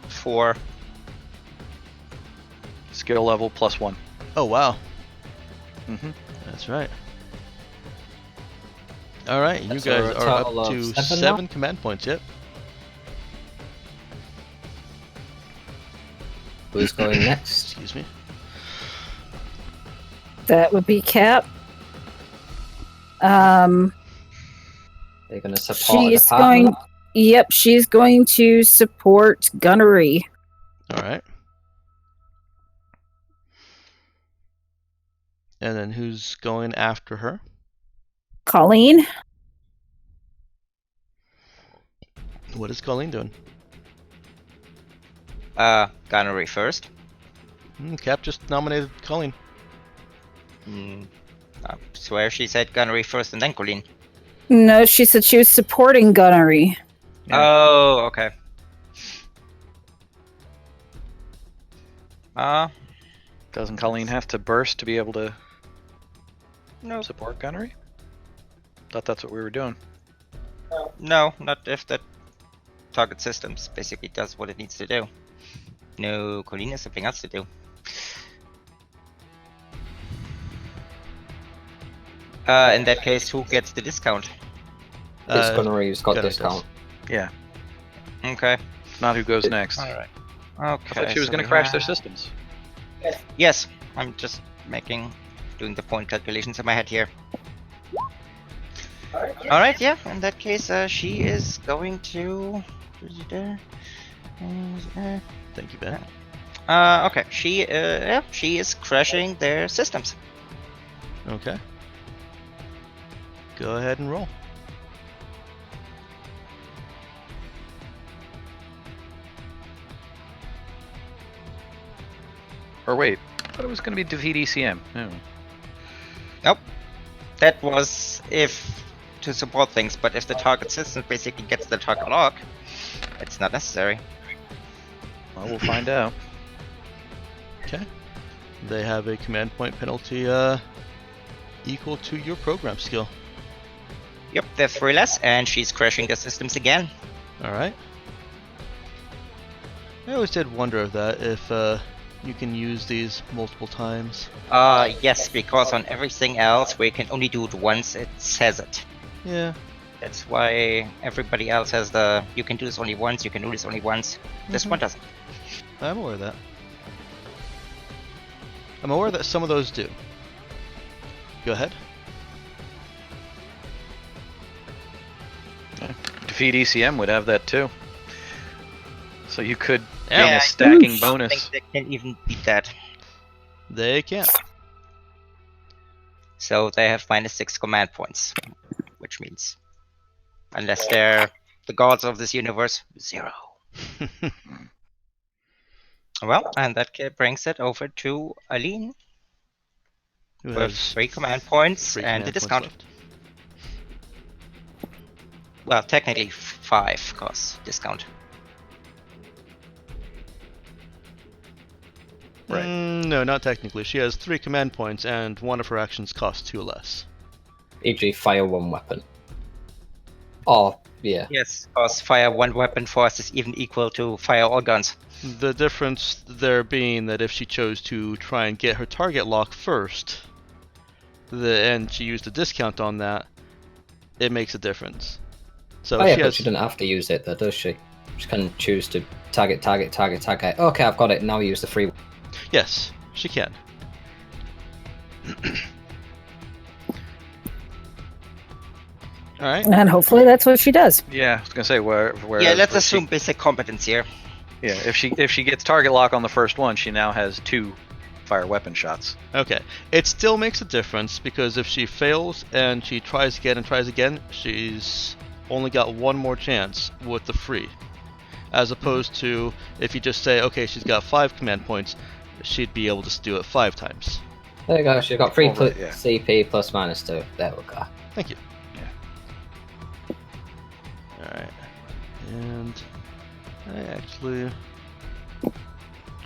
Speaker 5: 4.
Speaker 4: Skill level +1.
Speaker 1: Oh wow,
Speaker 4: Mm-hmm.
Speaker 1: that's right. All right, you
Speaker 2: So
Speaker 1: guys
Speaker 2: we're a
Speaker 1: are up
Speaker 2: total of
Speaker 1: to
Speaker 2: 7
Speaker 1: 7
Speaker 2: now?
Speaker 1: command points. Yep.
Speaker 2: Who's going next?
Speaker 1: Excuse me.
Speaker 3: That would be Cap.
Speaker 2: They're going to support
Speaker 3: She's
Speaker 2: the partner.
Speaker 3: going. Yep, she's going to support gunnery.
Speaker 1: All right. And then who's going after her?
Speaker 3: Colleen.
Speaker 1: What is Colleen doing?
Speaker 5: Gunnery first.
Speaker 1: Cap just nominated Colleen.
Speaker 5: I swear she said gunnery first and then Colleen.
Speaker 3: No, she said she was supporting gunnery.
Speaker 4: Yeah.
Speaker 5: Oh, okay.
Speaker 4: Doesn't Colleen have to burst to be able to
Speaker 5: No.
Speaker 4: support gunnery? Thought that's what we were doing.
Speaker 5: No, not if the target systems basically does what it needs to do. No, Colleen has something else to do. In that case, who gets the discount?
Speaker 2: It's gunnery who's got
Speaker 1: Gunnery
Speaker 2: discount.
Speaker 4: Yeah,
Speaker 5: Okay.
Speaker 4: not who goes next.
Speaker 5: Alright. Okay.
Speaker 4: I thought she was
Speaker 5: so
Speaker 4: going to
Speaker 5: we
Speaker 4: crash their
Speaker 5: have-
Speaker 4: systems.
Speaker 5: Yes, I'm just doing the point calculations in my head here. Alright, yeah, in that case, she is going to.
Speaker 1: Thank you, Ben.
Speaker 5: Okay, she is crashing their systems.
Speaker 1: Okay. Go ahead and roll.
Speaker 4: Or wait, I thought it was going to be defeat ECM. Oh.
Speaker 5: Nope. That was if to support things, but if the target system basically gets the target lock, it's not necessary.
Speaker 4: Well, we'll find out.
Speaker 1: Okay. They have a command point penalty equal to your program skill.
Speaker 5: Yep, there's 3 less, and she's crashing the systems again.
Speaker 1: All right. I always did wonder of that if you can use these multiple times.
Speaker 5: Yes, because on everything else where you can only do it once, it says it.
Speaker 1: Yeah.
Speaker 5: That's why everybody else has the you can do this only once, you can do this only once. This one doesn't.
Speaker 1: I'm aware of that. I'm aware that some of those do. Go ahead.
Speaker 4: Defeat ECM would have that too. So you could
Speaker 1: Yeah,
Speaker 4: gain
Speaker 5: I
Speaker 4: a stacking
Speaker 5: I
Speaker 4: bonus.
Speaker 5: think they can't even beat that.
Speaker 1: They can't.
Speaker 5: So they have -6 command points, which means, unless they're the gods of this universe, 0. Well, and that brings it over to Aline
Speaker 1: Who
Speaker 5: with
Speaker 1: has
Speaker 5: 3 command points
Speaker 1: 3
Speaker 5: and the
Speaker 1: command points
Speaker 5: discount.
Speaker 1: left.
Speaker 5: Well, technically 5, cause discount.
Speaker 4: Right.
Speaker 1: No, not technically. She has 3 command points, and one of her actions costs 2 less.
Speaker 2: E.g., fire one weapon. Oh, yeah.
Speaker 5: Yes, cause fire 1 weapon force is even equal to fire all guns.
Speaker 1: The difference there being that if she chose to try and get her target lock first, and she used a discount on that, it makes a difference. So
Speaker 2: Oh yeah,
Speaker 1: she
Speaker 2: but
Speaker 1: has.
Speaker 2: she doesn't have to use it though, does she? She can choose to target. Okay, I've got it. Now use the free.
Speaker 1: Yes, she can. All right.
Speaker 3: And hopefully that's what she does.
Speaker 4: Yeah, I was gonna say where.
Speaker 5: Yeah, let's
Speaker 4: if she-
Speaker 5: assume basic competence here.
Speaker 4: Yeah, if she gets target lock on the first one, she now has 2 fire weapon shots.
Speaker 1: Okay. It still makes a difference because if she fails and she tries again, she's only got 1 more chance with the free. As opposed to if you just say, okay, she's got 5 command points, she'd be able to do it 5 times.
Speaker 2: There you go. She's got free
Speaker 4: Alright, yeah.
Speaker 2: CP plus minus 2. There we go.
Speaker 1: Thank you.
Speaker 4: Yeah.
Speaker 1: Alright. And I actually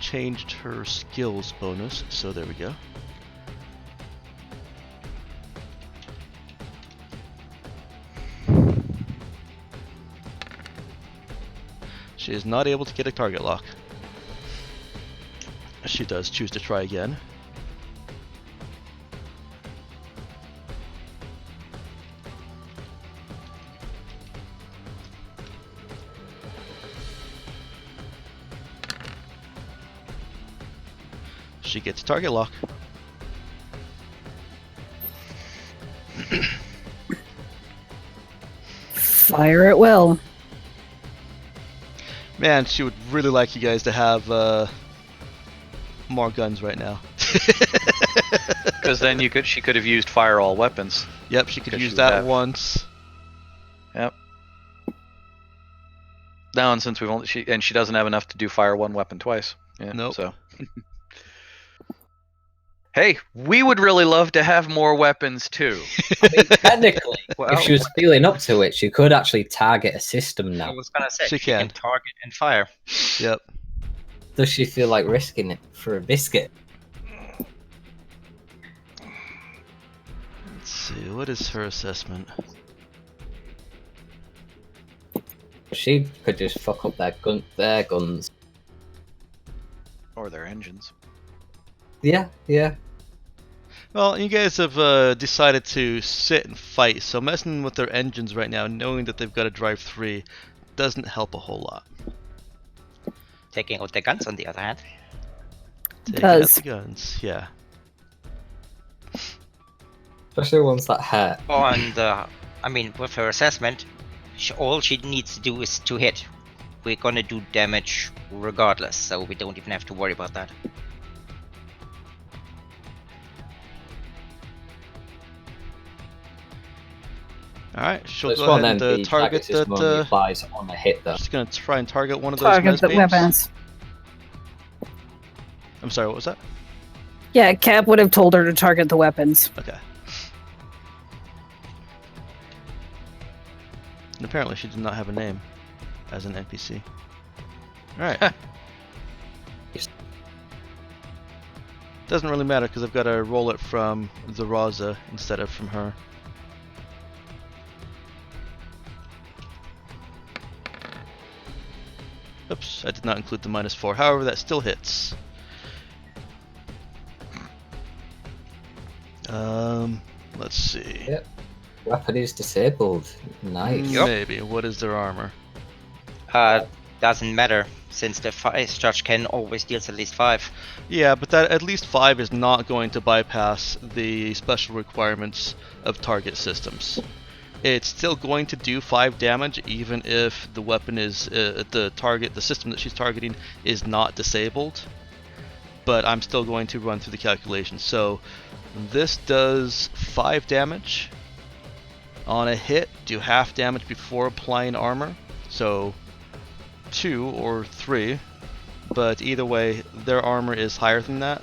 Speaker 1: changed her skills bonus, so there we go. She is not able to get a target lock. She does choose to try again. She gets target lock.
Speaker 3: Fire at will.
Speaker 1: Man, she would really like you guys to have more guns right now.
Speaker 4: Because then she could have used fire all weapons.
Speaker 1: Yep, she could
Speaker 4: Because
Speaker 1: use
Speaker 4: she
Speaker 1: that
Speaker 4: would have-
Speaker 1: once.
Speaker 4: Yep. Now, and since she doesn't have enough to do fire 1 weapon twice. Yeah,
Speaker 1: Nope.
Speaker 4: So. Hey, we would really love to have more weapons too.
Speaker 2: I mean, technically,
Speaker 5: Well,
Speaker 2: if she was feeling up to it, she could actually target a system
Speaker 5: I
Speaker 2: now.
Speaker 5: was gonna say
Speaker 1: She
Speaker 5: she can
Speaker 1: can.
Speaker 5: target and fire.
Speaker 1: Yep.
Speaker 2: Does she feel like risking it for a biscuit?
Speaker 1: Let's see, what is her assessment?
Speaker 2: She could just fuck up their guns.
Speaker 4: Or their engines.
Speaker 2: Yeah, yeah.
Speaker 1: Well, you guys have decided to sit and fight, so messing with their engines right now, knowing that they've got to drive 3, doesn't help a whole lot.
Speaker 5: Taking out the guns, on the other hand.
Speaker 1: Taking
Speaker 3: Does.
Speaker 1: out the guns, yeah.
Speaker 2: Especially ones that hurt.
Speaker 5: And I mean, with her assessment, all she needs to do is to hit. We're gonna do damage regardless, so we don't even have to worry about that.
Speaker 1: Alright, she'll
Speaker 2: This
Speaker 1: go
Speaker 2: one
Speaker 1: ahead
Speaker 2: then,
Speaker 1: and
Speaker 2: the
Speaker 1: target
Speaker 2: system
Speaker 1: that.
Speaker 2: only applies on a hit though.
Speaker 1: She's gonna try and target one of those
Speaker 3: Target the
Speaker 1: mesbeams.
Speaker 3: weapons.
Speaker 1: I'm sorry, what was that?
Speaker 3: Yeah, Cap would have told her to target the weapons.
Speaker 1: Okay. And apparently she did not have a name as an NPC. Alright. Doesn't really matter because I've got to roll it from the Raza instead of from her. Oops, I did not include the -4. However, that still hits. Let's see.
Speaker 2: Yep. Weapon is disabled. Nice.
Speaker 5: Yep.
Speaker 1: Maybe. What is their armor?
Speaker 5: Doesn't matter, since the ice charge can always deals at least 5.
Speaker 1: Yeah, but that at least 5 is not going to bypass the special requirements of target systems. It's still going to do 5 damage even if the weapon is the system that she's targeting is not disabled. But I'm still going to run through the calculations. So this does 5 damage on a hit. Do half damage before applying armor. So 2 or 3, but either way, their armor is higher than that.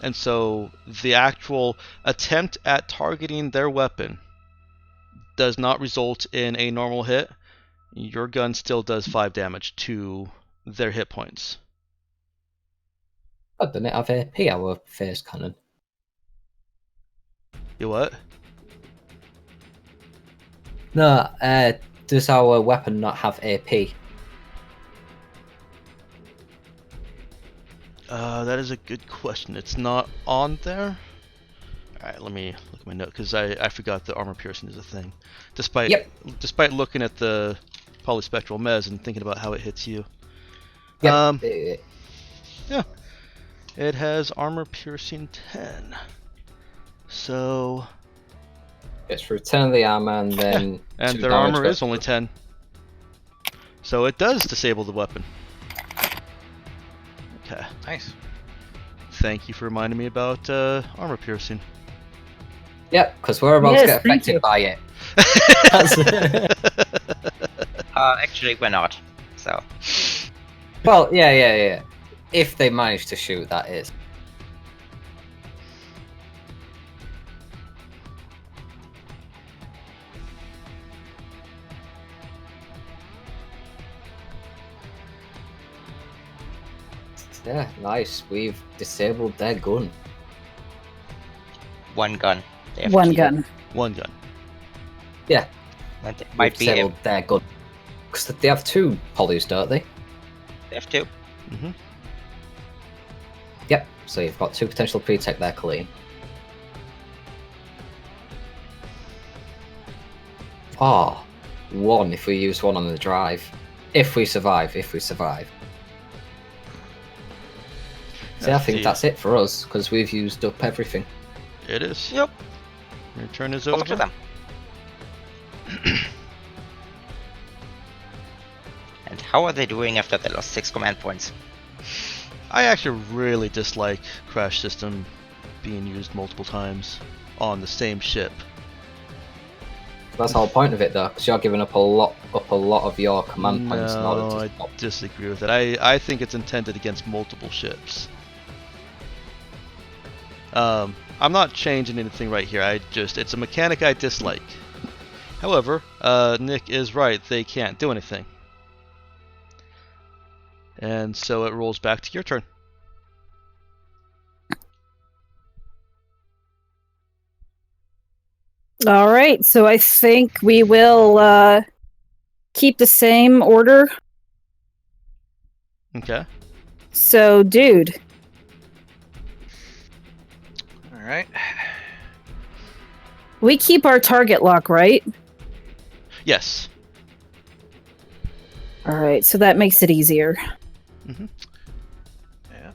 Speaker 1: And so the actual attempt at targeting their weapon does not result in a normal hit. Your gun still does 5 damage to their hit points.
Speaker 2: Oh, doesn't it have AP, our phase cannon?
Speaker 1: You what?
Speaker 2: No, does our weapon not have AP?
Speaker 1: That is a good question. It's not on there. Alright, let me look at my note, because I forgot that armor piercing is a thing. Despite looking at the polyspectral mez and thinking about how it hits you.
Speaker 2: Yep.
Speaker 1: Yeah. It has armor piercing 10. So...
Speaker 2: It's for 10 of the armor and then...
Speaker 1: and
Speaker 2: 2
Speaker 1: their
Speaker 2: damage
Speaker 1: armor
Speaker 2: goes-
Speaker 1: is only 10. So it does disable the weapon. Okay.
Speaker 4: Nice.
Speaker 1: Thank you for reminding me about armor piercing.
Speaker 2: Yep, because we're about to get
Speaker 3: Yes, thank you.
Speaker 2: affected by it.
Speaker 5: Actually, we're not. So,
Speaker 2: Well, yeah. If they manage to shoot, that is. Yeah, nice. We've disabled their gun.
Speaker 5: one gun. They have
Speaker 3: One
Speaker 5: two.
Speaker 3: gun.
Speaker 1: One gun.
Speaker 2: Yeah,
Speaker 5: And it
Speaker 2: we've
Speaker 5: might be
Speaker 2: disabled their gun. Because they have 2 polys, don't they?
Speaker 5: they have two.
Speaker 1: Mm-hmm.
Speaker 2: Yep, so you've got 2 potential pre-tech there, Colleen. Oh, 1 if we use 1 on the drive. If we survive. See, I think that's it for us, because we've used up everything.
Speaker 1: It is.
Speaker 5: Yep.
Speaker 1: Your turn is
Speaker 5: Over to
Speaker 1: over.
Speaker 5: them. And how are they doing after they lost 6 command points?
Speaker 1: I actually really dislike Crash System being used multiple times on the same ship.
Speaker 2: That's the whole point of it, though, because you're giving up a lot of your command points in
Speaker 1: No,
Speaker 2: order to
Speaker 1: I
Speaker 2: stop.
Speaker 1: disagree with it. I think it's intended against multiple ships. I'm not changing anything right here. It's a mechanic I dislike. However, Nick is right. They can't do anything. And so it rolls back to your turn.
Speaker 3: All right, so I think we will keep the same order.
Speaker 1: Okay.
Speaker 3: So, dude,
Speaker 4: All right.
Speaker 3: we keep our target lock, right?
Speaker 1: Yes.
Speaker 3: All right, so that makes it easier.
Speaker 1: Mm-hmm.
Speaker 4: Yeah.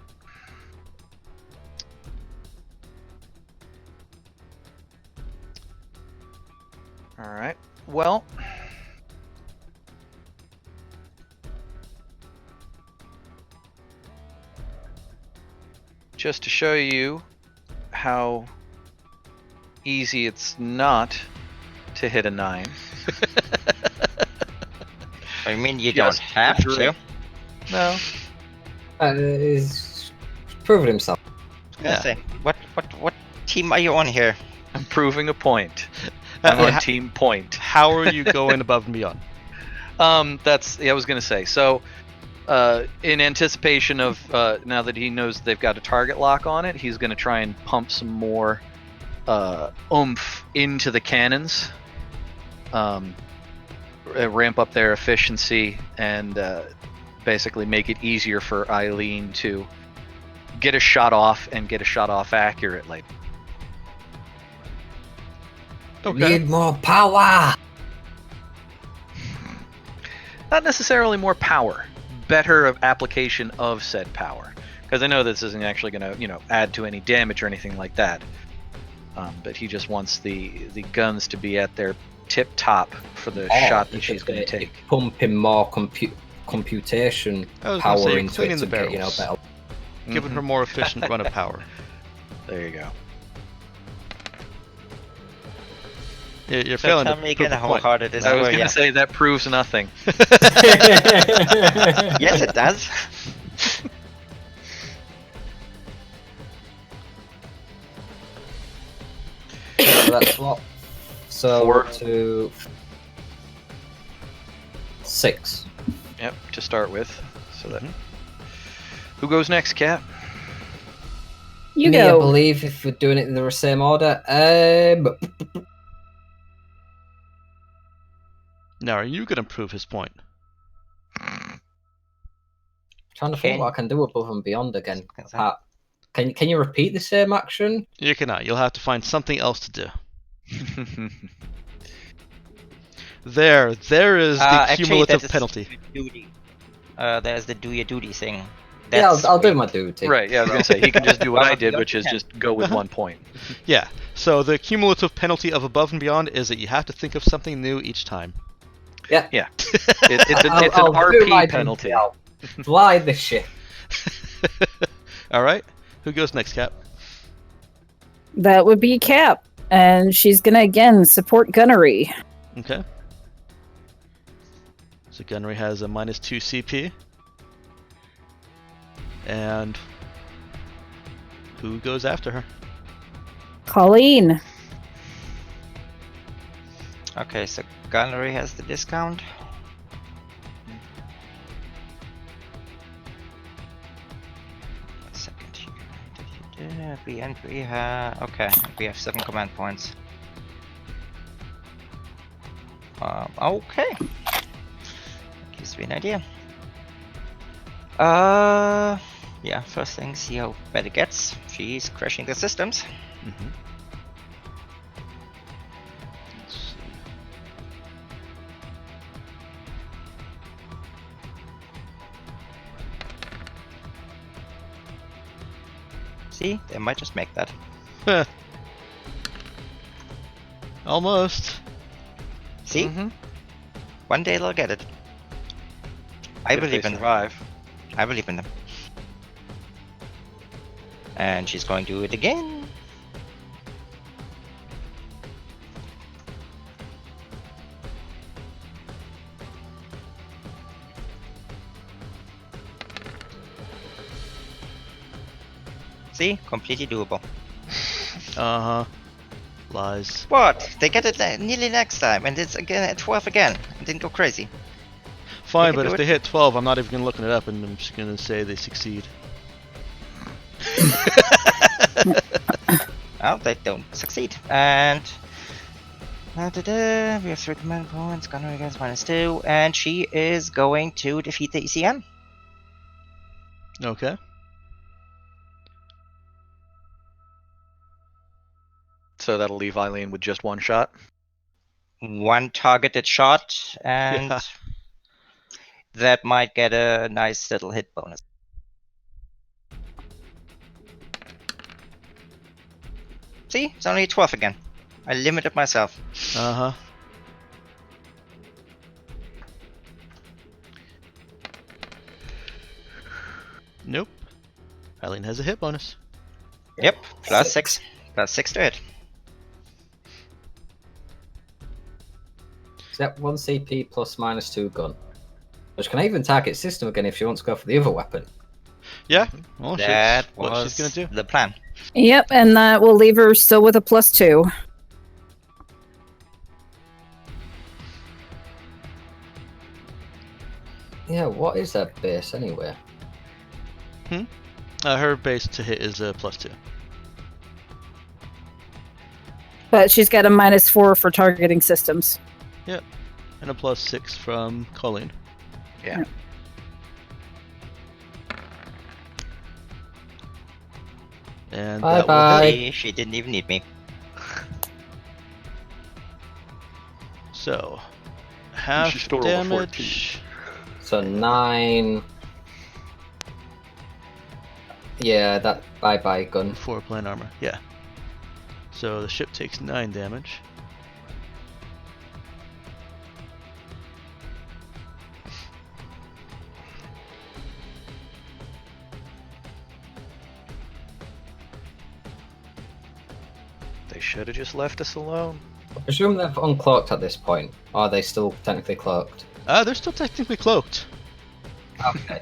Speaker 4: All right. Well, just to show you how easy it's not to hit a 9.
Speaker 5: I mean, you
Speaker 4: Just
Speaker 5: don't have
Speaker 4: for
Speaker 5: to.
Speaker 4: drink. No.
Speaker 2: He's proven himself.
Speaker 1: Yeah.
Speaker 5: Say, what team are you on here?
Speaker 4: I'm proving a point. I'm on team point.
Speaker 1: How are you going above and beyond?
Speaker 4: I was gonna say. So, in anticipation of now that he knows they've got a target lock on it, he's gonna try and pump some more oomph into the cannons, ramp up their efficiency, and basically make it easier for Eileen to get a shot off and get a shot off accurately.
Speaker 1: Okay.
Speaker 2: Need more power.
Speaker 4: Not necessarily more power, better of application of said power. Because I know this isn't actually going to, add to any damage or anything like that. But he just wants the guns to be at their tip top for the shot that she's going to take.
Speaker 2: Pumping more computation
Speaker 1: I was gonna
Speaker 2: power
Speaker 1: say,
Speaker 2: into
Speaker 1: cleaning
Speaker 2: it
Speaker 1: the
Speaker 2: to get
Speaker 1: barrels.
Speaker 2: better.
Speaker 1: Giving her more efficient run of power.
Speaker 4: There you go.
Speaker 1: You're
Speaker 5: So
Speaker 1: failing
Speaker 5: tell
Speaker 1: to
Speaker 5: me
Speaker 1: prove
Speaker 5: again
Speaker 1: a
Speaker 5: how
Speaker 1: point.
Speaker 5: hard it is
Speaker 4: I
Speaker 5: to
Speaker 4: was
Speaker 5: roll,
Speaker 4: gonna
Speaker 5: yeah.
Speaker 4: say that proves nothing.
Speaker 5: Yes, it does.
Speaker 2: So that's what. So
Speaker 4: 4.
Speaker 2: to 6.
Speaker 4: Yep, to start with. So that.
Speaker 1: Mhm.
Speaker 4: Who goes next, Cat?
Speaker 3: You
Speaker 2: Me, I
Speaker 3: go.
Speaker 2: believe, if we're doing it in the same order.
Speaker 1: Now, are you going to prove his point?
Speaker 2: Trying to think
Speaker 5: Okay.
Speaker 2: what I can do above and beyond again.
Speaker 5: What's that?
Speaker 2: Apart- Can you repeat the same action?
Speaker 1: You cannot. You'll have to find something else to do. There is the
Speaker 5: Actually,
Speaker 1: cumulative
Speaker 5: that is
Speaker 1: penalty.
Speaker 5: duty. There's the do your duty thing.
Speaker 2: Yeah,
Speaker 5: That's
Speaker 2: I'll do
Speaker 5: great.
Speaker 2: my duty.
Speaker 4: Right, yeah, I was gonna say he can just do what
Speaker 5: Above
Speaker 4: I
Speaker 5: and
Speaker 4: did,
Speaker 5: beyond
Speaker 4: which is
Speaker 5: can.
Speaker 4: just go with
Speaker 1: Uh-huh.
Speaker 4: 1 point.
Speaker 1: Yeah. So the cumulative penalty of above and beyond is that you have to think of something new each time.
Speaker 2: Yeah.
Speaker 4: Yeah. It's an
Speaker 2: I'll do my
Speaker 4: RP
Speaker 2: duty.
Speaker 4: penalty.
Speaker 2: I'll fly the ship.
Speaker 1: All right. Who goes next, Cap?
Speaker 3: That would be Cap. And she's gonna again support gunnery.
Speaker 1: Okay. So Gunnery has a -2 CP. And who goes after her?
Speaker 3: Colleen.
Speaker 5: Okay, so Gunnery has the discount. A second here. We have okay. We have 7 command points. Okay. Gives me an idea. Yeah. First thing, see how bad it gets. She's crashing the systems.
Speaker 1: Mm-hmm. Let's see.
Speaker 5: See, they might just make that.
Speaker 1: Heh. Almost.
Speaker 5: See,
Speaker 4: Mhm.
Speaker 5: one day they'll get it. I
Speaker 4: If they
Speaker 5: believe in them.
Speaker 4: survive.
Speaker 5: I believe in them. And she's going to do it again. See? Completely doable.
Speaker 1: Uh-huh. Lies.
Speaker 5: What? They get it nearly next time, and it's again at 12 again. It didn't go crazy.
Speaker 1: Fine,
Speaker 5: can
Speaker 1: but
Speaker 5: do
Speaker 1: if
Speaker 5: it.
Speaker 1: they hit 12, I'm not even going to look it up, and I'm just going to say they succeed.
Speaker 5: Well, they don't succeed. And we have 3 command points. Gunner against -2, and she is going to defeat the ECM.
Speaker 1: Okay.
Speaker 4: So that'll leave Eileen with just 1 shot.
Speaker 5: 1 targeted shot, and
Speaker 1: Yeah.
Speaker 5: that might get a nice little hit bonus. See, it's only 12 again. I limited myself.
Speaker 1: Uh-huh. Nope. Eileen has a hit bonus.
Speaker 5: Yep, plus 6. Plus 6 to hit.
Speaker 2: Except 1 CP plus -2 gun. Which can even target system again if she wants to go for the other weapon.
Speaker 1: Yeah. Well,
Speaker 5: That
Speaker 1: that's what
Speaker 5: was
Speaker 1: she's going to do.
Speaker 5: the plan.
Speaker 3: Yep, and that will leave her still with a +2.
Speaker 2: Yeah, what is that base anyway?
Speaker 1: Her base to hit is a +2.
Speaker 3: But she's got a -4 for targeting systems.
Speaker 1: And a +6 from Colleen.
Speaker 4: Yeah.
Speaker 1: And
Speaker 2: Bye
Speaker 1: that will
Speaker 2: bye.
Speaker 1: hit.
Speaker 5: She didn't even need me.
Speaker 1: So, half
Speaker 4: should still roll a 14.
Speaker 1: damage.
Speaker 2: So 9. Yeah, that bye gun.
Speaker 1: 4 plane armor. Yeah. So the ship takes 9 damage.
Speaker 4: They should have just left us alone.
Speaker 2: I presume they've uncloaked at this point. Or are they still technically cloaked?
Speaker 1: They're still technically cloaked.
Speaker 2: Okay.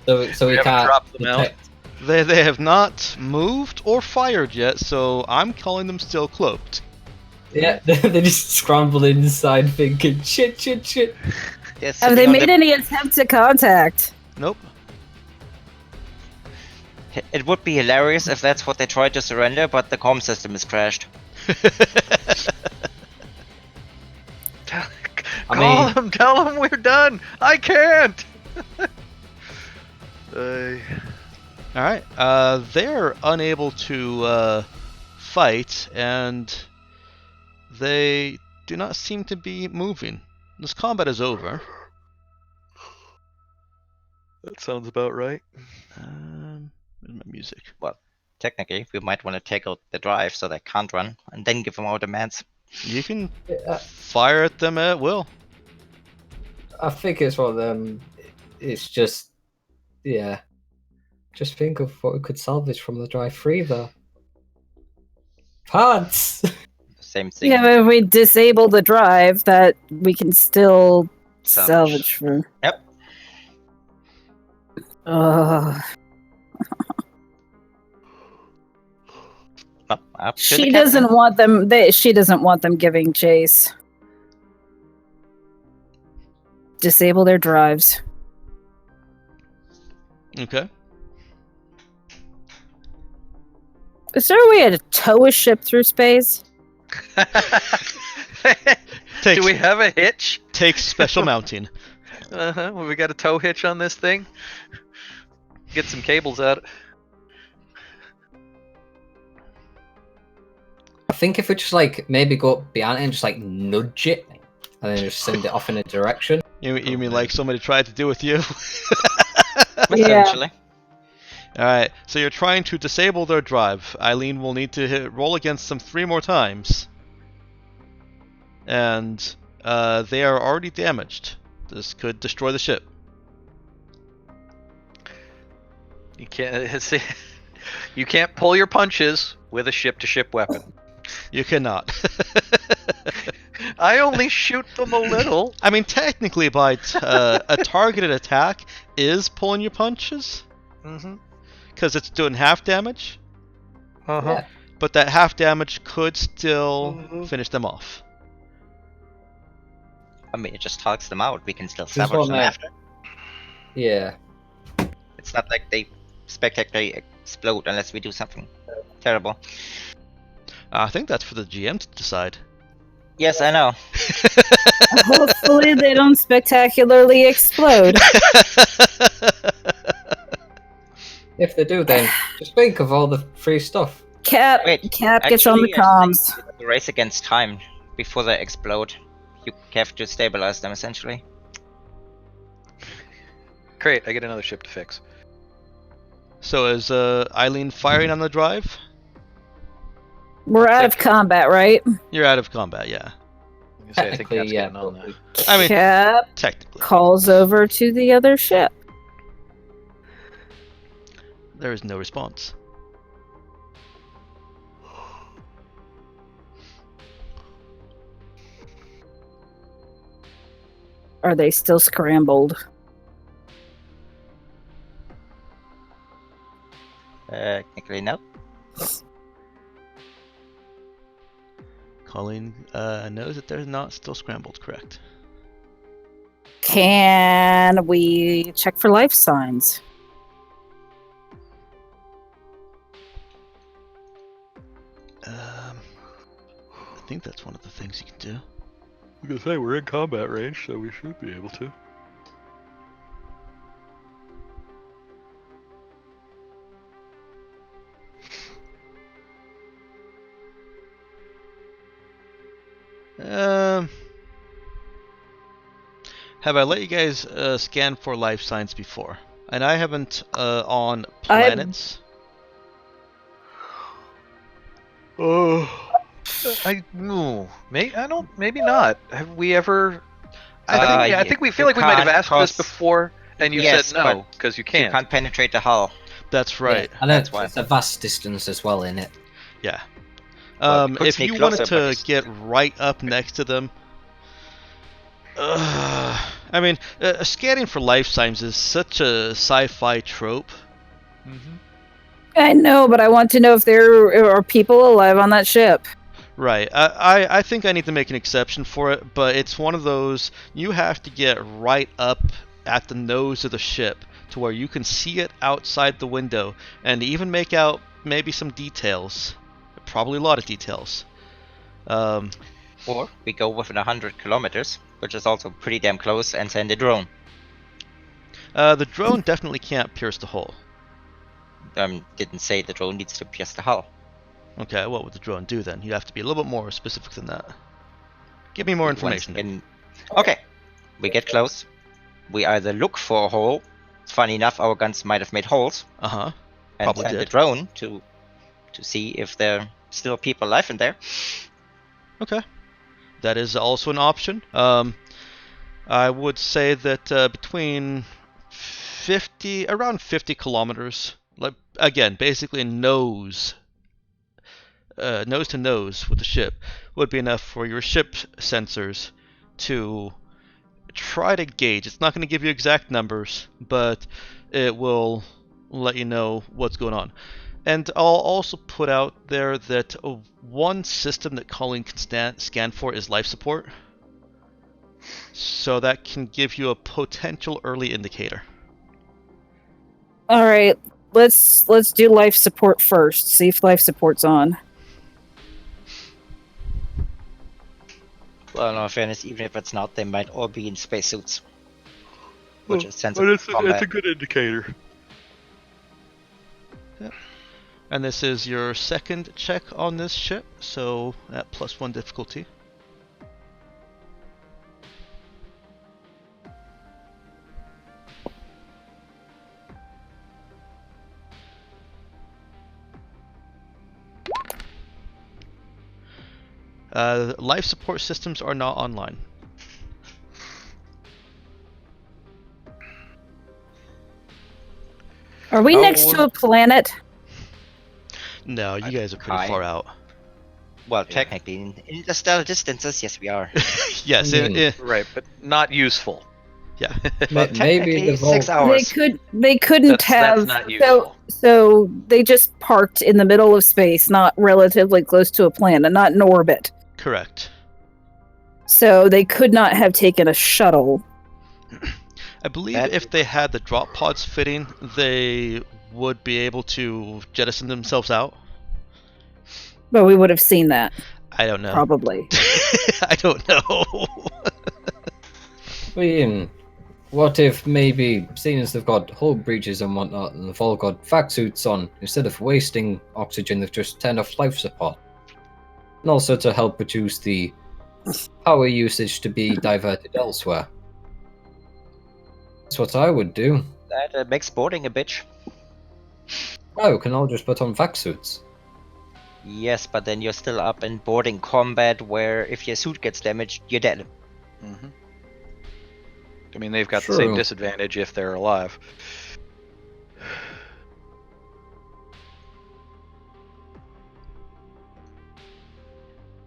Speaker 2: So we
Speaker 4: haven't
Speaker 2: can't
Speaker 4: dropped them out.
Speaker 2: detect.
Speaker 1: They have not moved or fired yet, so I'm calling them still cloaked.
Speaker 2: Yeah, they just scramble inside thinking, shit.
Speaker 5: Yes,
Speaker 3: Have they made any attempt to contact?
Speaker 1: Nope.
Speaker 5: It would be hilarious if that's what they tried to surrender, but the comm system is crashed.
Speaker 4: Call them, tell them we're done. I can't.
Speaker 1: Alright, they're unable to fight, and they do not seem to be moving. This combat is over.
Speaker 4: That sounds about right.
Speaker 1: Where's my music?
Speaker 5: Technically, we might want to take out the drive so they can't run, and then give them our demands.
Speaker 1: You can fire at them at will.
Speaker 2: I think it's one of them. It's just, yeah. Just think of what we could salvage from the drive free, though. Parts!
Speaker 5: Same thing.
Speaker 3: Yeah, but if we disable the drive, that we can still salvage for.
Speaker 5: Yep. Up to
Speaker 3: She
Speaker 5: the
Speaker 3: doesn't
Speaker 5: captain.
Speaker 3: want them. She doesn't want them giving chase. Disable their drives.
Speaker 1: Okay.
Speaker 3: Is there a way to tow a ship through space?
Speaker 1: Take,
Speaker 4: Do we have a hitch?
Speaker 1: take special mounting.
Speaker 4: Well, we got a tow hitch on this thing. Get some cables out.
Speaker 2: I think if we just like maybe go up behind it and just like nudge it and then just send it off in a direction.
Speaker 1: You mean like somebody tried to do with you?
Speaker 5: Essentially.
Speaker 1: Alright, so you're trying to disable their drive. Eileen will need to roll against them 3 more times. And they are already damaged. This could destroy the ship.
Speaker 4: You can't see. You can't pull your punches with a ship-to-ship weapon.
Speaker 1: You cannot.
Speaker 4: I only shoot them a little.
Speaker 1: I mean, technically, by a targeted attack is pulling your punches.
Speaker 4: Mm-hmm.
Speaker 1: Because it's doing half damage.
Speaker 4: Uh-huh.
Speaker 2: Yeah.
Speaker 1: But that half damage could still finish them off.
Speaker 5: I mean, it just talks them out. We can still
Speaker 2: Just
Speaker 5: salvage
Speaker 2: one
Speaker 5: them
Speaker 2: there.
Speaker 5: after.
Speaker 2: Yeah.
Speaker 5: It's not like they spectacularly explode unless we do something terrible.
Speaker 1: I think that's for the GM to decide.
Speaker 5: Yes, I know.
Speaker 3: Hopefully, they don't spectacularly explode.
Speaker 2: If they do, then just think of all the free stuff.
Speaker 3: Cap
Speaker 5: Wait,
Speaker 3: gets on the
Speaker 5: actually, I
Speaker 3: comms.
Speaker 5: think it's a race against time. Before they explode, you have to stabilize them essentially.
Speaker 4: Great, I get another ship to fix.
Speaker 1: So is Eileen firing on the drive?
Speaker 3: We're out of combat, right?
Speaker 1: You're out of combat, yeah.
Speaker 4: I was gonna say, I think
Speaker 2: Technically,
Speaker 4: Cap's
Speaker 2: yeah.
Speaker 4: getting on that.
Speaker 1: I mean-
Speaker 3: Cap
Speaker 1: Technically.
Speaker 3: calls over to the other ship.
Speaker 1: There is no response.
Speaker 3: Are they still scrambled?
Speaker 5: Technically, no.
Speaker 1: Colleen knows that they're not still scrambled, correct?
Speaker 3: Can we check for life signs?
Speaker 1: I think that's one of the things you can do.
Speaker 4: I was gonna say, we're in combat range, so we should be able to.
Speaker 1: Have I let you guys scan for life signs before? And I haven't on planets.
Speaker 4: Maybe not. Have we ever? I think we feel like we might have asked this before, and you
Speaker 5: Yes,
Speaker 4: said no because you
Speaker 5: You
Speaker 4: can't.
Speaker 5: can't penetrate the hull.
Speaker 1: That's right.
Speaker 2: Yeah, and
Speaker 5: That's
Speaker 2: it's
Speaker 5: why.
Speaker 2: a vast distance as well in it.
Speaker 1: Yeah.
Speaker 5: Well, we could
Speaker 1: If
Speaker 5: sneak
Speaker 1: you
Speaker 5: closer,
Speaker 1: wanted
Speaker 5: but
Speaker 1: to
Speaker 5: it's-
Speaker 1: get right up next to them, I mean, scanning for life signs is such a sci-fi trope.
Speaker 4: Mm-hmm.
Speaker 3: I know, but I want to know if there are people alive on that ship.
Speaker 1: Right. I think I need to make an exception for it, but it's one of those you have to get right up at the nose of the ship to where you can see it outside the window and even make out maybe some details. Probably a lot of details.
Speaker 5: Or we go within 100 kilometers, which is also pretty damn close, and send a drone.
Speaker 1: The drone definitely can't pierce the hull.
Speaker 5: Didn't say the drone needs to pierce the hull.
Speaker 1: Okay, what would the drone do then? You have to be a little bit more specific than that. Give me more information.
Speaker 5: Okay, we get close. We either look for a hole. Funny enough, our guns might have made holes.
Speaker 1: Uh-huh.
Speaker 5: And
Speaker 1: Probably
Speaker 5: send the
Speaker 1: did.
Speaker 5: drone to see if there are still people alive in there.
Speaker 1: Okay. That is also an option. I would say that between around 50 kilometers, like again, basically nose to nose with the ship, would be enough for your ship sensors to try to gauge. It's not going to give you exact numbers, but it will let you know what's going on. And I'll also put out there that one system that Colleen can scan for is life support. So that can give you a potential early indicator.
Speaker 3: All right, let's do life support first. See if life support's on.
Speaker 5: Well, in all fairness, even if it's not, they might all be in spacesuits. Which is
Speaker 1: But
Speaker 5: sensitive
Speaker 1: it's
Speaker 5: combat.
Speaker 1: a good indicator. Yeah. And this is your second check on this ship, so at +1 difficulty. Life support systems are not online.
Speaker 3: Are we next to a planet?
Speaker 1: No, you guys are pretty
Speaker 5: Hi.
Speaker 1: far out.
Speaker 5: Well, technically, in interstellar distances, yes, we are.
Speaker 1: Yes,
Speaker 4: Right, but not useful.
Speaker 1: yeah.
Speaker 5: Well,
Speaker 2: Maybe
Speaker 5: technically,
Speaker 2: the
Speaker 5: 6
Speaker 2: vault.
Speaker 5: hours.
Speaker 3: They couldn't
Speaker 4: That's
Speaker 3: have
Speaker 4: not useful.
Speaker 3: so they just parked in the middle of space, not relatively close to a planet, not in orbit.
Speaker 1: Correct.
Speaker 3: So they could not have taken a shuttle.
Speaker 1: I believe
Speaker 5: That-
Speaker 1: if they had the drop pods fitting, they would be able to jettison themselves out.
Speaker 3: But we would have seen that,
Speaker 1: I don't know.
Speaker 3: probably.
Speaker 1: I don't know.
Speaker 2: What if maybe, seeing as they've got hull breaches and whatnot, and they've all got vac suits on, instead of wasting oxygen, they've just turned off life support. And also to help reduce the power usage to be diverted elsewhere. That's what I would do.
Speaker 5: That makes boarding a bitch.
Speaker 2: Oh, can all just put on vac suits?
Speaker 5: Yes, but then you're still up in boarding combat where if your suit gets damaged, you're dead.
Speaker 4: Mm-hmm. I mean, they've got the same
Speaker 2: True.
Speaker 4: disadvantage if they're alive.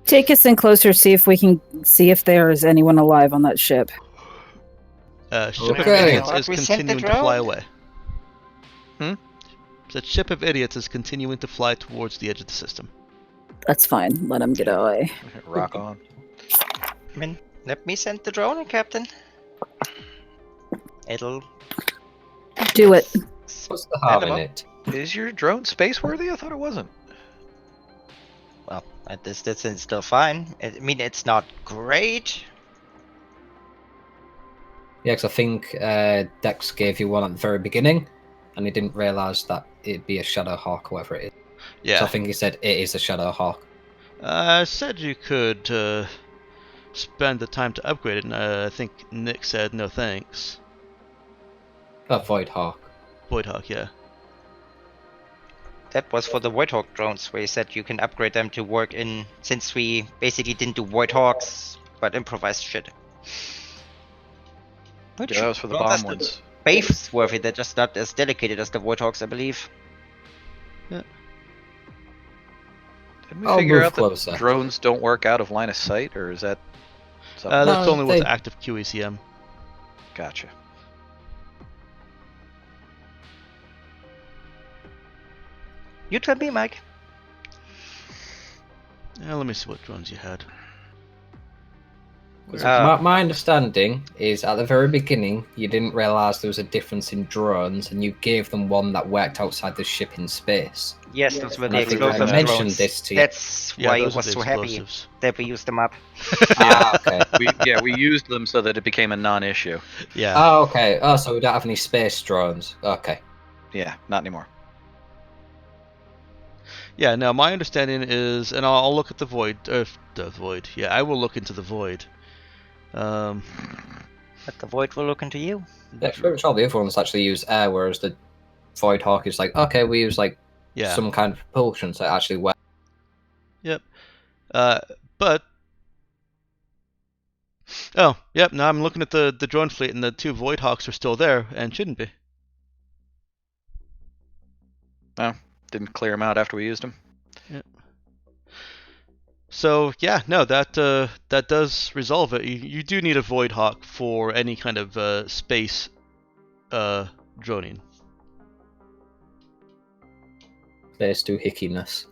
Speaker 3: Take us in closer, see if we can see if there is anyone alive on that ship.
Speaker 1: Ship of
Speaker 2: Okay.
Speaker 1: idiots
Speaker 5: What,
Speaker 1: is
Speaker 5: we sent the
Speaker 1: continuing to fly
Speaker 5: drone?
Speaker 1: away.
Speaker 4: Hmm?
Speaker 1: The ship of idiots is continuing to fly towards the edge of the system.
Speaker 3: That's fine. Let him get away.
Speaker 4: Rock on.
Speaker 5: I mean, let me send the drone, Captain. It'll.
Speaker 3: Do it.
Speaker 2: What's the harm in
Speaker 5: Animal.
Speaker 2: it?
Speaker 4: Is your drone space worthy? I thought it wasn't.
Speaker 5: Well, at this distance, it's still fine. I mean, it's not great.
Speaker 2: Yeah, 'cause I think Dex gave you one at the very beginning, and he didn't realise that it'd be a Shadow Hawk or whatever it is.
Speaker 1: Yeah.
Speaker 2: So I think he said it is a Shadow Hawk.
Speaker 1: I said you could spend the time to upgrade it, and I think Nick said no thanks.
Speaker 2: A Void Hawk.
Speaker 1: Voidhawk, yeah.
Speaker 5: That was for the Voidhawk drones, where you said you can upgrade them to work in. Since we basically didn't do Voidhawks, but improvised shit. Which
Speaker 4: Yeah, that was for the
Speaker 5: well,
Speaker 4: bomb
Speaker 5: that's
Speaker 4: ones.
Speaker 5: Space worthy, they're just not as dedicated as the Voidhawks, I believe.
Speaker 4: Did we
Speaker 2: I'll
Speaker 4: figure
Speaker 2: move
Speaker 4: out
Speaker 2: closer.
Speaker 4: that drones don't work out of line of sight, or is that something?
Speaker 1: That's
Speaker 2: No,
Speaker 1: only with
Speaker 2: they-
Speaker 1: active QACM.
Speaker 4: Gotcha.
Speaker 5: You tell me, Mike.
Speaker 1: Let me see what drones you had.
Speaker 2: My understanding is at the very beginning, you didn't realise there was a difference in drones, and you gave them one that worked outside the ship in space.
Speaker 5: Yes, those were
Speaker 2: And
Speaker 5: the
Speaker 2: I think I
Speaker 5: explosive
Speaker 2: mentioned
Speaker 5: drones.
Speaker 2: this to you.
Speaker 5: That's
Speaker 1: Yeah,
Speaker 5: why I
Speaker 1: those are
Speaker 5: was
Speaker 1: the
Speaker 5: so happy
Speaker 1: explosives.
Speaker 5: that we used them up.
Speaker 2: Okay.
Speaker 4: We used them so that it became a non-issue.
Speaker 1: Yeah.
Speaker 2: Oh, okay. Oh, so we don't have any space drones. Okay.
Speaker 4: Yeah, not anymore.
Speaker 1: Yeah, no, my understanding is, and I'll look at the void. The void. Yeah, I will look into the void.
Speaker 5: But the void will look into you.
Speaker 2: Yeah, pretty much all the other ones actually use air, whereas the Void Hawk is like, okay, we use like
Speaker 1: Yeah.
Speaker 2: some kind of propulsion, so it actually works.
Speaker 1: Yep. But. Oh, yep. Now I'm looking at the drone fleet, and the 2 Void Hawks are still there, and shouldn't be.
Speaker 4: Oh, didn't clear them out after we used them.
Speaker 1: So yeah, no, that does resolve it. You do need a Void Hawk for any kind of space droning.
Speaker 2: There's too hickiness.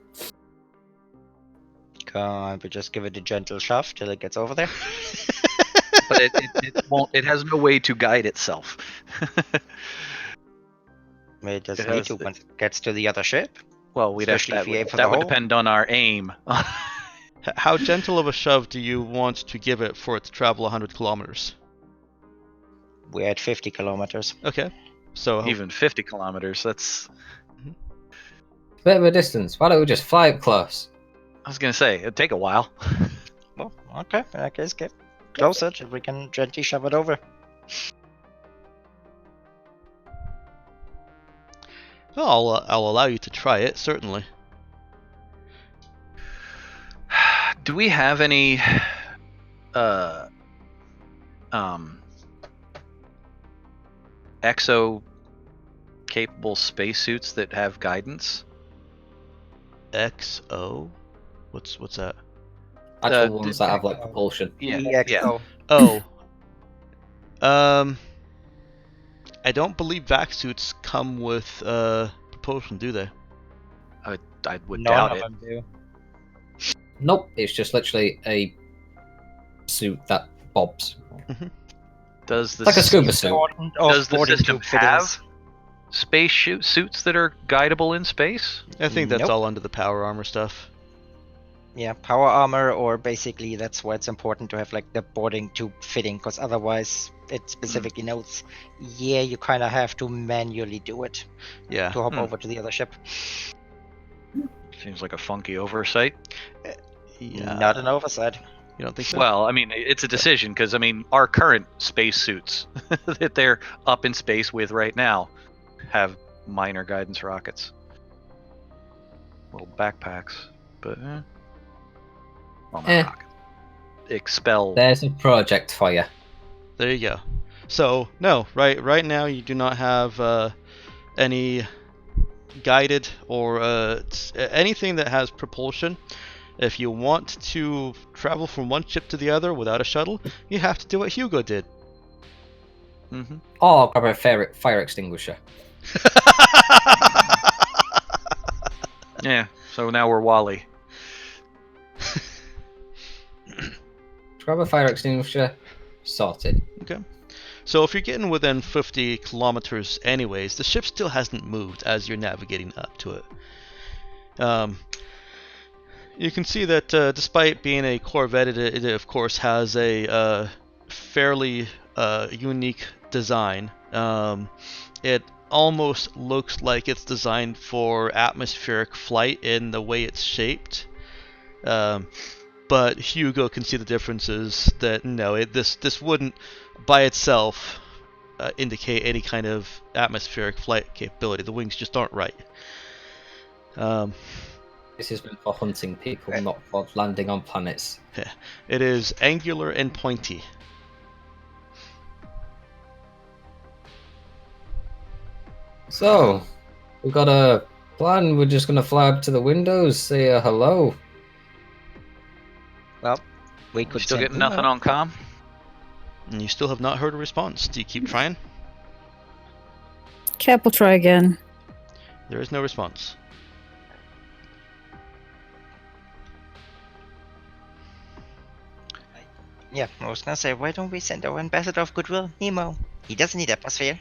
Speaker 5: Can't we just give it a gentle shove till it gets over there?
Speaker 4: But it won't. It has no way to guide itself.
Speaker 5: It doesn't
Speaker 4: It
Speaker 5: need
Speaker 4: has
Speaker 5: to
Speaker 4: the-
Speaker 5: when it gets to the other ship.
Speaker 4: Well, we'd have
Speaker 5: Especially if you aim for
Speaker 4: that
Speaker 5: the
Speaker 4: would
Speaker 5: hole.
Speaker 4: depend on our aim.
Speaker 1: How gentle of a shove do you want to give it for it to travel 100 kilometers?
Speaker 5: We're at 50 kilometers.
Speaker 1: Okay, so
Speaker 4: Even 50 kilometers. That's.
Speaker 2: Bit of a distance. Why don't we just fly up close?
Speaker 4: I was gonna say it'd take a while.
Speaker 5: Well, okay. In that case, get closer till we can gently shove it over.
Speaker 1: well, I'll allow you to try it, certainly.
Speaker 4: Do we have any exo capable spacesuits that have guidance?
Speaker 1: XO? What's that?
Speaker 2: Actual
Speaker 4: d-
Speaker 2: ones that have like propulsion.
Speaker 4: Yeah,
Speaker 5: EXO.
Speaker 1: Oh. I don't believe vac suits come with propulsion, do they?
Speaker 4: I would
Speaker 5: None
Speaker 4: doubt
Speaker 5: of
Speaker 4: it.
Speaker 5: them do.
Speaker 2: Nope, it's just literally a suit that bobs.
Speaker 4: Does the
Speaker 2: Like a scuba suit.
Speaker 4: does the
Speaker 5: Boarding
Speaker 4: system
Speaker 5: tube fittings.
Speaker 4: have space suits that are guidable in space?
Speaker 1: I think that's
Speaker 5: Nope.
Speaker 1: all under the power armor stuff.
Speaker 5: Yeah, power armor, or basically that's why it's important to have like the boarding tube fitting, because otherwise it specifically notes, yeah, you kind of have to manually do it
Speaker 1: Yeah.
Speaker 5: to hop over to the other ship.
Speaker 4: Seems like a funky oversight.
Speaker 1: Yeah.
Speaker 5: Not an oversight.
Speaker 1: You don't think so?
Speaker 4: Well, I mean, it's a decision because I mean, our current spacesuits that they're up in space with right now have minor guidance rockets, little backpacks, but well, not
Speaker 2: Eh.
Speaker 4: rockets. Expel.
Speaker 2: There's a project for you.
Speaker 1: There you go. So no, right now you do not have any guided or anything that has propulsion. If you want to travel from one ship to the other without a shuttle, you have to do what Hugo did.
Speaker 4: Mm-hmm.
Speaker 2: Or grab a fire extinguisher.
Speaker 4: Yeah. So now we're Wally.
Speaker 2: Grab a fire extinguisher. Sorted.
Speaker 1: Okay. So if you're getting within 50 kilometers anyways, the ship still hasn't moved as you're navigating up to it. You can see that despite being a Corvette, it of course has a fairly unique design. It almost looks like it's designed for atmospheric flight in the way it's shaped. But Hugo can see the differences that no, this wouldn't by itself indicate any kind of atmospheric flight capability. The wings just aren't right.
Speaker 2: This is meant for hunting people, not for landing on planets.
Speaker 1: It is angular and pointy.
Speaker 2: So, we've got a plan. We're just gonna fly up to the windows, say hello.
Speaker 5: Well, we
Speaker 4: You
Speaker 5: could
Speaker 4: still
Speaker 5: send
Speaker 4: getting nothing
Speaker 5: Nemo.
Speaker 4: on comm?
Speaker 1: And you still have not heard a response. Do you keep trying?
Speaker 3: Cap will try again.
Speaker 1: There is no response.
Speaker 5: Yeah, I was gonna say, why don't we send our ambassador of goodwill, Nemo? He doesn't need atmosphere.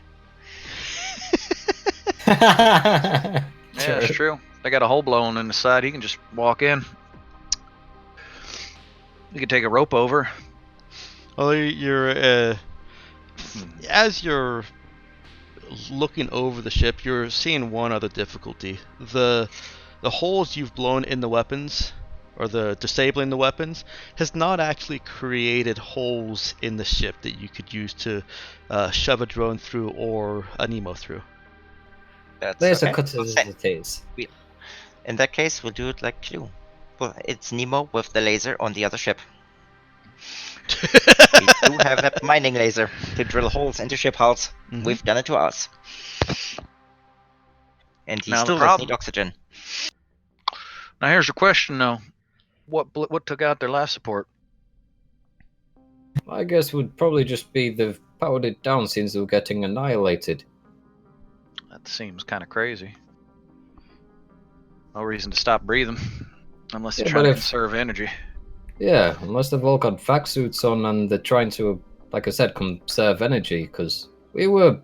Speaker 4: Yeah, that's true. They got a hole blown in the side. He can just walk in. You could take a rope over.
Speaker 1: Well, as you're looking over the ship, you're seeing one other difficulty. The holes you've blown in the weapons, or the disabling the weapons, has not actually created holes in the ship that you could use to shove a drone through or a Nemo through.
Speaker 5: That's
Speaker 2: There's
Speaker 5: okay.
Speaker 2: a cut
Speaker 5: We'll
Speaker 2: as
Speaker 5: send-
Speaker 2: it is.
Speaker 5: In that case, we'll do it like Clue. Well, it's Nemo with the laser on the other ship. We do have that mining laser to drill holes into ship hulls.
Speaker 1: Mhm.
Speaker 5: We've done it to ours. And he
Speaker 4: Now the
Speaker 5: still does
Speaker 4: problem-
Speaker 5: need oxygen.
Speaker 4: Now here's the question though. What took out their life support?
Speaker 2: I guess would probably just be they've powered it down since they were getting annihilated.
Speaker 4: That seems kind of crazy. No reason to stop breathing, unless they're
Speaker 2: Yeah,
Speaker 4: trying
Speaker 2: but
Speaker 4: to
Speaker 2: if-
Speaker 4: conserve energy.
Speaker 2: Yeah, unless they've all got vac suits on and they're trying to, like I said, conserve energy, because we were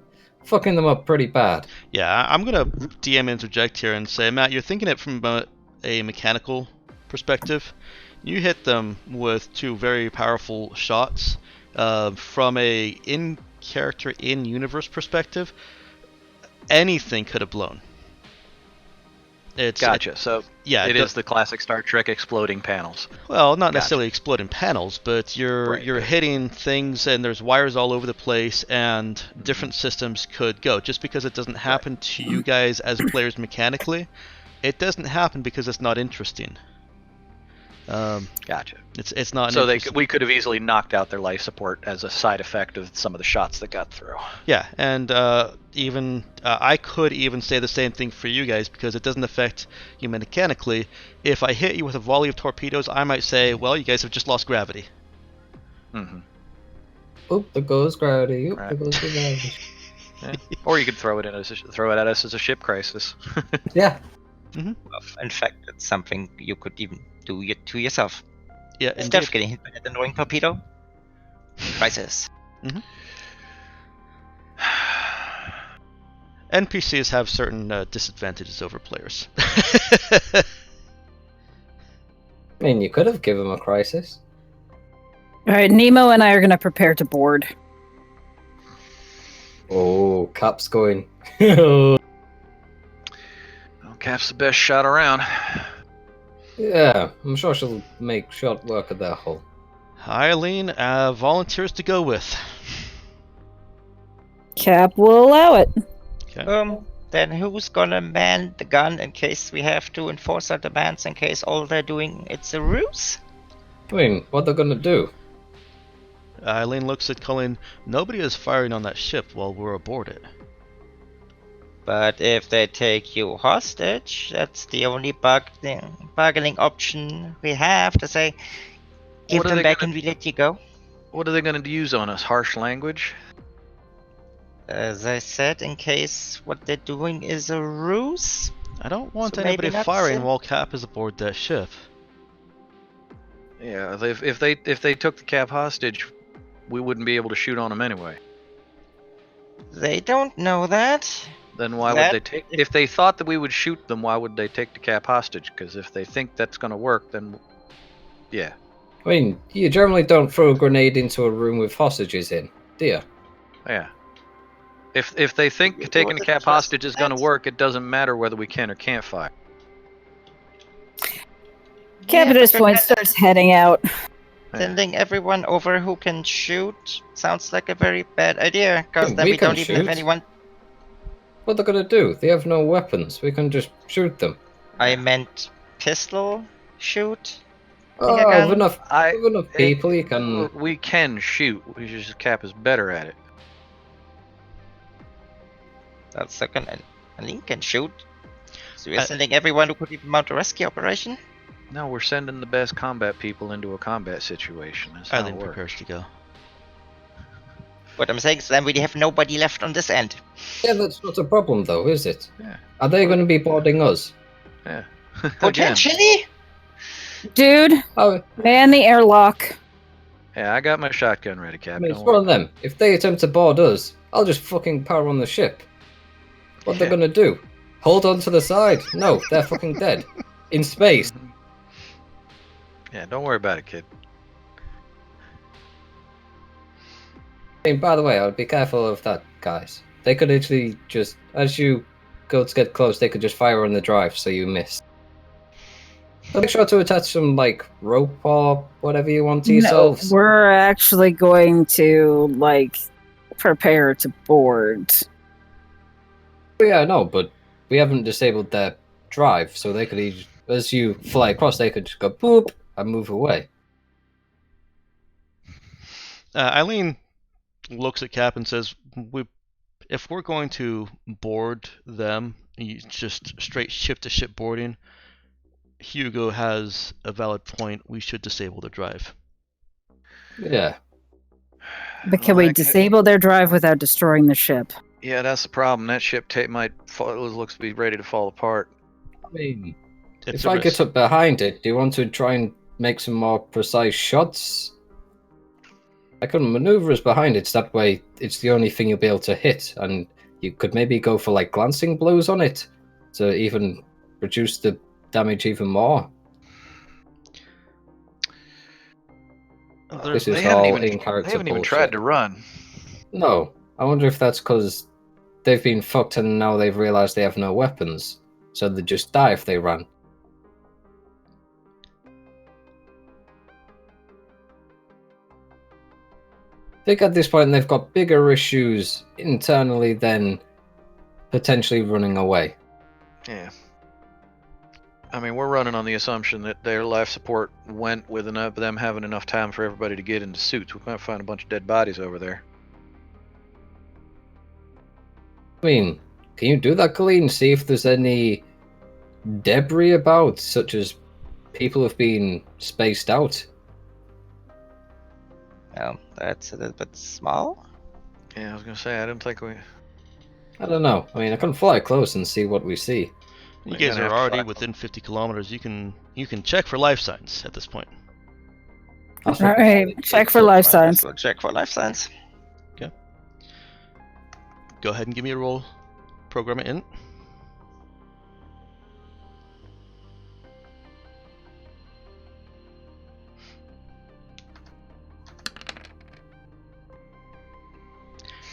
Speaker 2: fucking them up pretty bad.
Speaker 1: Yeah, I'm gonna DM interject here and say, Matt, you're thinking it from a mechanical perspective. You hit them with two very powerful shots. From a in-character, in-universe perspective, anything could have blown.
Speaker 4: Gotcha. So
Speaker 1: Yeah,
Speaker 4: it is the classic Star Trek exploding panels.
Speaker 1: Well, not
Speaker 4: Gotcha.
Speaker 1: necessarily exploding panels, but you're
Speaker 4: Right.
Speaker 1: hitting things and there's wires all over the place and different systems could go. Just because it doesn't happen to you guys as players mechanically, it doesn't happen because it's not interesting.
Speaker 4: Gotcha.
Speaker 1: It's not.
Speaker 4: So we could have easily knocked out their life support as a side effect of some of the shots that got through.
Speaker 1: Yeah, and even I could even say the same thing for you guys because it doesn't affect you mechanically. If I hit you with a volley of torpedoes, I might say, well, you guys have just lost gravity.
Speaker 4: Mm-hmm.
Speaker 2: Oop, there goes gravity. Oop,
Speaker 4: Right.
Speaker 2: there goes gravity.
Speaker 4: Yeah. Or you could throw it at us as a ship crisis.
Speaker 2: Yeah.
Speaker 5: Well, in fact, it's something you could even do to yourself.
Speaker 1: Yeah,
Speaker 5: Instead
Speaker 1: indeed.
Speaker 5: of getting hit by that annoying torpedo, crisis.
Speaker 1: NPCs have certain disadvantages over players.
Speaker 2: I mean, you could have given them a crisis.
Speaker 3: All right, Nemo and I are going to prepare to board.
Speaker 2: Oh, Cap's going.
Speaker 4: Well, Cap's the best shot around.
Speaker 2: Yeah, I'm sure she'll make short work of that hole.
Speaker 1: Eileen volunteers to go with.
Speaker 3: Cap will allow it.
Speaker 1: Okay.
Speaker 5: Then who's gonna man the gun in case we have to enforce our demands in case all they're doing it's a ruse?
Speaker 2: I mean, what they're gonna do?
Speaker 1: Eileen looks at Cullen. Nobody is firing on that ship while we're aboard it.
Speaker 5: But if they take you hostage, that's the only bargaining option we have to say, give
Speaker 4: What are
Speaker 5: them
Speaker 4: they
Speaker 5: back
Speaker 4: gonna-
Speaker 5: and we let you go.
Speaker 4: What are they going to use on us? Harsh language?
Speaker 5: As I said, in case what they're doing is a ruse.
Speaker 1: I don't want
Speaker 5: So maybe
Speaker 1: anybody
Speaker 5: not
Speaker 1: firing
Speaker 5: sim-
Speaker 1: while Cap is aboard that ship.
Speaker 4: Yeah, if they took the Cap hostage, we wouldn't be able to shoot on them anyway.
Speaker 5: They don't know that.
Speaker 4: Then why
Speaker 5: That-
Speaker 4: would they take? If they thought that we would shoot them, why would they take the Cap hostage? Because if they think that's going to work, then yeah.
Speaker 2: I mean, you generally don't throw a grenade into a room with hostages in, do you?
Speaker 4: Yeah. If they think
Speaker 5: We do
Speaker 4: taking the
Speaker 5: it
Speaker 4: Cap
Speaker 5: just
Speaker 4: hostage is going to
Speaker 5: that.
Speaker 4: work, it doesn't matter whether we can or can't fire.
Speaker 3: Cap at this point starts heading out.
Speaker 5: Sending everyone over who can shoot sounds like a very bad idea, because
Speaker 2: Yeah,
Speaker 5: then
Speaker 2: we
Speaker 5: we don't
Speaker 2: can
Speaker 5: even have
Speaker 2: shoot.
Speaker 5: anyone.
Speaker 2: What they're gonna do? They have no weapons. We can just shoot them.
Speaker 5: I meant pistol shoot.
Speaker 2: Oh,
Speaker 5: gun.
Speaker 2: with enough,
Speaker 4: I-
Speaker 2: with enough people, you can.
Speaker 4: We can shoot. We just Cap is better at it.
Speaker 5: That's second, and Link can shoot. So we're sending everyone who could even mount a rescue operation.
Speaker 4: No, we're sending the best combat people into a combat situation. That's how
Speaker 1: Eileen
Speaker 4: it works.
Speaker 1: prepares to go.
Speaker 5: What I'm saying is then we have nobody left on this end.
Speaker 2: Yeah, that's not a problem, though, is it?
Speaker 4: Yeah.
Speaker 2: Are they going to be boarding us?
Speaker 4: Yeah.
Speaker 5: Potentially?
Speaker 3: Dude,
Speaker 2: Oh,
Speaker 3: man the airlock.
Speaker 4: Yeah, I got my shotgun ready,
Speaker 2: I
Speaker 4: Cap.
Speaker 2: mean,
Speaker 4: Don't
Speaker 2: it's
Speaker 4: worry
Speaker 2: one of them. If they attempt to board us, I'll just fucking power on the ship. What they're
Speaker 4: Yeah.
Speaker 2: going to do? Hold on to the side? No, they're fucking dead. In space.
Speaker 4: Mhm. Yeah, don't worry about it, kid.
Speaker 2: I mean, by the way, I would be careful of that, guys. They could literally just, as you go to get close, they could just fire on the drive so you miss. So make sure to attach some, like, rope or whatever you want to
Speaker 3: No,
Speaker 2: yourselves.
Speaker 3: we're actually going to like prepare to board.
Speaker 2: Yeah, no, but we haven't disabled their drive, so they could, as you fly across, they could just go boop and move away.
Speaker 1: Eileen looks at Cap and says, if we're going to board them, you just straight ship-to-ship boarding, Hugo has a valid point. We should disable the drive.
Speaker 2: Yeah.
Speaker 3: But can
Speaker 4: Well,
Speaker 3: we
Speaker 4: that
Speaker 3: disable their drive without destroying the ship?
Speaker 4: Yeah, that's the problem. That ship might fall, it looks to be ready to fall apart.
Speaker 2: I mean,
Speaker 1: It's
Speaker 2: if
Speaker 1: a
Speaker 2: I
Speaker 1: risk.
Speaker 2: get up behind it, do you want to try and make some more precise shots? I can maneuver us behind it, so that way it's the only thing you'll be able to hit, and you could maybe go for like glancing blows on it to even reduce the damage even more. This is
Speaker 4: They haven't
Speaker 2: all
Speaker 4: even,
Speaker 2: in character
Speaker 4: they haven't even
Speaker 2: bullshit.
Speaker 4: tried to run.
Speaker 2: No, I wonder if that's because they've been fucked and now they've realized they have no weapons, so they'd just die if they ran. I think at this point they've got bigger issues internally than potentially running away.
Speaker 4: Yeah. I mean, we're running on the assumption that their life support went with enough them having enough time for everybody to get into suits. We might find a bunch of dead bodies over there.
Speaker 2: I mean, can you do that, Colleen? See if there's any debris about, such as people have been spaced out.
Speaker 5: That's a little bit small.
Speaker 4: Yeah, I was gonna say I didn't think we.
Speaker 2: I don't know. I mean, I can fly close and see what we see.
Speaker 1: You
Speaker 4: We're
Speaker 1: guys
Speaker 4: gonna
Speaker 1: are
Speaker 4: have to
Speaker 1: already
Speaker 4: fly.
Speaker 1: within 50 kilometers. You can check for life signs at this point.
Speaker 2: That's
Speaker 3: All
Speaker 2: what
Speaker 3: right, check for life signs.
Speaker 5: Let's check for life signs.
Speaker 1: Go ahead and give me a roll. Program it in.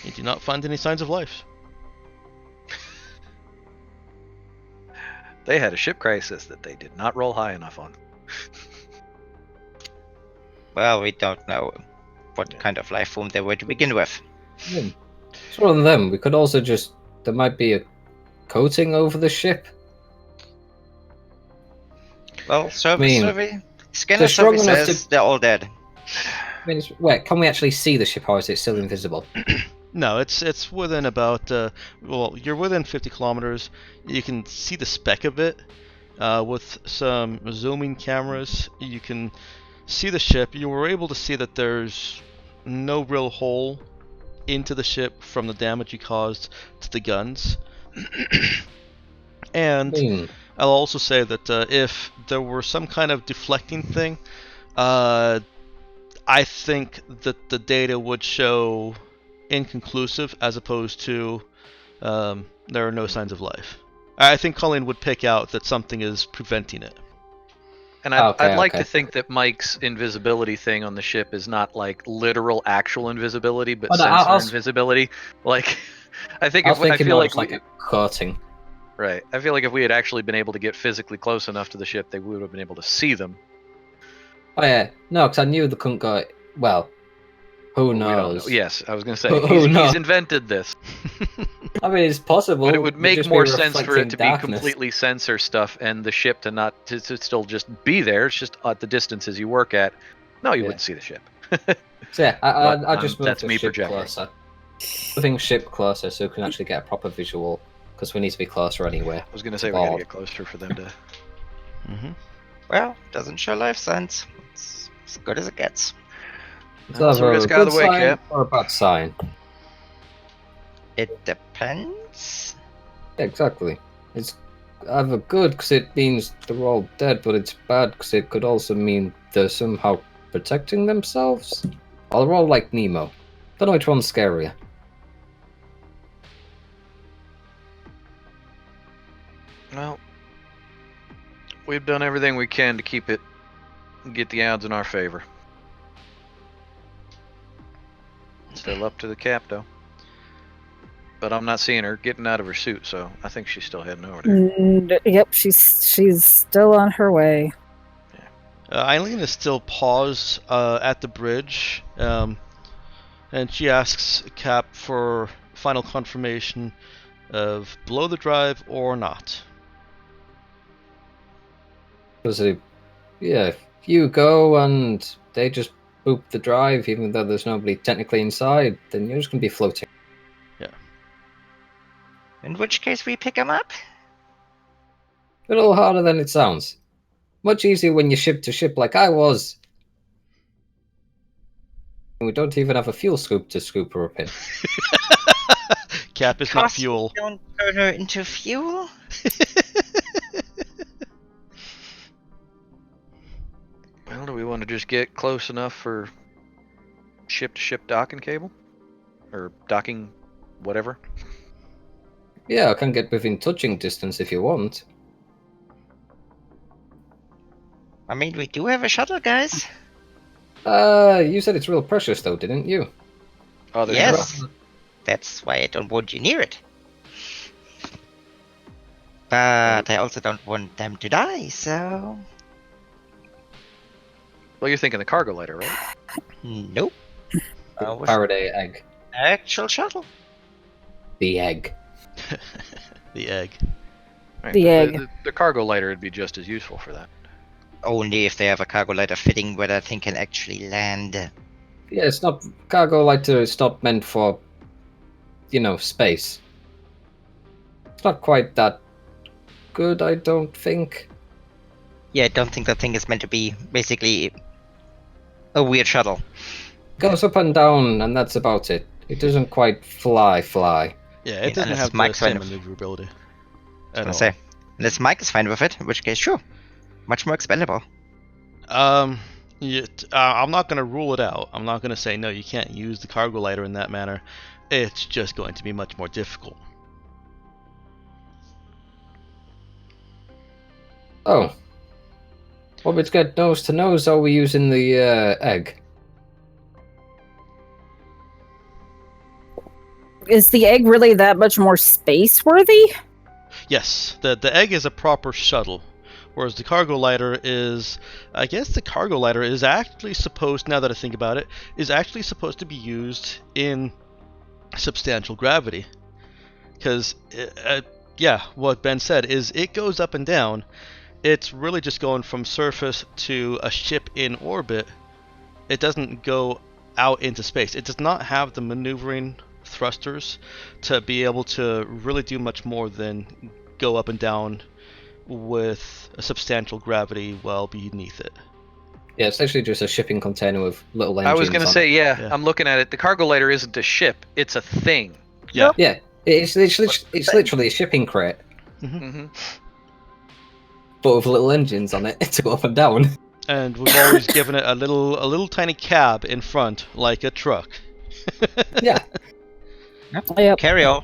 Speaker 1: You do not find any signs of life.
Speaker 4: They had a ship crisis that they did not roll high enough on.
Speaker 5: Well, we don't know what kind of life form they were to begin with.
Speaker 2: Yeah. It's one of them. We could also just... There might be a coating over the ship.
Speaker 5: Well,
Speaker 2: mean,
Speaker 5: survey. Scanner
Speaker 2: they're strong
Speaker 5: survey
Speaker 2: enough
Speaker 5: says they're all dead.
Speaker 2: I mean, wait, can we actually see the ship, or is it still invisible?
Speaker 1: No, it's within about well, you're within 50 kilometers. You can see the speck of it with some zooming cameras. You can see the ship. You were able to see that there's no real hole into the ship from the damage you caused to the guns. And
Speaker 2: I mean,
Speaker 1: I'll also say that if there were some kind of deflecting thing, I think that the data would show inconclusive as opposed to there are no signs of life. I think Colleen would pick out that something is preventing it.
Speaker 4: And I'd like
Speaker 2: okay.
Speaker 4: to think that Mike's invisibility thing on the ship is not like literal actual invisibility, but
Speaker 2: Oh, no,
Speaker 4: sensor
Speaker 2: I'll-
Speaker 4: invisibility. Like, I think
Speaker 2: I
Speaker 4: if
Speaker 2: was
Speaker 4: I
Speaker 2: thinking
Speaker 4: feel
Speaker 2: more
Speaker 4: like
Speaker 2: just like a coating.
Speaker 4: right, I feel like if we had actually been able to get physically close enough to the ship, they would have been able to see them.
Speaker 2: Oh yeah, no, because I knew they couldn't go. Well, who
Speaker 4: We don't know.
Speaker 2: knows?
Speaker 4: Yes, I was going to say
Speaker 2: Who
Speaker 4: he's
Speaker 2: knows?
Speaker 4: invented this,
Speaker 2: I mean, it's possible.
Speaker 4: but it would
Speaker 2: It'd
Speaker 4: make
Speaker 2: just
Speaker 4: more
Speaker 2: be
Speaker 4: sense for it
Speaker 2: reflecting
Speaker 4: to
Speaker 2: darkness.
Speaker 4: be completely sensor stuff and the ship to not to still just be there. It's just at the distances you work at. No, you
Speaker 2: Yeah.
Speaker 4: wouldn't see the ship.
Speaker 2: So yeah,
Speaker 4: But,
Speaker 2: I just moved
Speaker 4: that's
Speaker 2: the
Speaker 4: me
Speaker 2: ship
Speaker 4: projecting.
Speaker 2: closer. Moving ship closer so we can actually get a proper visual, because we need to be closer anyway.
Speaker 4: I was going to say we got to
Speaker 2: Ball.
Speaker 4: get closer for them to.
Speaker 1: Mm-hmm.
Speaker 5: Well, doesn't show life signs. It's as good as it gets.
Speaker 2: Is
Speaker 4: That's
Speaker 2: that
Speaker 4: a
Speaker 2: a
Speaker 4: risk out of
Speaker 2: good
Speaker 4: the way,
Speaker 2: sign
Speaker 4: Cap.
Speaker 2: or a bad sign?
Speaker 5: It depends.
Speaker 2: Exactly. It's either good because it means they're all dead, but it's bad because it could also mean they're somehow protecting themselves. Or they're all like Nemo. Don't know which one's scarier.
Speaker 4: Well, we've done everything we can to get the odds in our favor. Still up to the Cap, though. But I'm not seeing her getting out of her suit, so I think she's still heading over there.
Speaker 3: Yep, she's still on her way.
Speaker 1: Eileen is still paused at the bridge, and she asks Cap for final confirmation of below the drive or not.
Speaker 2: Because if you go and they just boop the drive, even though there's nobody technically inside, then you're just going to be floating.
Speaker 5: In which case we pick him up.
Speaker 2: A little harder than it sounds. Much easier when you're ship to ship like I was. And we don't even have a fuel scoop to scoop her up in.
Speaker 1: Cap is not
Speaker 5: Because
Speaker 1: fuel.
Speaker 5: we don't turn her into fuel.
Speaker 4: Well, do we want to just get close enough for ship-to-ship docking cable? Or docking whatever?
Speaker 2: Yeah, I can get within touching distance if you want.
Speaker 5: I mean, we do have a shuttle, guys.
Speaker 2: You said it's real precious though, didn't you?
Speaker 4: Oh, there's
Speaker 5: Yes. That's why I don't want you near it. But I also don't want them to die, so...
Speaker 4: Well, you're thinking the cargo lighter, right?
Speaker 5: Nope.
Speaker 2: Faraday egg.
Speaker 5: Actual shuttle.
Speaker 2: The egg.
Speaker 1: The egg.
Speaker 4: Right,
Speaker 3: The
Speaker 4: but
Speaker 3: egg.
Speaker 4: The cargo lighter would be just as useful for that.
Speaker 5: Only if they have a cargo lighter fitting where that thing can actually land.
Speaker 2: Yeah, it's not cargo lighter. It's not meant for, space. It's not quite that good, I don't think.
Speaker 5: Yeah, I don't think that thing is meant to be basically a weird shuttle.
Speaker 2: Goes up and down, and that's about it. It doesn't quite fly.
Speaker 1: Yeah,
Speaker 5: Yeah,
Speaker 1: it doesn't
Speaker 5: unless
Speaker 1: have the
Speaker 5: Mike's
Speaker 1: same
Speaker 5: kind of-
Speaker 1: maneuverability.
Speaker 5: I was
Speaker 1: At
Speaker 5: gonna
Speaker 1: all.
Speaker 5: say, unless Mike is fine with it, in which case, sure, much more expendable.
Speaker 1: I'm not going to rule it out. I'm not going to say, no, you can't use the cargo lighter in that manner. It's just going to be much more difficult.
Speaker 2: Oh. Well, let's get nose to nose. Are we using the egg?
Speaker 3: Is the egg really that much more space worthy?
Speaker 1: Yes, the egg is a proper shuttle, whereas the cargo lighter is, I guess the cargo lighter is actually supposed, now that I think about it, is actually supposed to be used in substantial gravity. Because, what Ben said is it goes up and down. It's really just going from surface to a ship in orbit. It doesn't go out into space. It does not have the maneuvering thrusters to be able to really do much more than go up and down with a substantial gravity well beneath it.
Speaker 2: Yeah, it's actually just a shipping container with little engines
Speaker 4: I was going to
Speaker 2: on
Speaker 4: say,
Speaker 2: it.
Speaker 4: yeah, I'm looking at it. The cargo lighter isn't a ship, it's a thing.
Speaker 1: Yeah.
Speaker 2: Yeah, it's literally a shipping crate,
Speaker 4: Mm-hmm.
Speaker 2: but with little engines on it to go up and down.
Speaker 1: And we've always given it a little tiny cab in front, like a truck.
Speaker 2: Yeah.
Speaker 3: Yep.
Speaker 5: Carry on.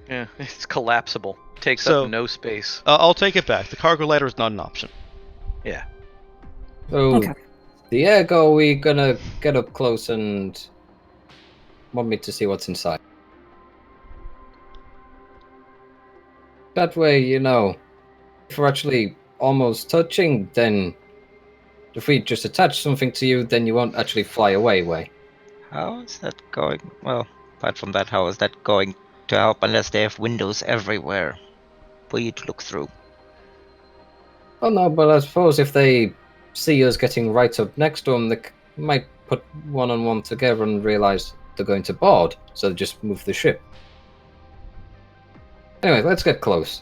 Speaker 4: Yeah, it's collapsible. Takes
Speaker 1: So-
Speaker 4: up no space.
Speaker 1: I'll take it back. The cargo lighter is not an option.
Speaker 4: Yeah.
Speaker 2: So,
Speaker 3: Okay.
Speaker 2: the egg, are we gonna get up close and want me to see what's inside? That way, if we're actually almost touching, then if we just attach something to you, then you won't actually fly away.
Speaker 5: How is that going? Well, apart from that, how is that going to help unless they have windows everywhere for you to look through?
Speaker 2: Oh no, but I suppose if they see us getting right up next to them, they might put one and one together and realize they're going to board, so they just move the ship. Anyway, let's get close.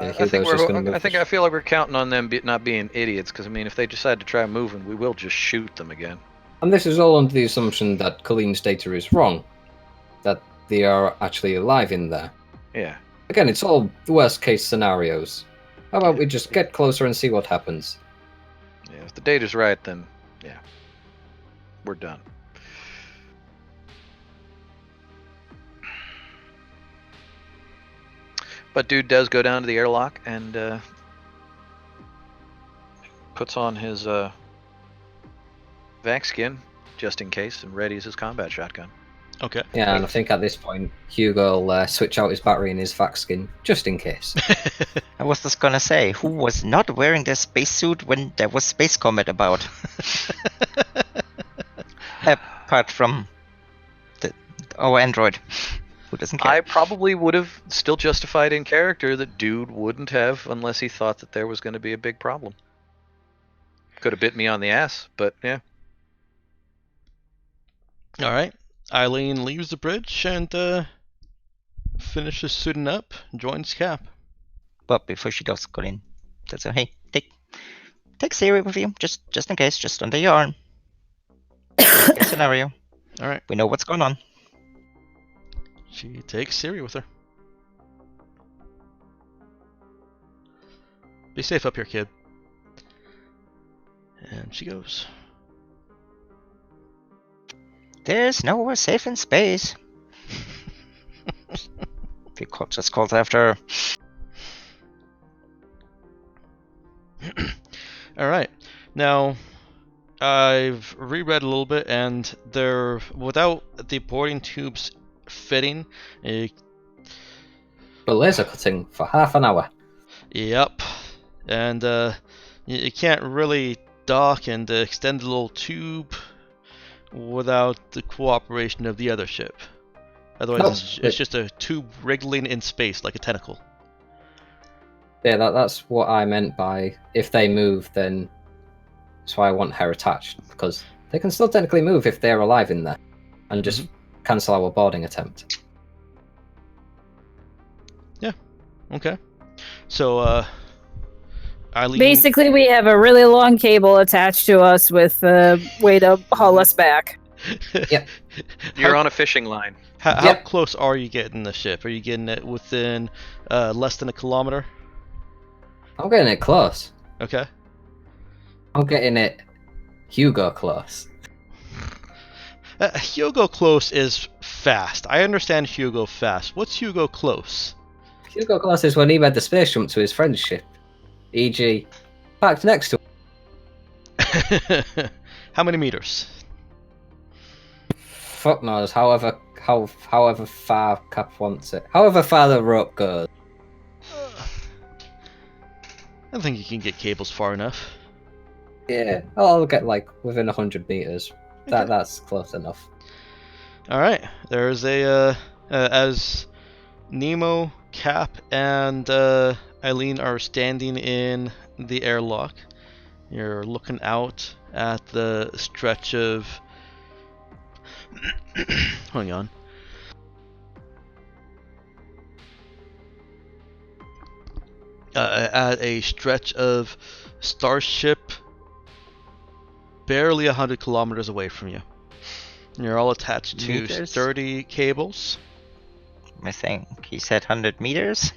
Speaker 2: Yeah,
Speaker 4: I think
Speaker 2: Hugo's just gonna move.
Speaker 4: I feel like we're counting on them not being idiots. Because I mean, if they decide to try moving, we will just shoot them again.
Speaker 2: And this is all under the assumption that Colleen's data is wrong, that they are actually alive in there.
Speaker 4: Yeah.
Speaker 2: Again, it's all worst case scenarios. How about we just get closer and see what happens?
Speaker 4: Yeah. If the data's right, then yeah, we're done. But dude does go down to the airlock and puts on his vac skin just in case and readies his combat shotgun.
Speaker 1: Okay.
Speaker 2: Yeah, and I think at this point, Hugo will switch out his battery in his vac skin, just in case.
Speaker 5: I was just gonna say, who was not wearing their spacesuit when there was space combat about? Apart from our android, who doesn't care.
Speaker 4: I probably would have still justified in character that dude wouldn't have unless he thought that there was going to be a big problem. Could have bit me on the ass, but yeah.
Speaker 1: All right. Eileen leaves the bridge and finishes suiting up, joins Cap.
Speaker 5: But before she does, Colin, that's hey, take Siri with you, just in case, just under your arm. Worst case scenario.
Speaker 1: All right.
Speaker 5: We know what's going on.
Speaker 1: She takes Siri with her. Be safe up here, kid. And she goes.
Speaker 5: There's nowhere safe in space. If you just calls after her.
Speaker 1: All right. Now, I've reread a little bit, and they're without the boarding tubes fitting.
Speaker 2: But laser cutting for half an hour.
Speaker 1: Yep. And you can't really dock and extend the little tube without the cooperation of the other ship. Otherwise, it's just a tube wriggling in space like a tentacle.
Speaker 2: Yeah, that's what I meant by if they move, then that's why I want her attached, because they can still technically move if they're alive in there, and just cancel our boarding attempt.
Speaker 1: Yeah. Okay. So, Eileen...
Speaker 3: Basically, we have a really long cable attached to us with a way to haul us back.
Speaker 2: Yep.
Speaker 4: You're on a fishing line.
Speaker 1: How close are you getting the ship? Are you getting it within less than a kilometer?
Speaker 2: I'm getting it close.
Speaker 1: Okay.
Speaker 2: I'm getting it Hugo close.
Speaker 1: Hugo close is fast. I understand Hugo fast. What's Hugo close?
Speaker 2: Hugo close is when he made the space jump to his friend's ship, e.g., parked next to him.
Speaker 1: How many meters?
Speaker 2: Fuck knows. However far Cap wants it. However far the rope goes.
Speaker 1: I think you can get cables far enough.
Speaker 2: Yeah, I'll get like within 100 meters.
Speaker 1: Okay.
Speaker 2: That's close enough.
Speaker 1: All right. There's a as Nemo, Cap, and Eileen are standing in the airlock. You're looking out at the stretch of. Hang on. At a stretch of starship barely 100 kilometers away from you. You're all attached to
Speaker 5: Meters?
Speaker 1: sturdy cables.
Speaker 5: I think he said 100 meters.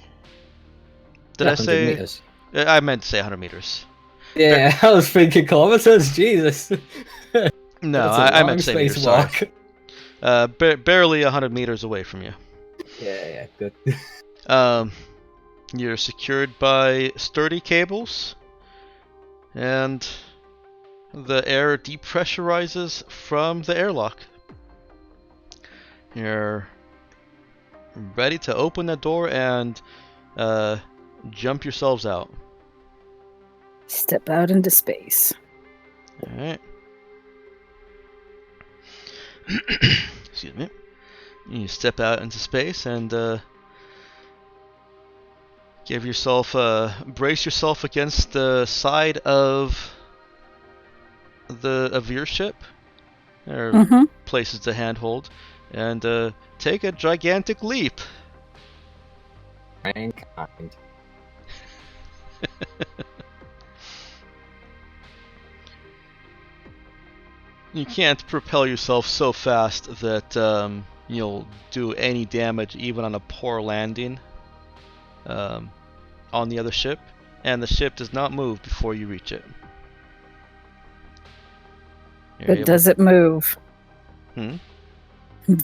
Speaker 1: Did
Speaker 2: Yeah,
Speaker 1: I
Speaker 2: 100
Speaker 1: say?
Speaker 2: meters.
Speaker 1: I meant to say 100 meters.
Speaker 2: Yeah, I was thinking kilometers. Jesus.
Speaker 1: No,
Speaker 2: That's a
Speaker 1: I
Speaker 2: long
Speaker 1: meant to say meters. Sorry. Barely 100 meters away from you.
Speaker 2: Yeah, good.
Speaker 1: You're secured by sturdy cables, and the air depressurizes from the airlock. You're ready to open the door and jump yourselves out.
Speaker 3: Step out into space.
Speaker 1: Alright. Excuse me. You step out into space and brace yourself against the side of your ship. There are places to handhold, and take a gigantic leap.
Speaker 2: Mankind.
Speaker 1: You can't propel yourself so fast that you'll do any damage even on a poor landing on the other ship, and the ship does not move before you reach it.
Speaker 3: But does it move?
Speaker 1: Hmm?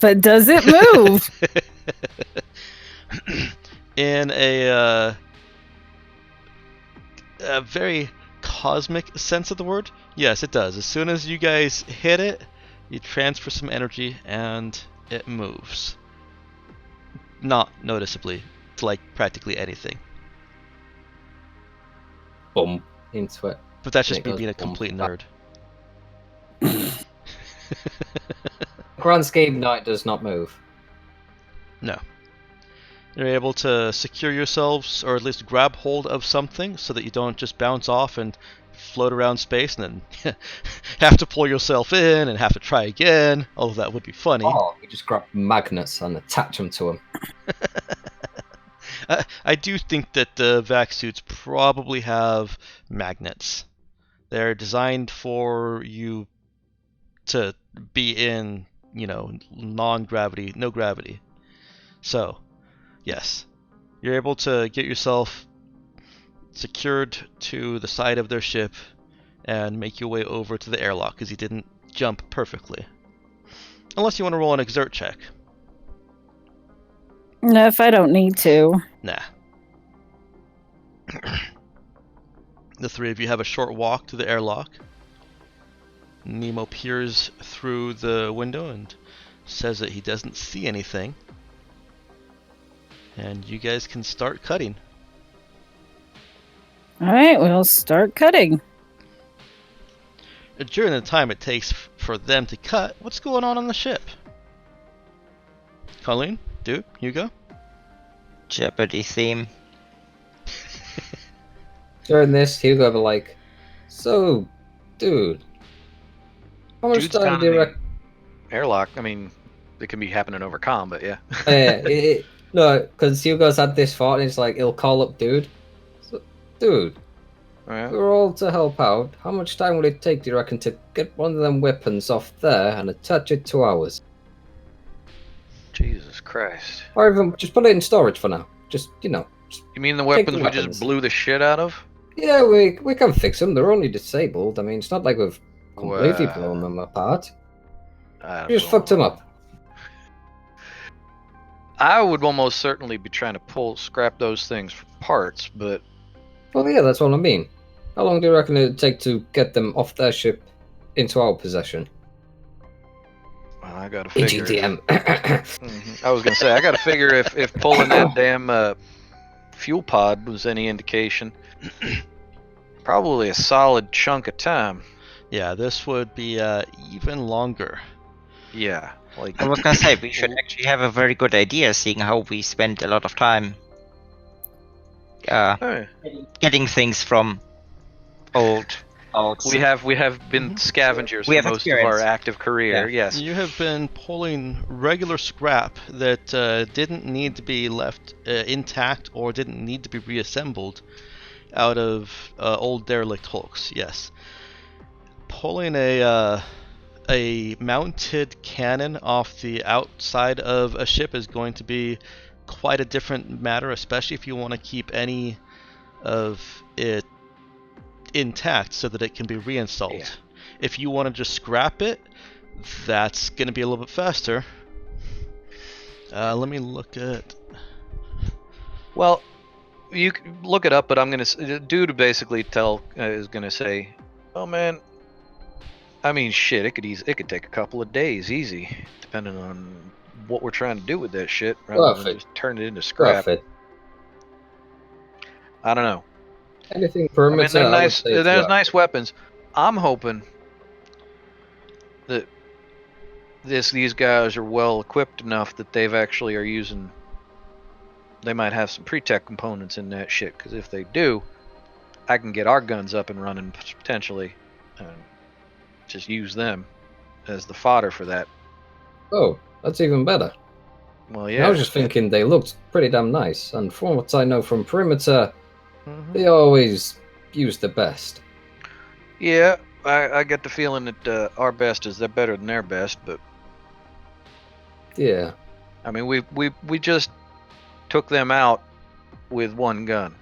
Speaker 3: But does it move?
Speaker 1: In a very cosmic sense of the word, yes, it does. As soon as you guys hit it, you transfer some energy and it moves. Not noticeably, to like practically anything.
Speaker 2: Boom into it.
Speaker 1: But that's just
Speaker 2: It
Speaker 1: me
Speaker 2: goes
Speaker 1: being a
Speaker 2: boom.
Speaker 1: complete nerd.
Speaker 2: Grand scheme, no, it does not move.
Speaker 1: No. You're able to secure yourselves, or at least grab hold of something, so that you don't just bounce off and float around space and then have to pull yourself in and have to try again, although that would be funny.
Speaker 2: Oh, you just grab magnets and attach them to them.
Speaker 1: I do think that the vac suits probably have magnets. They're designed for you to be in, non-gravity, no gravity. So, yes, you're able to get yourself secured to the side of their ship and make your way over to the airlock, because you didn't jump perfectly. Unless you want to roll an exert check.
Speaker 3: No, if I don't need to.
Speaker 1: Nah. The three of you have a short walk to the airlock. Nemo peers through the window and says that he doesn't see anything. And you guys can start cutting.
Speaker 3: Alright, we'll start cutting.
Speaker 1: During the time it takes for them to cut, what's going on the ship? Colleen? Dude? Hugo?
Speaker 5: Jeopardy theme.
Speaker 2: During this, Hugo will be like, "So, dude, how much
Speaker 4: Dude's
Speaker 2: time do you
Speaker 4: timing.
Speaker 2: reckon?"
Speaker 4: Airlock, I mean, it can be happening over comm, but yeah.
Speaker 2: No, because Hugo's had this thought, and it's like he'll call up dude. So, dude,
Speaker 4: Alright.
Speaker 2: if we were all to help out, how much time would it take, do you reckon, to get one of them weapons off there and attach it to ours?
Speaker 4: Jesus Christ.
Speaker 2: Or even just put it in storage for now. Just, just
Speaker 4: You mean the
Speaker 2: Take
Speaker 4: weapons
Speaker 2: the
Speaker 4: we
Speaker 2: weapons.
Speaker 4: just blew the shit out of?
Speaker 2: yeah, we can fix them. They're only disabled. I mean, it's not like we've completely
Speaker 4: Wow.
Speaker 2: blown them apart.
Speaker 4: I
Speaker 2: We just fucked them up.
Speaker 4: I would almost certainly be trying to scrap those things for parts, but
Speaker 2: Well, yeah, that's what I mean. How long do you reckon it'd take to get them off their ship into our possession?
Speaker 4: well, I gotta figure.
Speaker 2: EGDM.
Speaker 4: I was gonna say I gotta figure if pulling that damn fuel pod was any indication. Probably a solid chunk of time.
Speaker 1: Yeah, this would be even longer.
Speaker 4: Yeah, like
Speaker 5: I was gonna say, we should actually have a very good idea, seeing how we spent a lot of time
Speaker 4: hey,
Speaker 5: getting things from old.
Speaker 4: we have been scavengers
Speaker 5: We
Speaker 4: for
Speaker 5: have
Speaker 4: most of our
Speaker 5: experience.
Speaker 4: active career.
Speaker 5: Yeah.
Speaker 4: Yes.
Speaker 1: You have been pulling regular scrap that didn't need to be left intact or didn't need to be reassembled out of old derelict hulks. Yes, pulling a mounted cannon off the outside of a ship is going to be quite a different matter, especially if you want to keep any of it intact so that it can be reinstalled.
Speaker 4: Yeah.
Speaker 1: If you want to just scrap it, that's going to be a little bit faster. Let me look at...
Speaker 4: Well, you can look it up, but I'm gonna dude basically is gonna say, "Oh man, I mean shit, it could take a couple of days easy, depending on what we're trying to do with that shit, rather than just turn it into scrap."
Speaker 2: Perfect.
Speaker 4: I don't know.
Speaker 2: Anything
Speaker 4: I mean,
Speaker 2: perimeter, I would say it's
Speaker 4: there's
Speaker 2: worth
Speaker 4: nice
Speaker 2: it.
Speaker 4: weapons. I'm hoping that these guys are well equipped enough that they've actually are using. They might have some pre-tech components in that shit, because if they do, I can get our guns up and running potentially, and just use them as the fodder for that.
Speaker 2: Oh, that's even better.
Speaker 4: Well,
Speaker 2: I
Speaker 4: yeah.
Speaker 2: was just thinking they looked pretty damn nice, and from what I know from perimeter, They always use the best.
Speaker 4: Yeah, I get the feeling that our best is better than their best, but
Speaker 2: Yeah.
Speaker 4: I mean we just took them out with one gun.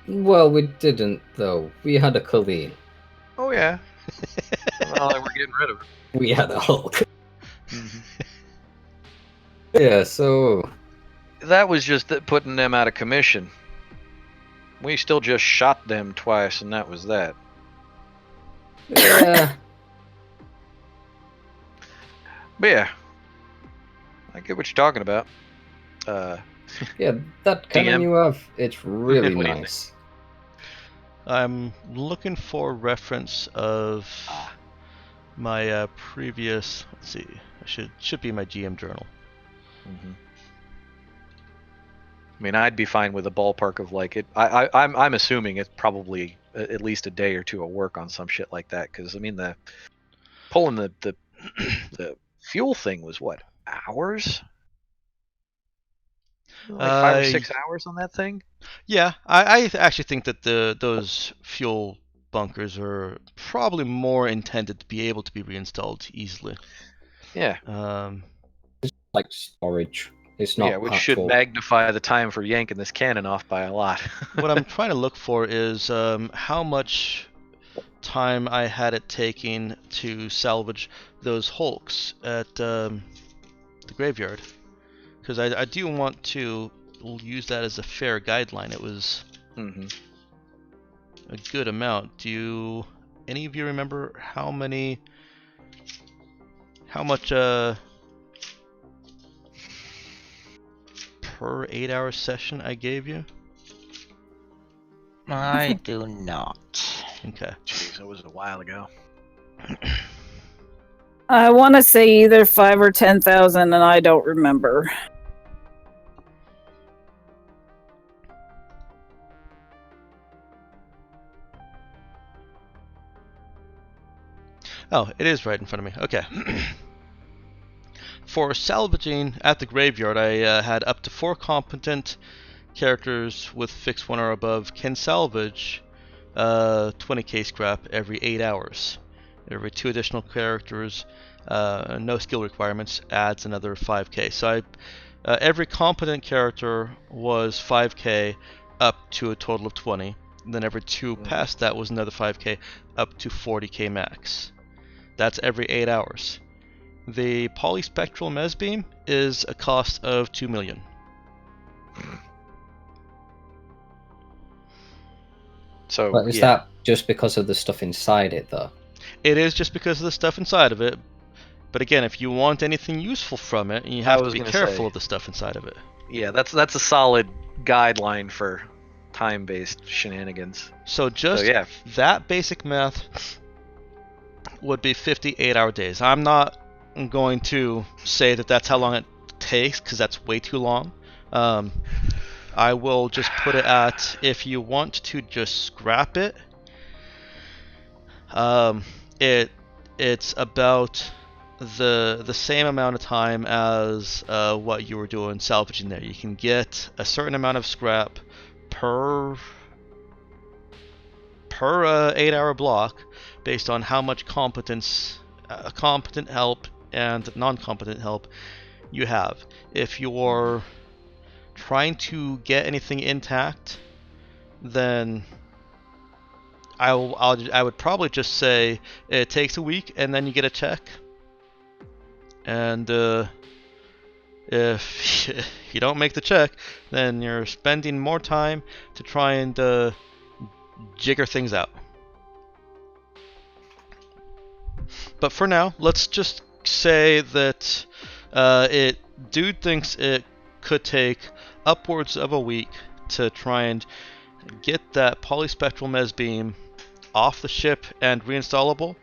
Speaker 2: Well, we didn't, though. We had a Colleen.
Speaker 4: Oh yeah. Well, we're getting rid of her.
Speaker 2: We had a Hulk. Yeah, so...
Speaker 4: That was just putting them out of commission. We still just shot them twice, and that was that.
Speaker 2: Yeah.
Speaker 4: But yeah, I get what you're talking about.
Speaker 2: Yeah, that cannon
Speaker 4: DM.
Speaker 2: you have, it's really
Speaker 4: What do you
Speaker 2: nice.
Speaker 1: I'm looking for reference of my previous. Let's see. I should be my GM journal.
Speaker 4: Mm-hmm. I mean, I'd be fine with a ballpark of like it. I'm assuming it's probably at least a day or two of work on some shit like that. Because I mean, pulling the the fuel thing was what, hours? Like 5 or 6 hours on that thing.
Speaker 1: Yeah, I actually think that those fuel bunkers are probably more intended to be able to be reinstalled easily.
Speaker 4: Yeah.
Speaker 2: Like storage. It's not
Speaker 4: Yeah, which
Speaker 2: actual...
Speaker 4: should magnify the time for yanking this cannon off by a lot.
Speaker 1: What I'm trying to look for is how much time I had it taking to salvage those hulks at the graveyard, because I do want to use that as a fair guideline. It was a good amount. Do any of you remember how much per 8-hour session I gave you?
Speaker 5: I do not.
Speaker 1: Okay.
Speaker 4: Jeez, that was a while ago.
Speaker 3: I want to say either 5 or 10,000, and I don't remember.
Speaker 1: Oh, it is right in front of me. Okay. For salvaging at the graveyard, I had up to 4 competent characters with fixed 1 or above can salvage 20k scrap every 8 hours. Every 2 additional characters, no skill requirements, adds another 5k. So every competent character was 5k up to a total of 20. And then every 2 past that was another 5k up to 40k max. That's every 8 hours. The polyspectral mesbeam is a cost of 2 million.
Speaker 4: So,
Speaker 2: But is that just because of the stuff inside it, though?
Speaker 1: It is just because of the stuff inside of it. But again, if you want anything useful from it, you have to be careful of the stuff inside of it.
Speaker 4: Yeah, that's a solid guideline for time-based shenanigans.
Speaker 1: So that basic math would be 58-hour days. I'm not going to say that that's how long it takes, because that's way too long. I will just put it at, if you want to just scrap it, it's about the same amount of time as what you were doing salvaging there. You can get a certain amount of scrap per 8-hour block based on how much competent help and non-competent help you have. If you're trying to get anything intact, then I would probably just say it takes a week and then you get a check. And if you don't make the check, then you're spending more time to try and jigger things out. But for now, let's just say that dude thinks it could take upwards of a week to try and get that polyspectral mesbeam off the ship and reinstallable,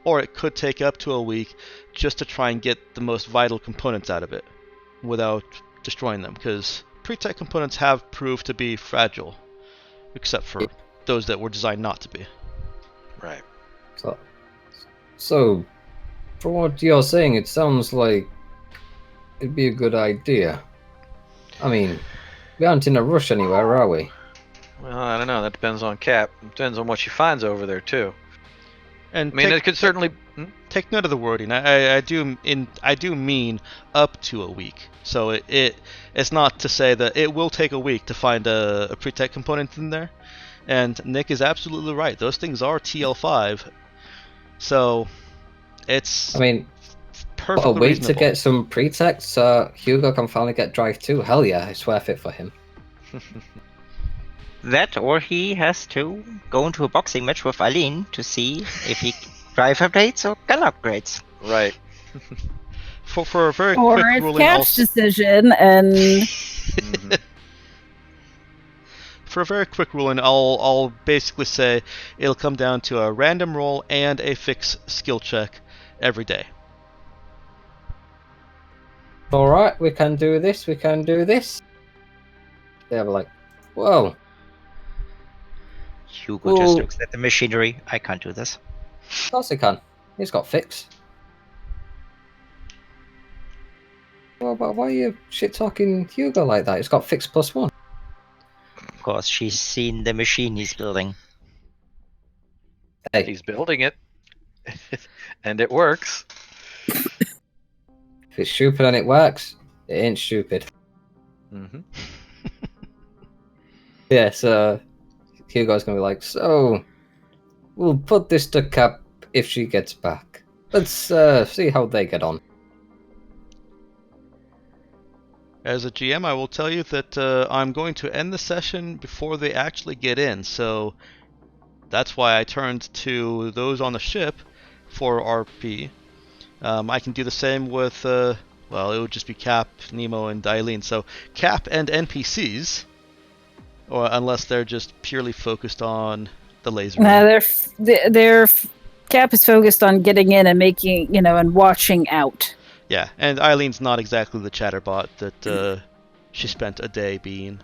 Speaker 1: or it could take up to a week just to try and get the most vital components out of it without destroying them, because pre-tech components have proved to be fragile, except for those that were designed not to be.
Speaker 4: Right.
Speaker 2: So from what you're saying, it sounds like it'd be a good idea. I mean, we aren't in a rush anywhere, are we?
Speaker 4: Well, I don't know. That depends on Cap. Depends on what she finds over there too.
Speaker 1: And
Speaker 4: I mean, it could certainly.
Speaker 1: take note of the wording. I do mean up to a week. So it's not to say that it will take a week to find a pre-tech component in there. And Nick is absolutely right. Those things are TL5. So it's
Speaker 2: I mean,
Speaker 1: perfectly
Speaker 2: a week
Speaker 1: reasonable.
Speaker 2: to get some pretext so Hugo can finally get Drive 2. Hell yeah, it's worth it for him.
Speaker 5: That, or he has to go into a boxing match with Eileen to see if he drive upgrades or gun upgrades.
Speaker 4: Right.
Speaker 1: For a very
Speaker 3: Or
Speaker 1: quick
Speaker 3: it's
Speaker 1: ruling,
Speaker 3: Cap's decision, and
Speaker 4: Mhm.
Speaker 1: for a very quick ruling, I'll basically say it'll come down to a random roll and a fixed skill check every day.
Speaker 2: Alright, we can do this, we can do this. They were like, whoa.
Speaker 5: Hugo just
Speaker 2: Well-
Speaker 5: looks at the machinery. I can't do this.
Speaker 2: Of course he can. He's got fix. Well, but why are you shit talking Hugo like that? He's got fix +1.
Speaker 5: Of course, she's seen the machine he's building.
Speaker 2: Hey,
Speaker 4: He's building it, and it works.
Speaker 2: if it's stupid and it works, it ain't stupid.
Speaker 4: Mm-hmm.
Speaker 2: Yeah, so Hugo's gonna be like, so we'll put this to Cap if she gets back. Let's see how they get on.
Speaker 1: As a GM, I will tell you that I'm going to end the session before they actually get in, so that's why I turned to those on the ship for RP. I can do the same with, well, it would just be Cap, Nemo, and Eileen. So Cap and NPCs, or unless they're just purely focused on the laser.
Speaker 3: their Cap is focused on getting in and making, and watching out.
Speaker 1: Yeah, and Eileen's not exactly the chatterbot that she spent a day being.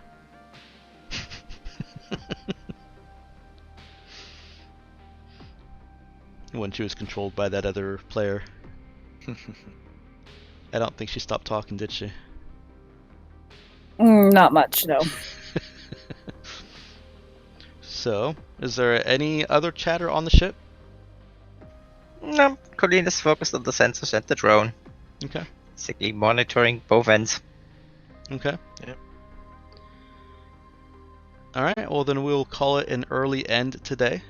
Speaker 1: When she was controlled by that other player. I don't think she stopped talking, did she?
Speaker 3: Not much, no.
Speaker 1: So, is there any other chatter on the ship?
Speaker 5: No, Colleen is focused on the sensors and the drone.
Speaker 1: Okay.
Speaker 5: Basically monitoring both ends.
Speaker 1: Okay.
Speaker 4: Yep.
Speaker 1: Alright, well then we'll call it an early end today.